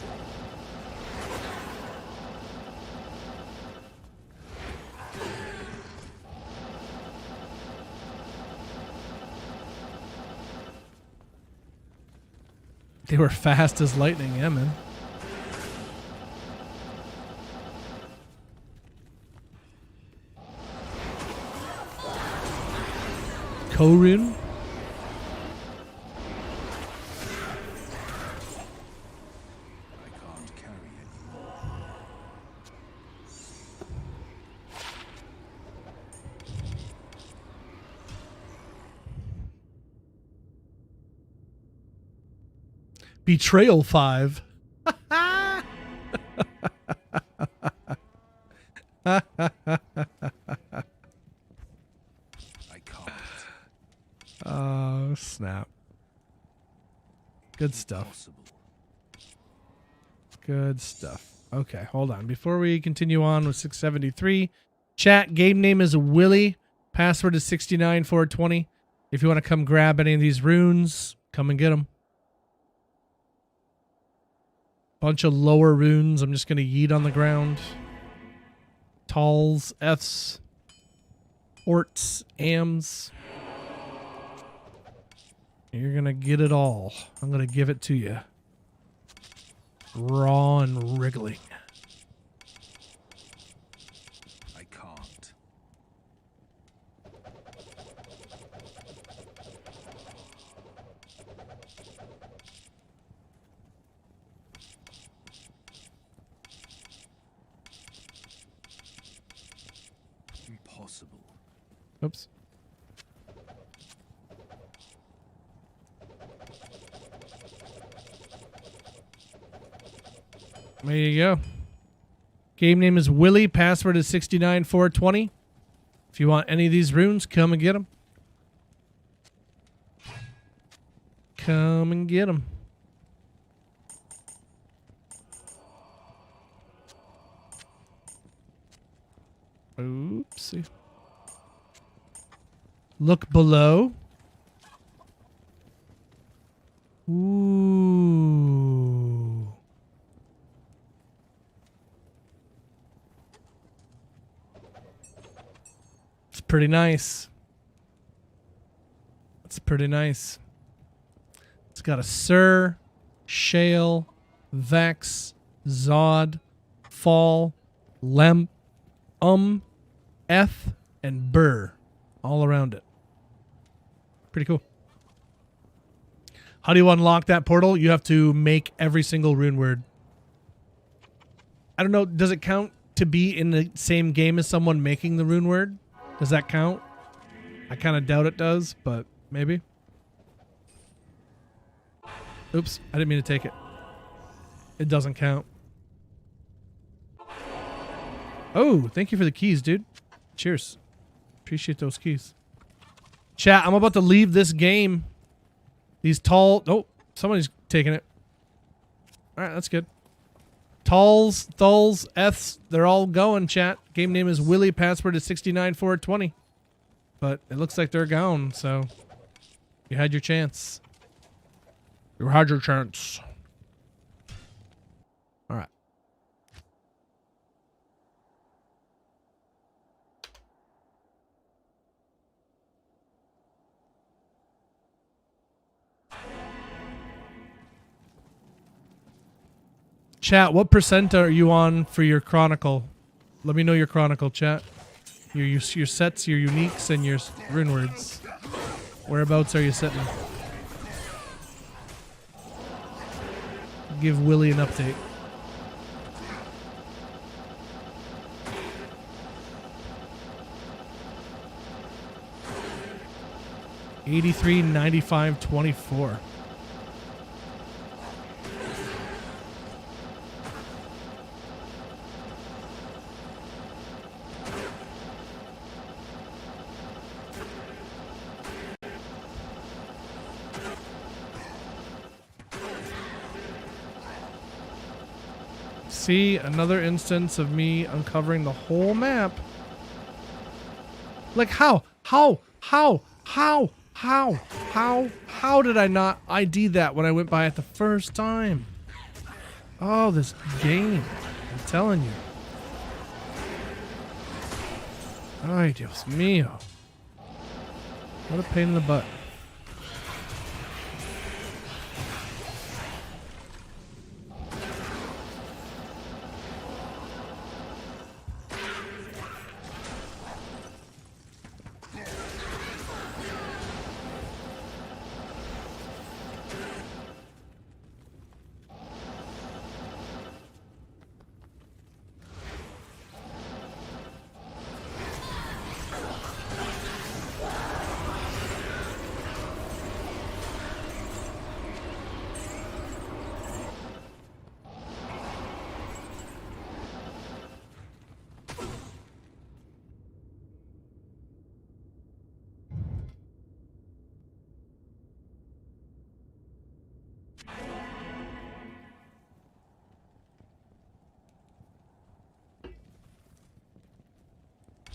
They were fast as lightning, yeah, man. Korun. I can't carry anymore. Betrayal 5. I can't. Oh, snap. Good stuff. Possible. Good stuff. Okay, hold on. Before we continue on with 673, chat, game name is Willie. Password is 69420. If you want to come grab any of these runes, come and get them. Bunch of lower runes. I'm just going to yeet on the ground. Talls, Fs, Orts, Ams. You're going to get it all. I'm going to give it to you. Raw and wriggling. I can't. Impossible. Oops. There you go. Game name is Willie. Password is 69420. If you want any of these runes, come and get them. Come and get them. Oopsie. Look below. Ooh. It's pretty nice. It's pretty nice. It's got a Sir, Shale, Vex, Zod, Fall, Lemp, Eth, and Burr all around it. Pretty cool. How do you unlock that portal? You have to make every single rune word. I don't know. Does it count to be in the same game as someone making the rune word? Does that count? I kind of doubt it does, but maybe. Oops, I didn't mean to take it. It doesn't count. Oh, thank you for the keys, dude. Cheers. Appreciate those keys. Chat, I'm about to leave this game. These tall... Oh, somebody's taking it. All right, that's good. Talls, Thulls, Fs, they're all going, chat. Game name is Willie. Password is 69420. But it looks like they're gone, so... You had your chance. You had your chance. All right. Chat, what percent are you on for your chronicle? Let me know your chronicle, chat. Your sets, your uniques, and your rune words. Whereabouts are you sitting? give Willie an update. $83, $95, $24. See, another instance of me uncovering the whole map. Like how did I not ID that when I went by it the first time? Oh, this game. I'm telling you. Ay, Dios mío. What a pain in the butt.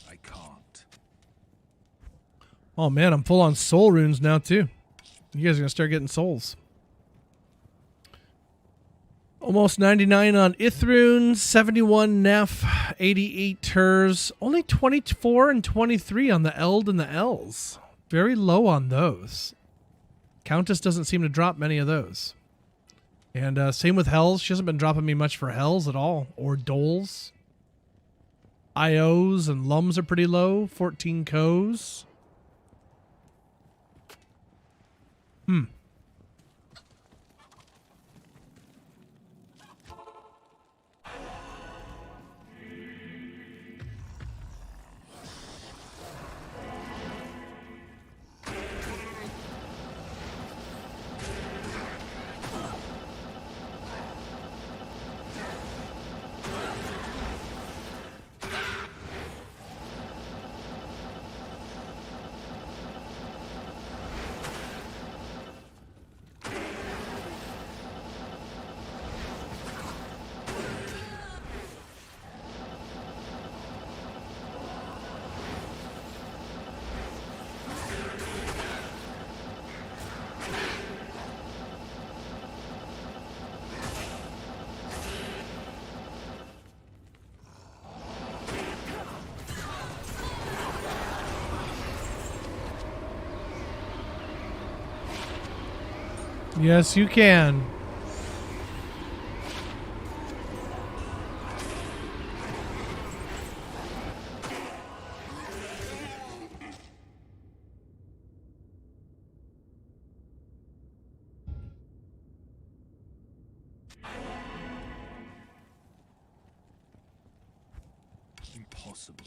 I can't. Oh man, I'm full on soul runes now too. You guys are gonna start getting souls. Almost 99 on Ith runes, 71 Neph, 88 Turs, only 24 and 23 on the Eld and the Els. Very low on those. Countess doesn't seem to drop many of those. And same with Hells. She hasn't been dropping me much for Hells at all. Or Doles. IOs and Lums are pretty low. 14 Co's. Yes, you can. Impossible.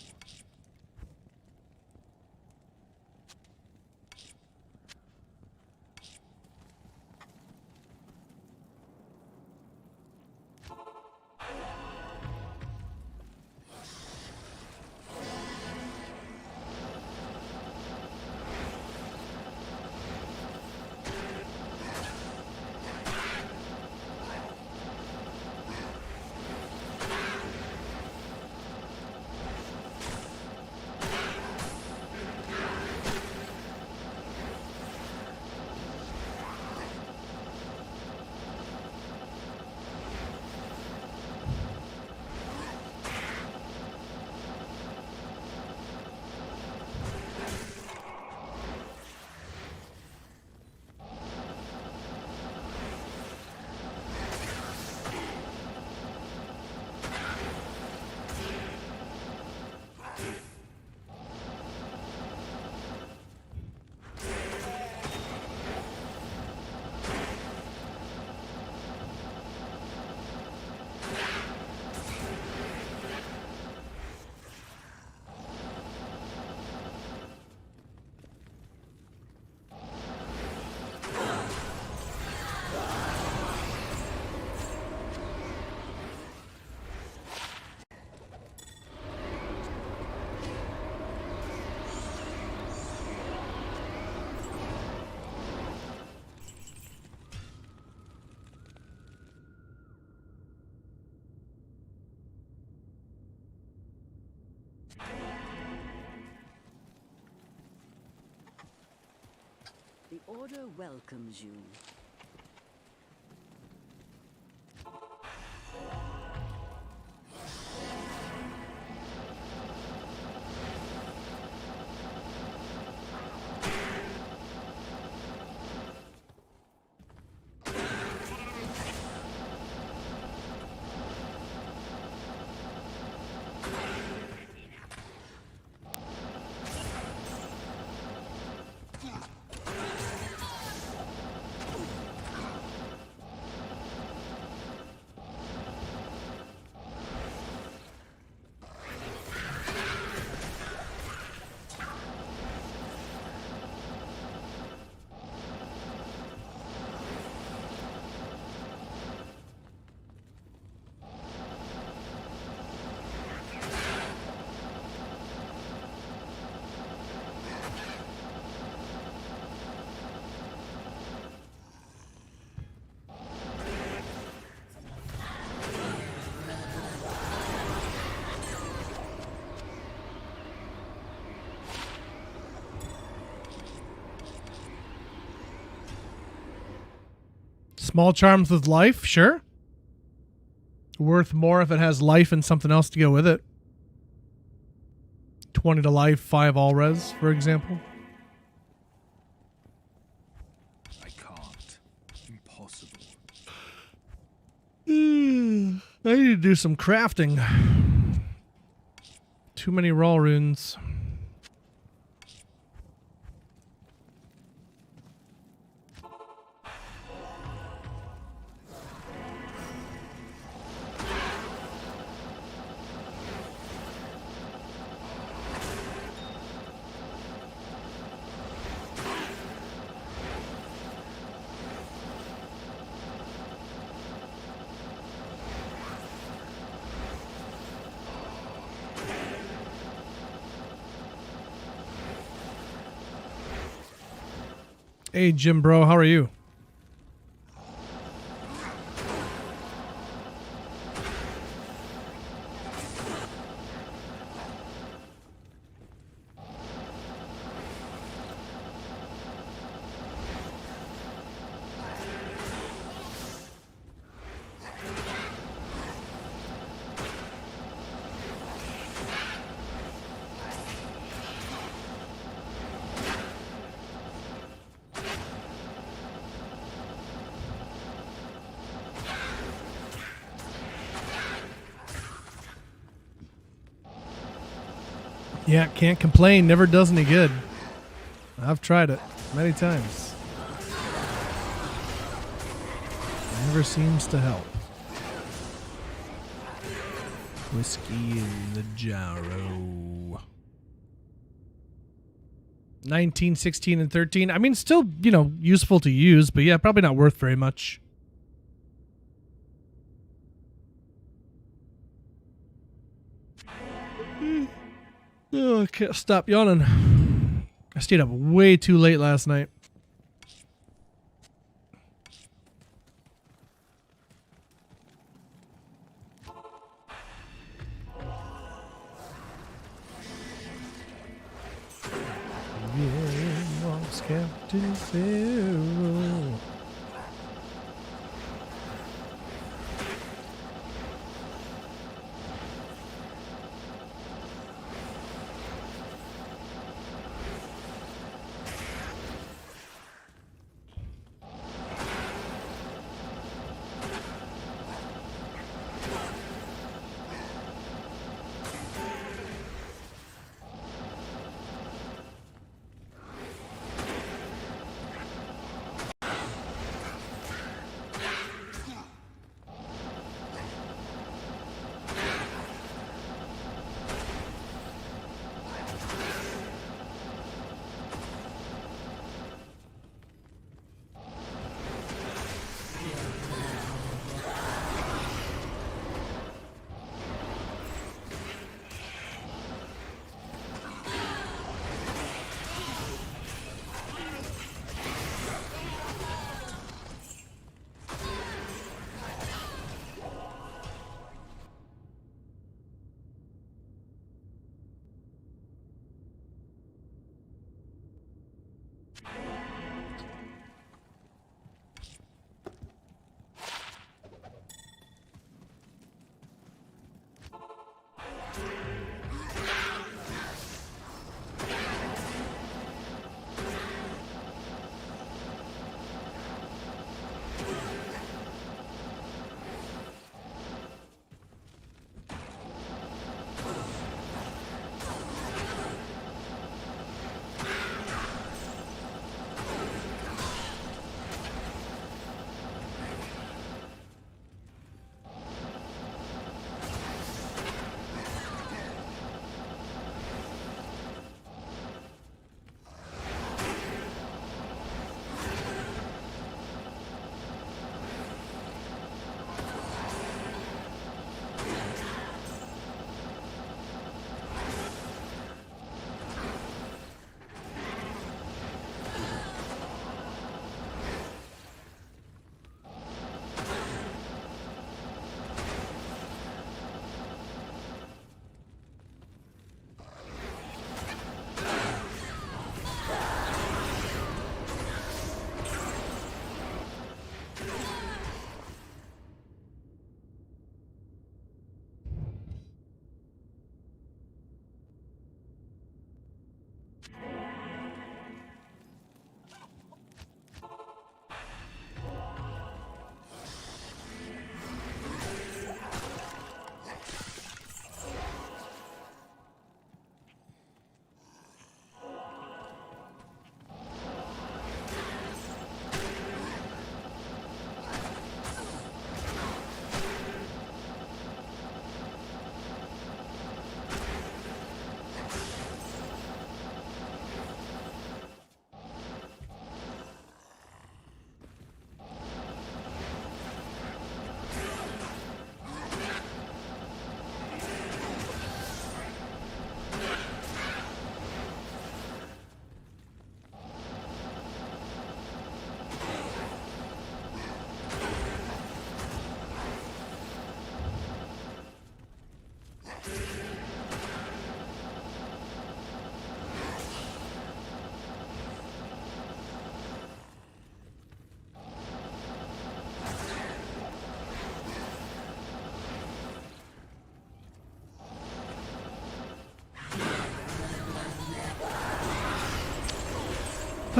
The Order welcomes you. Small charms with life, sure. Worth more if it has life and something else to go with it. 20 to life, 5 all res, for example. I can't. Impossible. I need to do some crafting. Too many raw runes. Hey, Jim bro, how are you? Yeah, can't complain. Never does any good. I've tried it many times. Never seems to help. Whiskey in the jarro. 19, 16, and 13. I mean, still, you know, useful to use, but yeah, probably not worth very much. Oh, I can't stop yawning. I stayed up way too late last night. Yeah, walks Captain Pharaoh.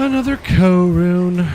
Another co-rune.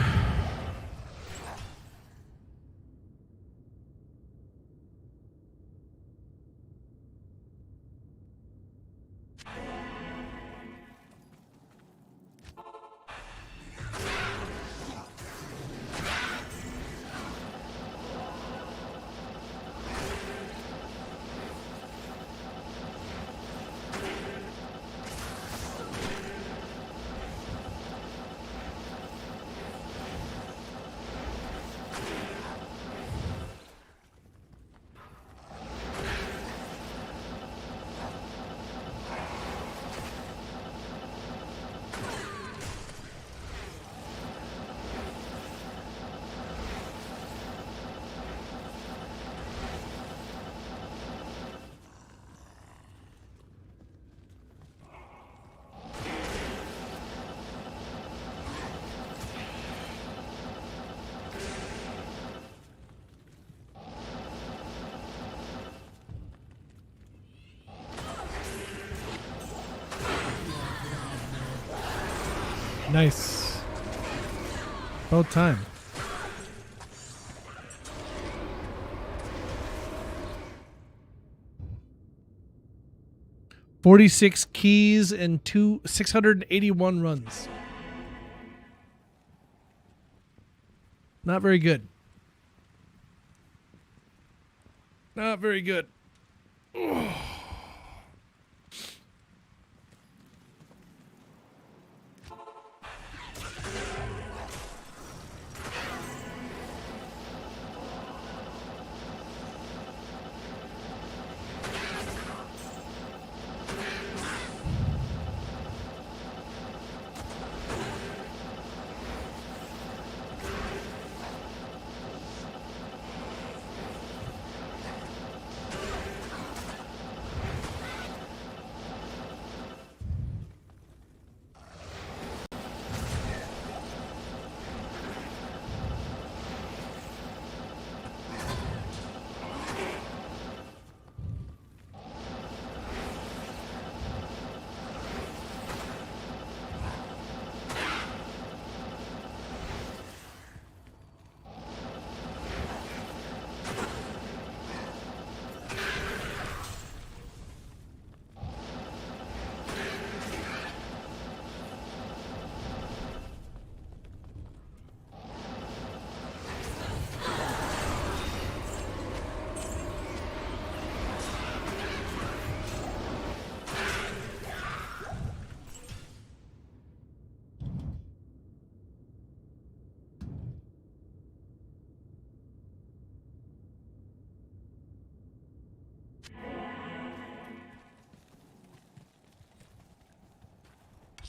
Nice. About time. $46 keys and 681 runs. Not very good. Not very good. Ugh.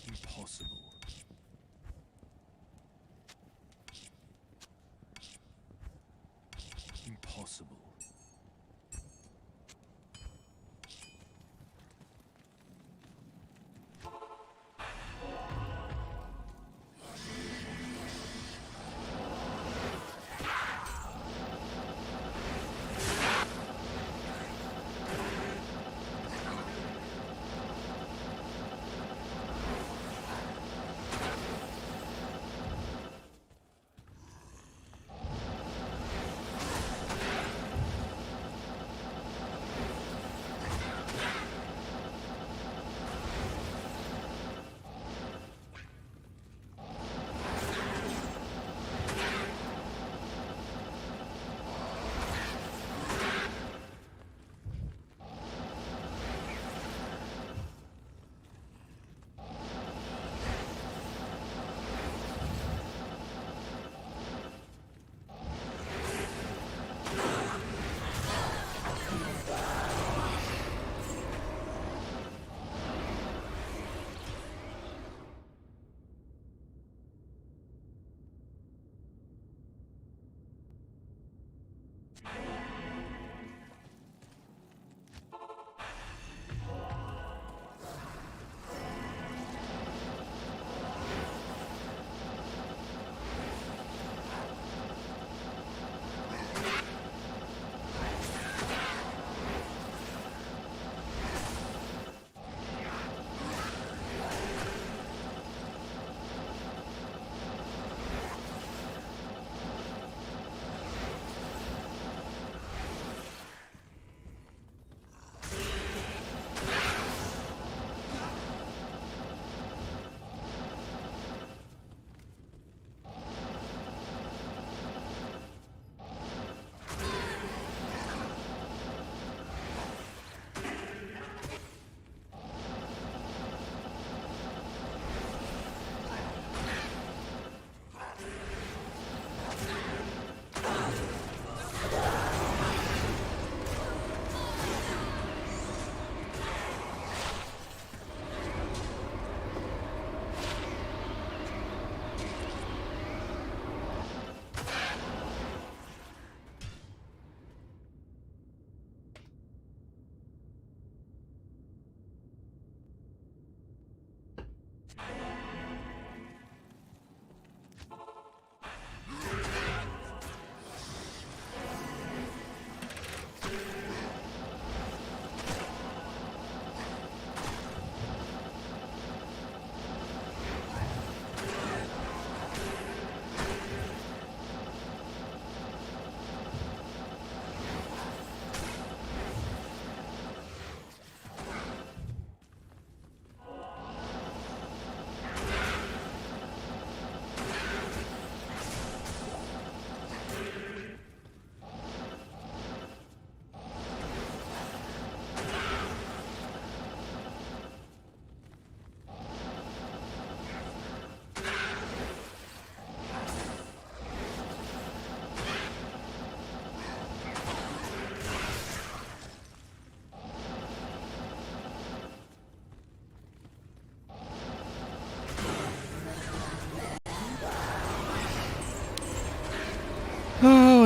Impossible. Impossible.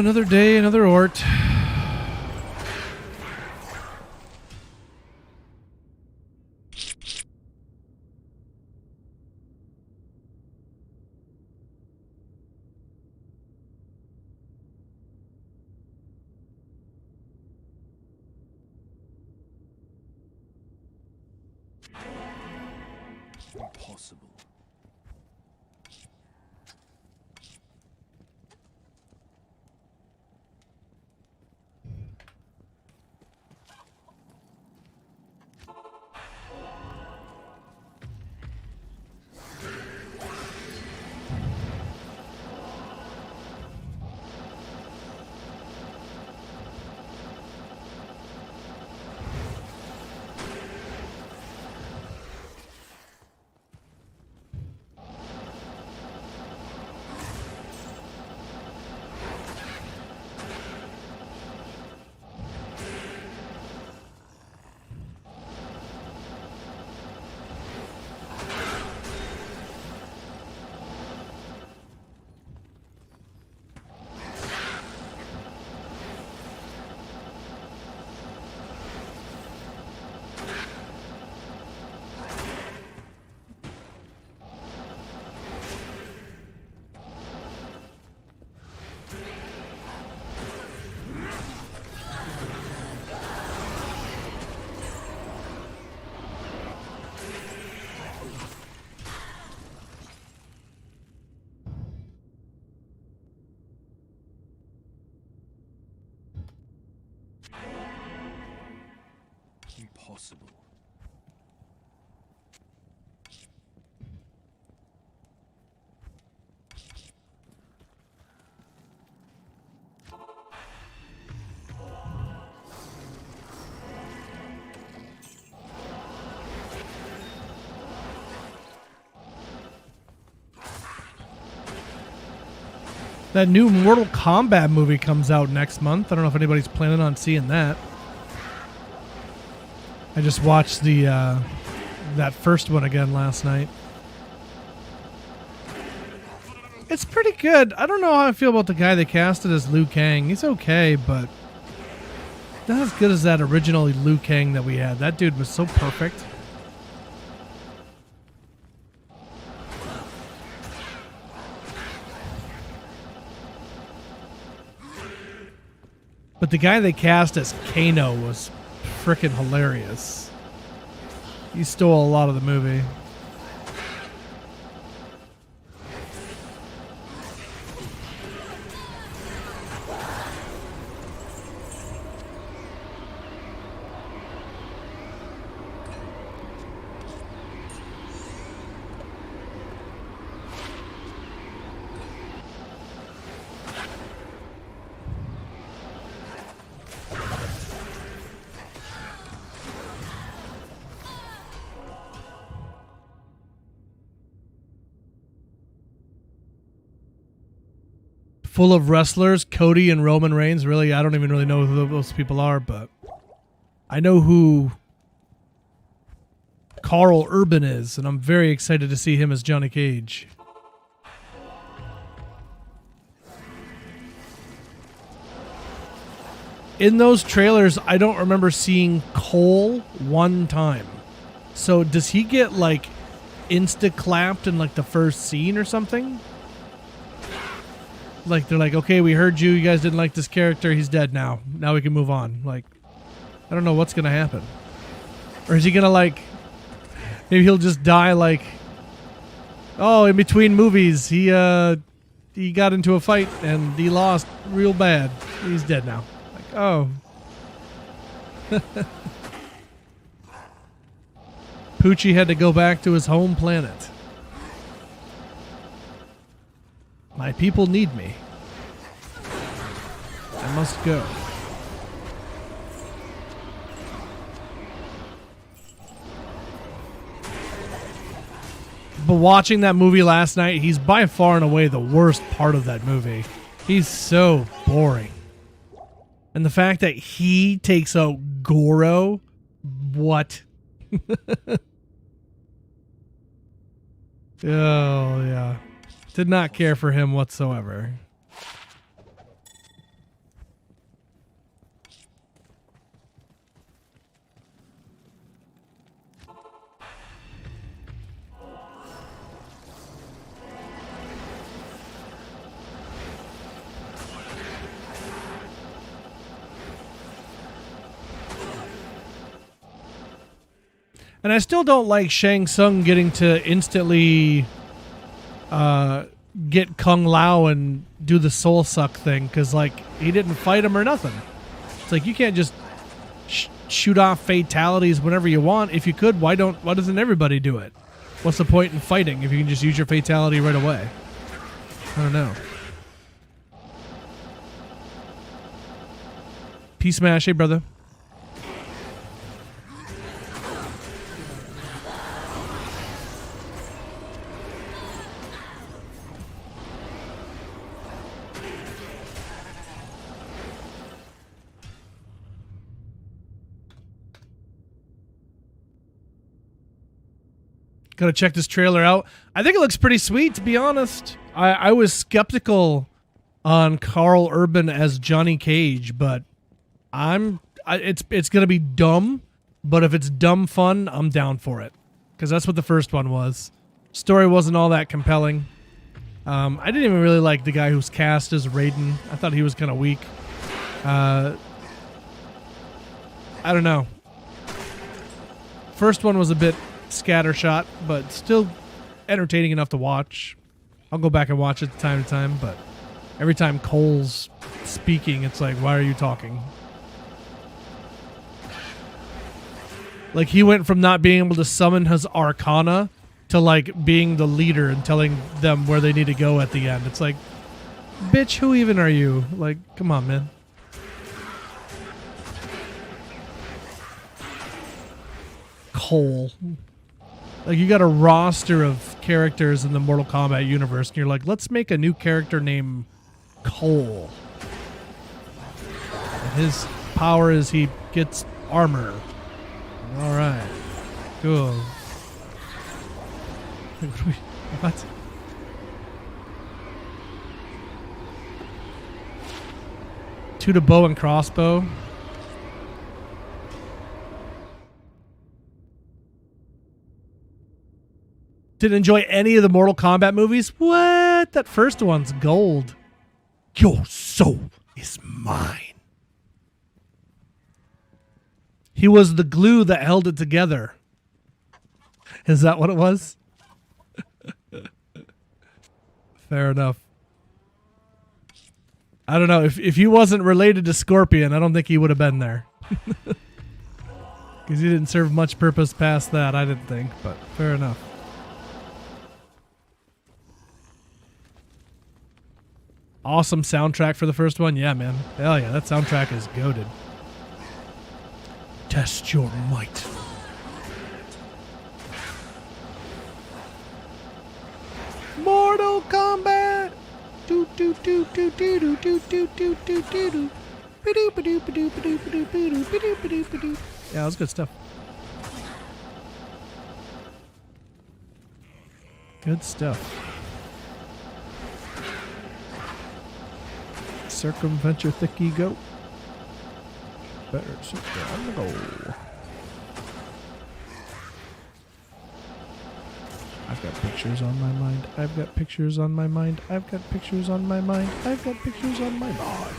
another day, another Ort. Impossible. Impossible. That new Mortal Kombat movie comes out next month. I don't know if anybody's planning on seeing that. I just watched the that first one again last night. It's pretty good. I don't know how I feel about the guy they casted as Liu Kang. He's okay, but not as good as that original Liu Kang that we had. That dude was so perfect. But the guy they cast as Kano was freaking hilarious. He stole a lot of the movie. Full of wrestlers, Cody and Roman Reigns. Really, I don't even really know who those people are, but I know who Carl Urban is, and I'm very excited to see him as Johnny Cage. In those trailers, I don't remember seeing Cole one time. So does he get like insta-clapped in like the first scene or something? Like, they're like, okay, we heard you. You guys didn't like this character. He's dead now. Now we can move on. Like, I don't know what's going to happen. Or is he going to, like, maybe he'll just die, like, oh, in between movies, he got into a fight and he lost real bad. He's dead now. Like, oh. Poochie had to go back to his home planet. My people need me. I must go. But watching that movie last night, he's by far and away the worst part of that movie. He's so boring. And the fact that he takes out Goro, what? Oh, yeah. Did not care for him whatsoever. And I still don't like Shang Tsung getting to instantly get Kung Lao and do the soul suck thing, because like he didn't fight him or nothing. It's like you can't just shoot off fatalities whenever you want. If you could, why doesn't everybody do it? What's the point in fighting if you can just use your fatality right away? I don't know. Peace smash, hey brother. Gotta check this trailer out. I think it looks pretty sweet, to be honest. I was skeptical on Carl Urban as Johnny Cage, but it's gonna be dumb. But if it's dumb fun, I'm down for it, because that's what the first one was. Story wasn't all that compelling. I didn't even really like the guy who's cast as Raiden. I thought he was kind of weak. I don't know. First one was a bit scattershot, but still entertaining enough to watch. I'll go back and watch it time to time, but every time Cole's speaking, it's like, why are you talking? Like, he went from not being able to summon his arcana to like being the leader and telling them where they need to go at the end. It's like, bitch, who even are you? Like, come on, man. Cole. Like, you got a roster of characters in the Mortal Kombat universe, and you're like, let's make a new character named Cole. And his power is he gets armor. All right. Cool. What? Two to bow and crossbow. Didn't enjoy any of the Mortal Kombat movies? What? That first one's gold. Your soul is mine. He was the glue that held it together. Is that what it was? Fair enough. I don't know. If he wasn't related to Scorpion, I don't think he would have been there. Because he didn't serve much purpose past that, I didn't think. But fair enough. Awesome soundtrack for the first one. Yeah, man. Hell yeah, that soundtrack is goated. Test your might. Mortal Kombat. Do do do do do do do do do do do do. Yeah, that was good stuff. Good stuff. Circumvent your thick ego. Better sit down and go. I've got pictures on my mind. I've got pictures on my mind. I've got pictures on my mind. I've got pictures on my mind.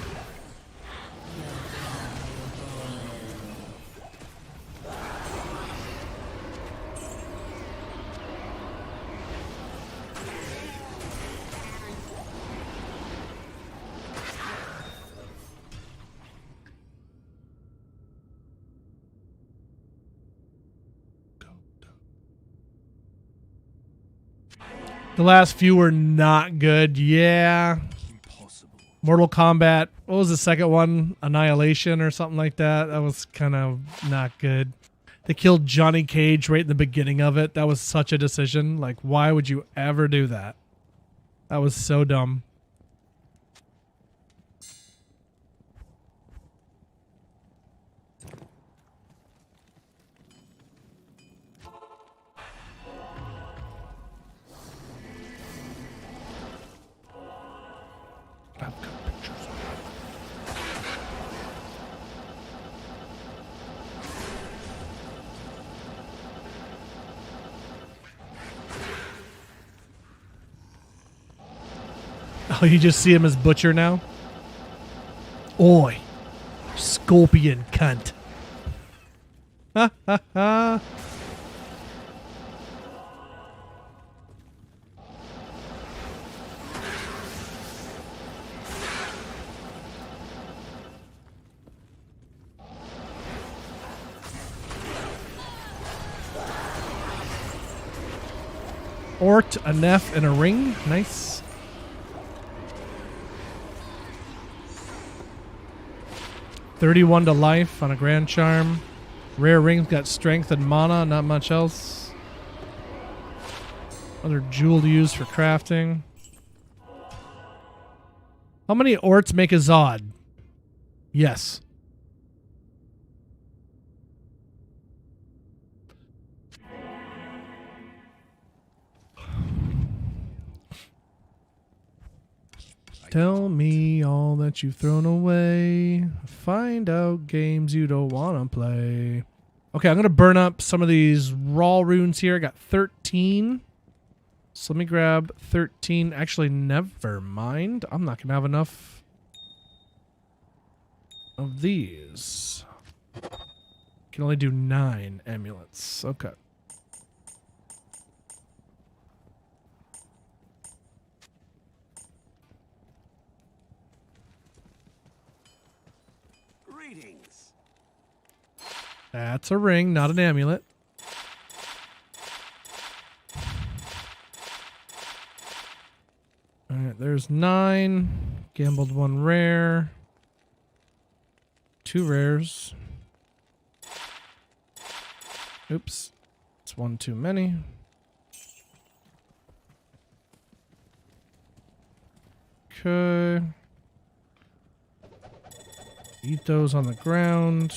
The last few were not good. Yeah. Impossible. Mortal Kombat. What was the second one? Annihilation or something like that. That was kind of not good. They killed Johnny Cage right in the beginning of it. That was such a decision. Like, why would you ever do that? That was so dumb. I've got pictures. Oh, you just see him as Butcher now? Oi, Scorpion cunt. Ha ha ha. Ort, a Neff, and a ring. Nice. $31 to life on a Grand Charm. Rare rings got strength and mana, not much else. Another jewel to use for crafting. How many Orts make a Zod? Yes. Tell me all that you've thrown away. Find out games you don't want to play. Okay, I'm going to burn up some of these raw runes here. I got 13. So let me grab 13. Actually, never mind. I'm not going to have enough of these. Can only do 9 amulets. Okay. Greetings. That's a ring, not an amulet. Alright, there's 9. Gambled 1 rare. 2 rares. Oops. It's 1 too many. Okay. Eat those on the ground.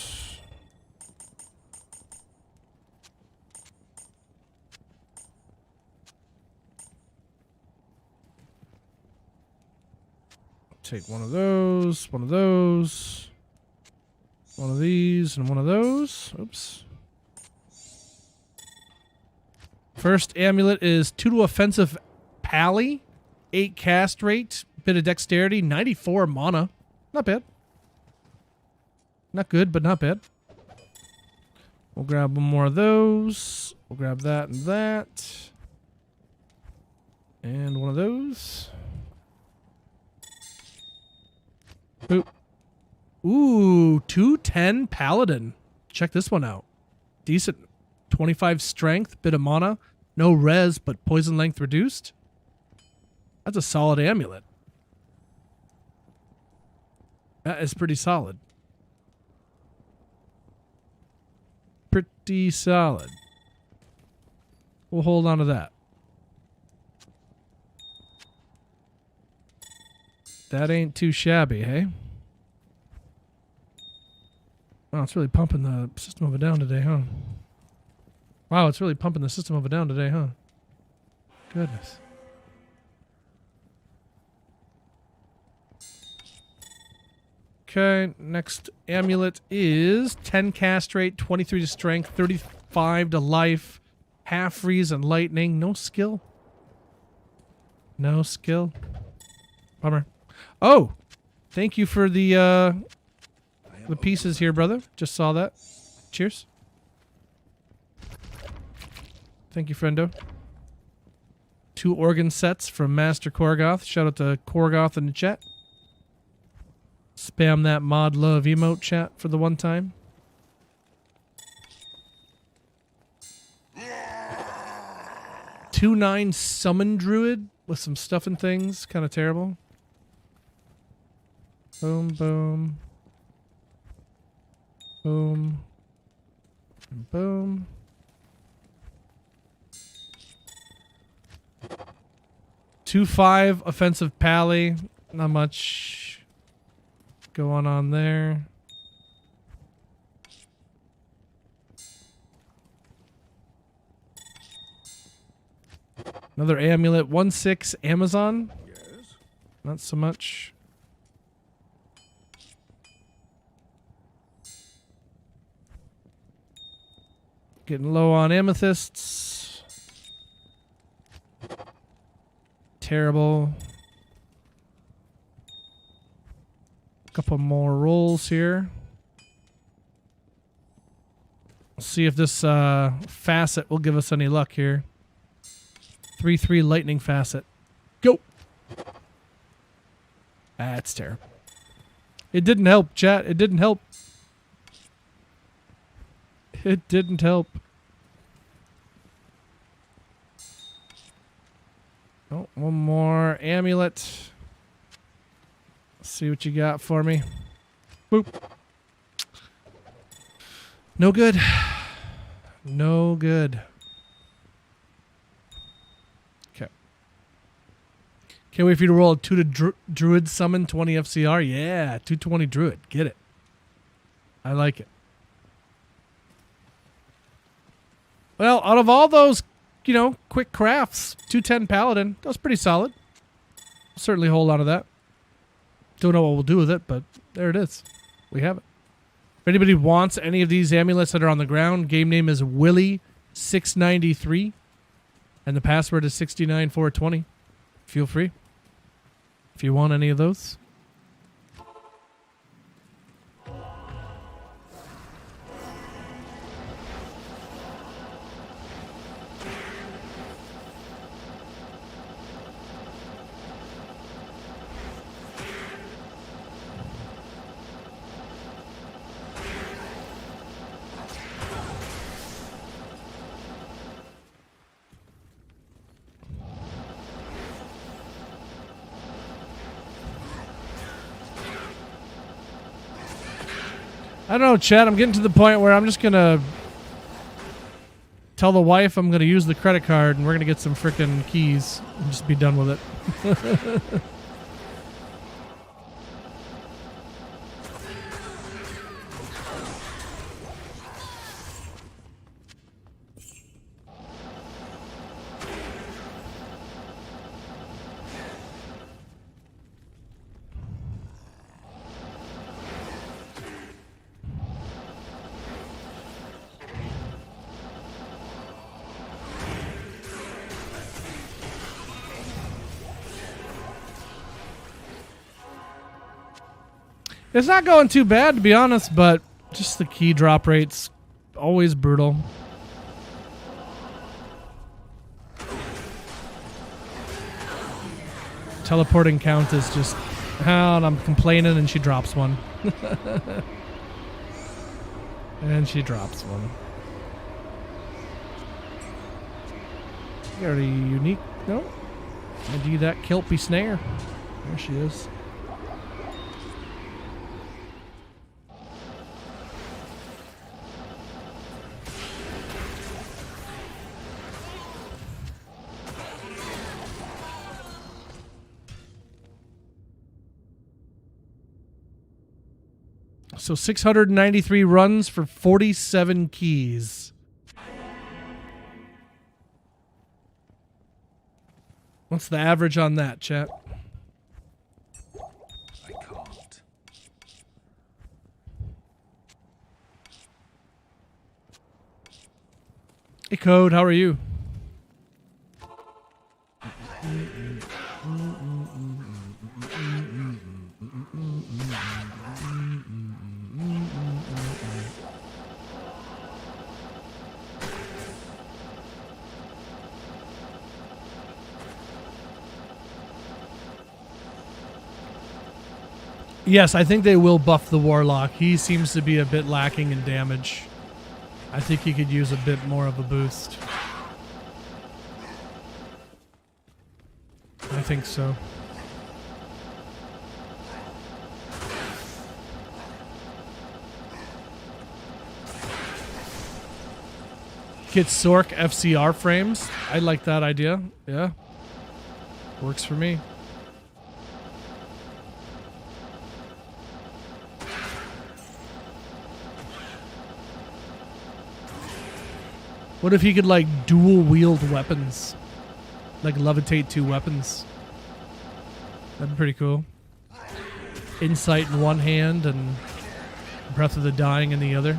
Take one of those, one of those, one of these, and one of those. Oops. First amulet is 2 to offensive pally, 8 cast rate, bit of dexterity, 94 mana. Not bad. Not good, but not bad. We'll grab one more of those. We'll grab that and that. And one of those. Boop. Ooh, 210 Paladin. Check this one out. Decent. 25 strength, bit of mana. No res, but poison length reduced. That's a solid amulet. That is pretty solid. Pretty solid. We'll hold on to that. That ain't too shabby, hey? Wow, it's really pumping the system of a down today, huh? Wow, it's really pumping the system of a down today, huh? Goodness. Okay, next amulet is 10 cast rate, 23 to strength, 35 to life, half freeze and lightning. No skill. No skill. Bummer. Oh, thank you for the pieces here, brother. Just saw that. Cheers. Thank you, friendo. 2 organ sets from Master Korgoth. Shout out to Korgoth in the chat. Spam that mod love emote chat for the one time. Two 9 summon druid with some stuff and things. Kind of terrible. Boom, boom. Boom. And boom. Two 5 offensive pally. Not much going on there. Another amulet. 1/6 Amazon. Yes. Not so much. Getting low on amethysts. Terrible. Couple more rolls here. Let's see if this facet will give us any luck here. 3/3 lightning facet. Go. That's terrible. It didn't help, chat. It didn't help. It didn't help. One more amulet. Let's see what you got for me. Boop. No good. No good. Okay. Can't wait for you to roll a 2 to Druid summon 20 FCR. Yeah, 220 Druid. Get it. I like it. Well, out of all those, quick crafts, 210 Paladin, that was pretty solid. Certainly hold on to that. Don't know what we'll do with it, but there it is. We have it. If anybody wants any of these amulets that are on the ground, game name is Willy693, and the password is 69420. Feel free if you want any of those. I don't know, Chad. I'm getting to the point where I'm just going to tell the wife I'm going to use the credit card and we're going to get some frickin' keys and just be done with it. It's not going too bad, to be honest, but just the key drop rate's always brutal. Teleporting count is just... and I'm complaining and she drops one. And she drops one. You already unique? No? ID that Kelpie snare. There she is. So 693 runs for 47 keys. What's the average on that, chat? I can't. Hey, Code, how are you? Yes, I think they will buff the Warlock. He seems to be a bit lacking in damage. I think he could use a bit more of a boost. I think so. Get Sork FCR frames. I like that idea. Yeah. Works for me. What if he could, like, dual-wield weapons? Like, levitate 2 weapons. That'd be pretty cool. Insight in one hand and Breath of the Dying in the other.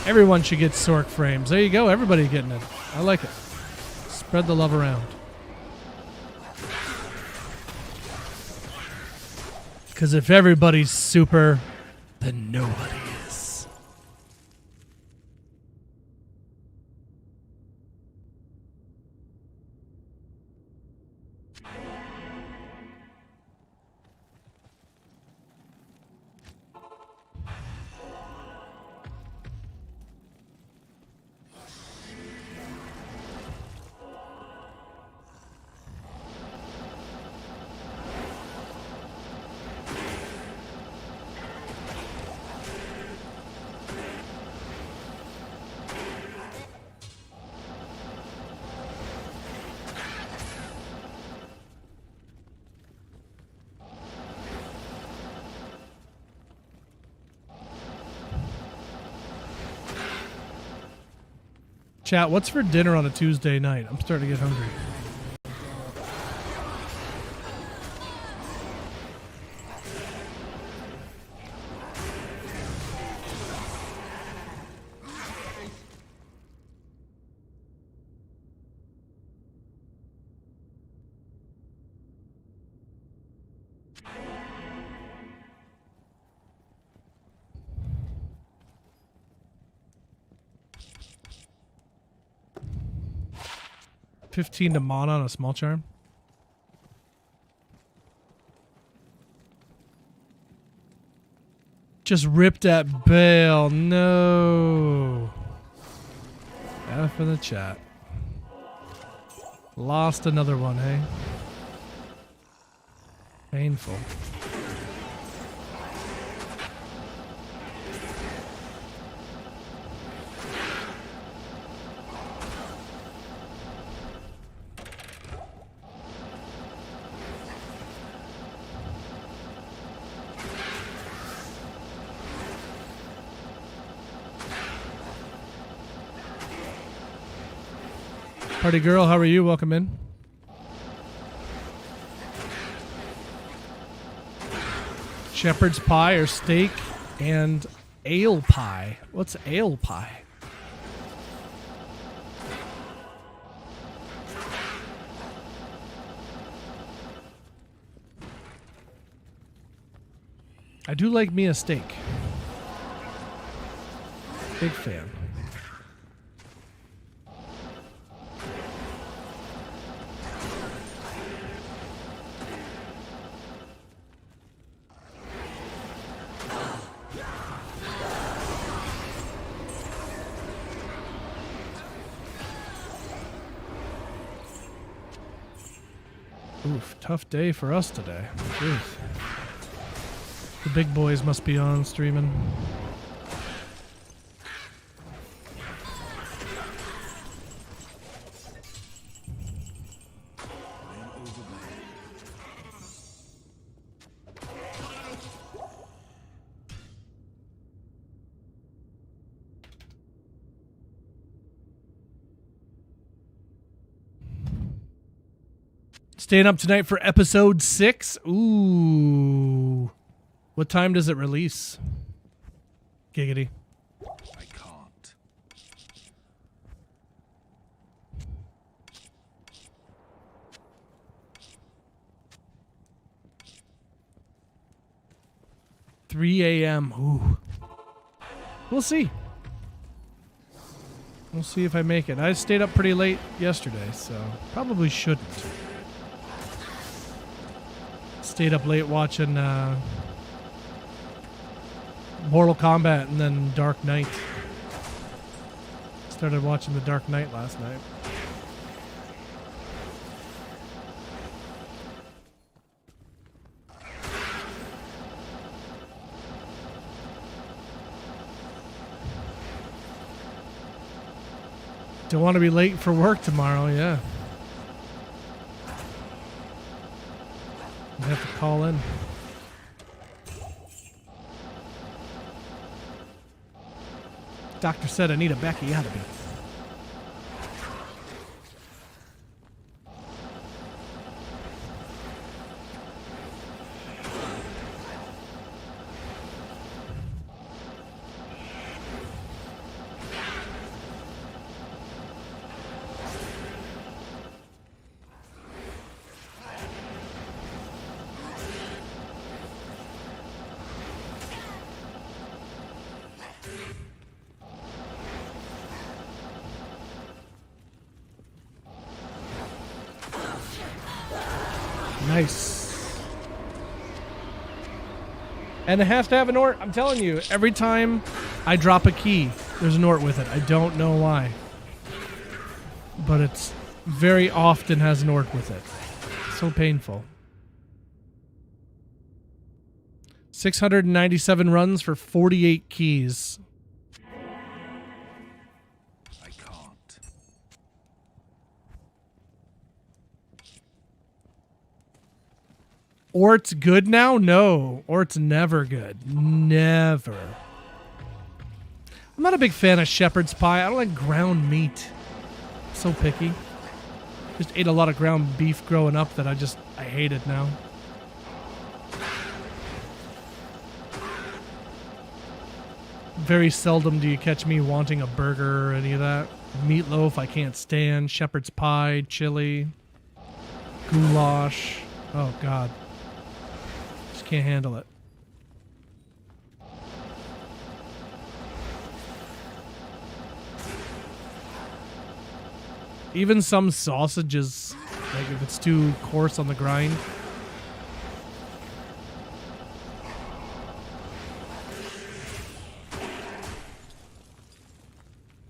Everyone should get Sork frames. There you go. Everybody getting it. I like it. Spread the love around. Because if everybody's super, then nobody is. Chat, what's for dinner on a Tuesday night? I'm starting to get hungry. $15 to mana on a small charm. Just ripped at Bale. No. F in the chat. Lost another one, hey? Painful. Party girl, how are you? Welcome in. Shepherd's pie or steak and ale pie. What's ale pie? I do like me a steak. Big fan. Oof, tough day for us today. Oof. The big boys must be on streaming. Staying up tonight for episode 6. Ooh. What time does it release? Giggity. I can't. $3 a.m. Ooh. We'll see. We'll see if I make it. I stayed up pretty late yesterday, so probably shouldn't. Stayed up late watching Mortal Kombat and then Dark Knight. Started watching The Dark Knight last night. Don't want to be late for work tomorrow, yeah. I have to call in. Doctor said I need a Becky-otomy. Nice. And it has to have an ort. I'm telling you, every time I drop a key, there's an ort with it. I don't know why. But it's very often has an ort with it. So painful. 697 runs for 48 keys. I can't. Ort's good now? No. Ort's never good. Never. I'm not a big fan of shepherd's pie. I don't like ground meat. So picky. Just ate a lot of ground beef growing up that I hate it now. Very seldom do you catch me wanting a burger or any of that. Meatloaf I can't stand. Shepherd's pie, chili, goulash. Oh God. Just can't handle it. Even some sausages, like if it's too coarse on the grind.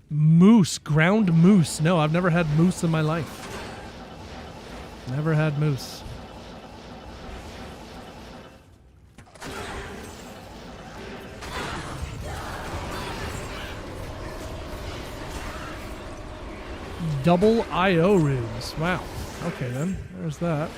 Moose, ground moose. No, I've never had moose in my life. Never had moose. Double IO rooms. Wow. Okay then. There's that.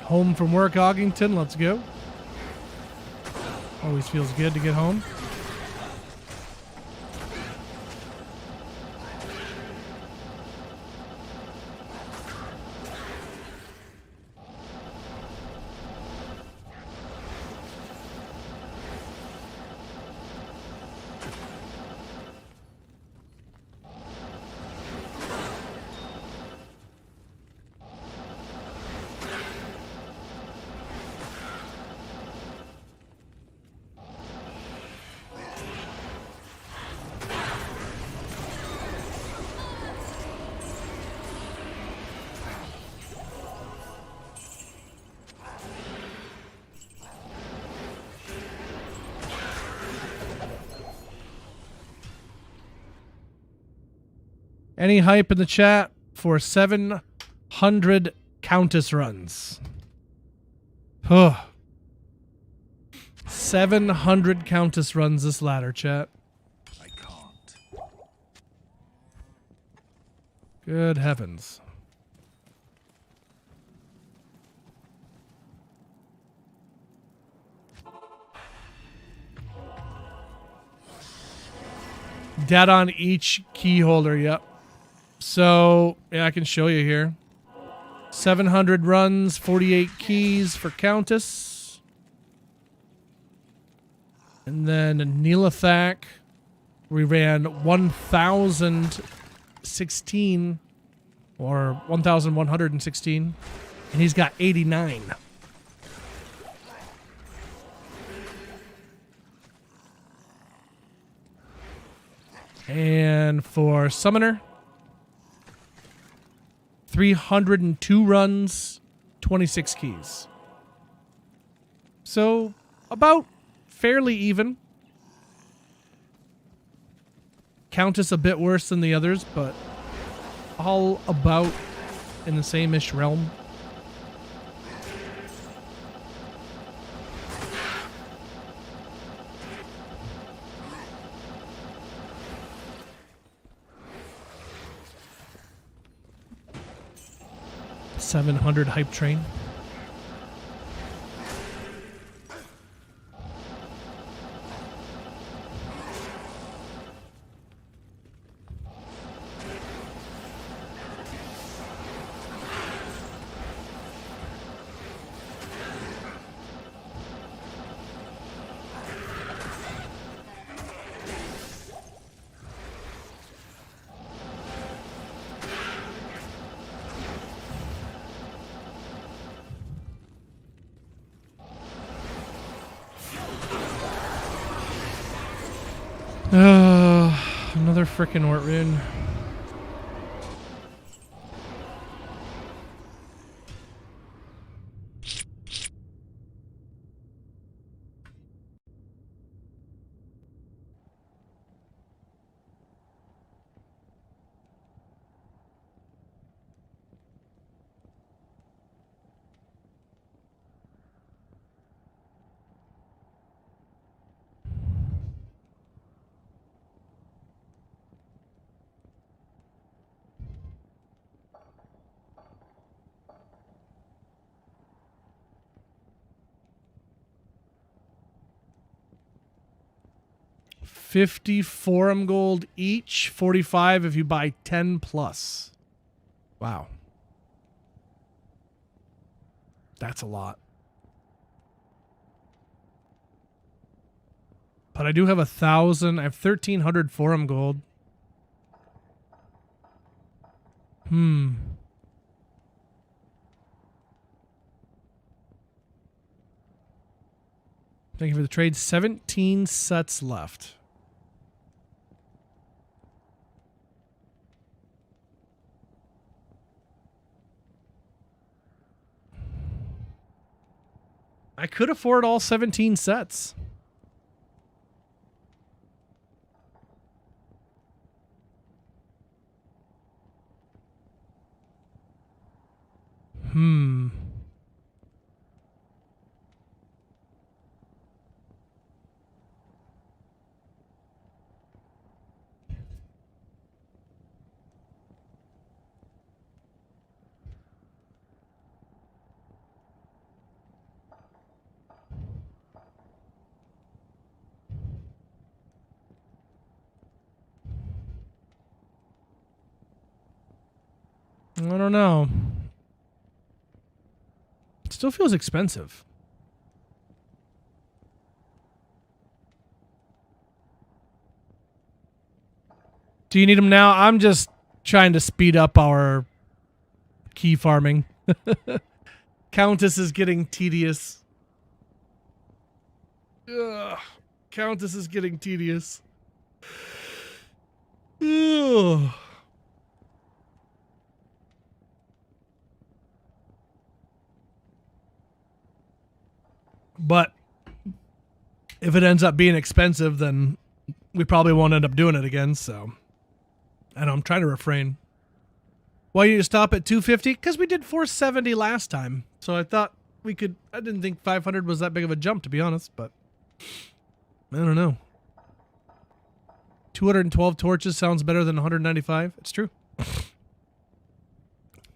Home from work, Oggington. Let's go. Always feels good to get home. Any hype in the chat for 700 Countess runs? 700 Countess runs this ladder, chat. I can't. Good heavens. Dead on each key holder, yep. So, yeah, I can show you here. 700 runs, 48 keys for Countess. And then Neelathak, we ran 1,016 or 1,116, and he's got 89. And for Summoner, 302 runs, 26 keys. So, about fairly even. Countess a bit worse than the others, but all about in the same-ish realm. $700 hype train. Another frickin' Ort rune. $50 forum gold each, 45 if you buy 10 plus. Wow. That's a lot. But I do have 1,000. I have 1,300 forum gold. Thank you for the trade. 17 sets left. I could afford all 17 sets. I don't know. It still feels expensive. Do you need them now? I'm just trying to speed up our key farming. Countess is getting tedious. Ugh. Countess is getting tedious. Ugh. But if it ends up being expensive, then we probably won't end up doing it again. So I know I'm trying to refrain. Why you stop at 250? Because we did 470 last time. So I thought we could. I didn't think 500 was that big of a jump, to be honest. But I don't know. 212 torches sounds better than 195. It's true.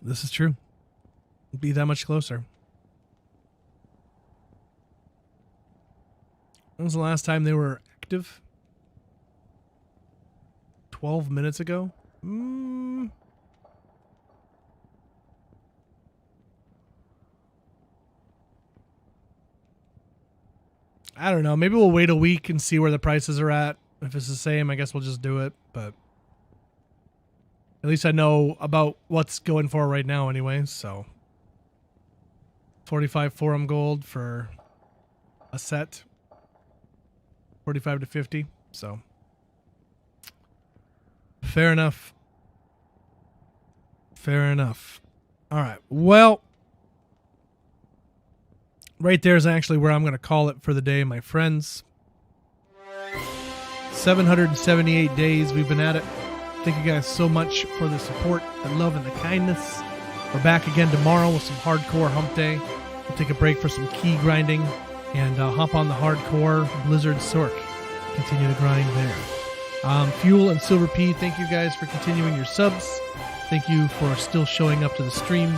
This is true. It'd be that much closer. When was the last time they were active? 12 minutes ago? I don't know. Maybe we'll wait a week and see where the prices are at. If it's the same, I guess we'll just do it. But at least I know about what's going for right now anyway. So 45 forum gold for a set. 45 to 50. So fair enough. Fair enough. All right. Well, right there is actually where I'm going to call it for the day, my friends. 778 days we've been at it. Thank you guys so much for the support, the love, and the kindness. We're back again tomorrow with some hardcore hump day. We'll take a break for some key grinding and hop on the hardcore Blizzard Sork. Continue the grind there. Fuel and Silver P, thank you guys for continuing your subs. Thank you for still showing up to the stream.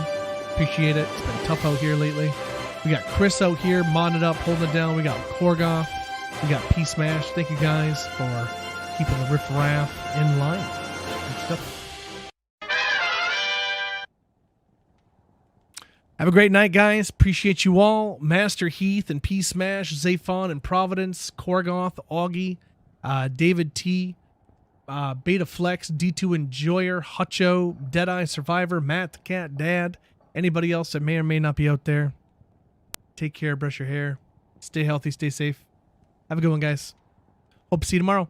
Appreciate it. It's been tough out here lately. We got Chris out here modded up, holding it down. We got Korgoth. We got P Smash. Thank you guys for keeping the Riff Raff in line. Good stuff. Have a great night, guys. Appreciate you all. Master Heath and P Smash, Zaphon and Providence, Korgoth, Augie, David T, Beta Flex, D2 Enjoyer, Hutcho, Deadeye Survivor, Matt the Cat Dad, anybody else that may or may not be out there. Take care, brush your hair, stay healthy, stay safe. Have a good one, guys. Hope to see you tomorrow.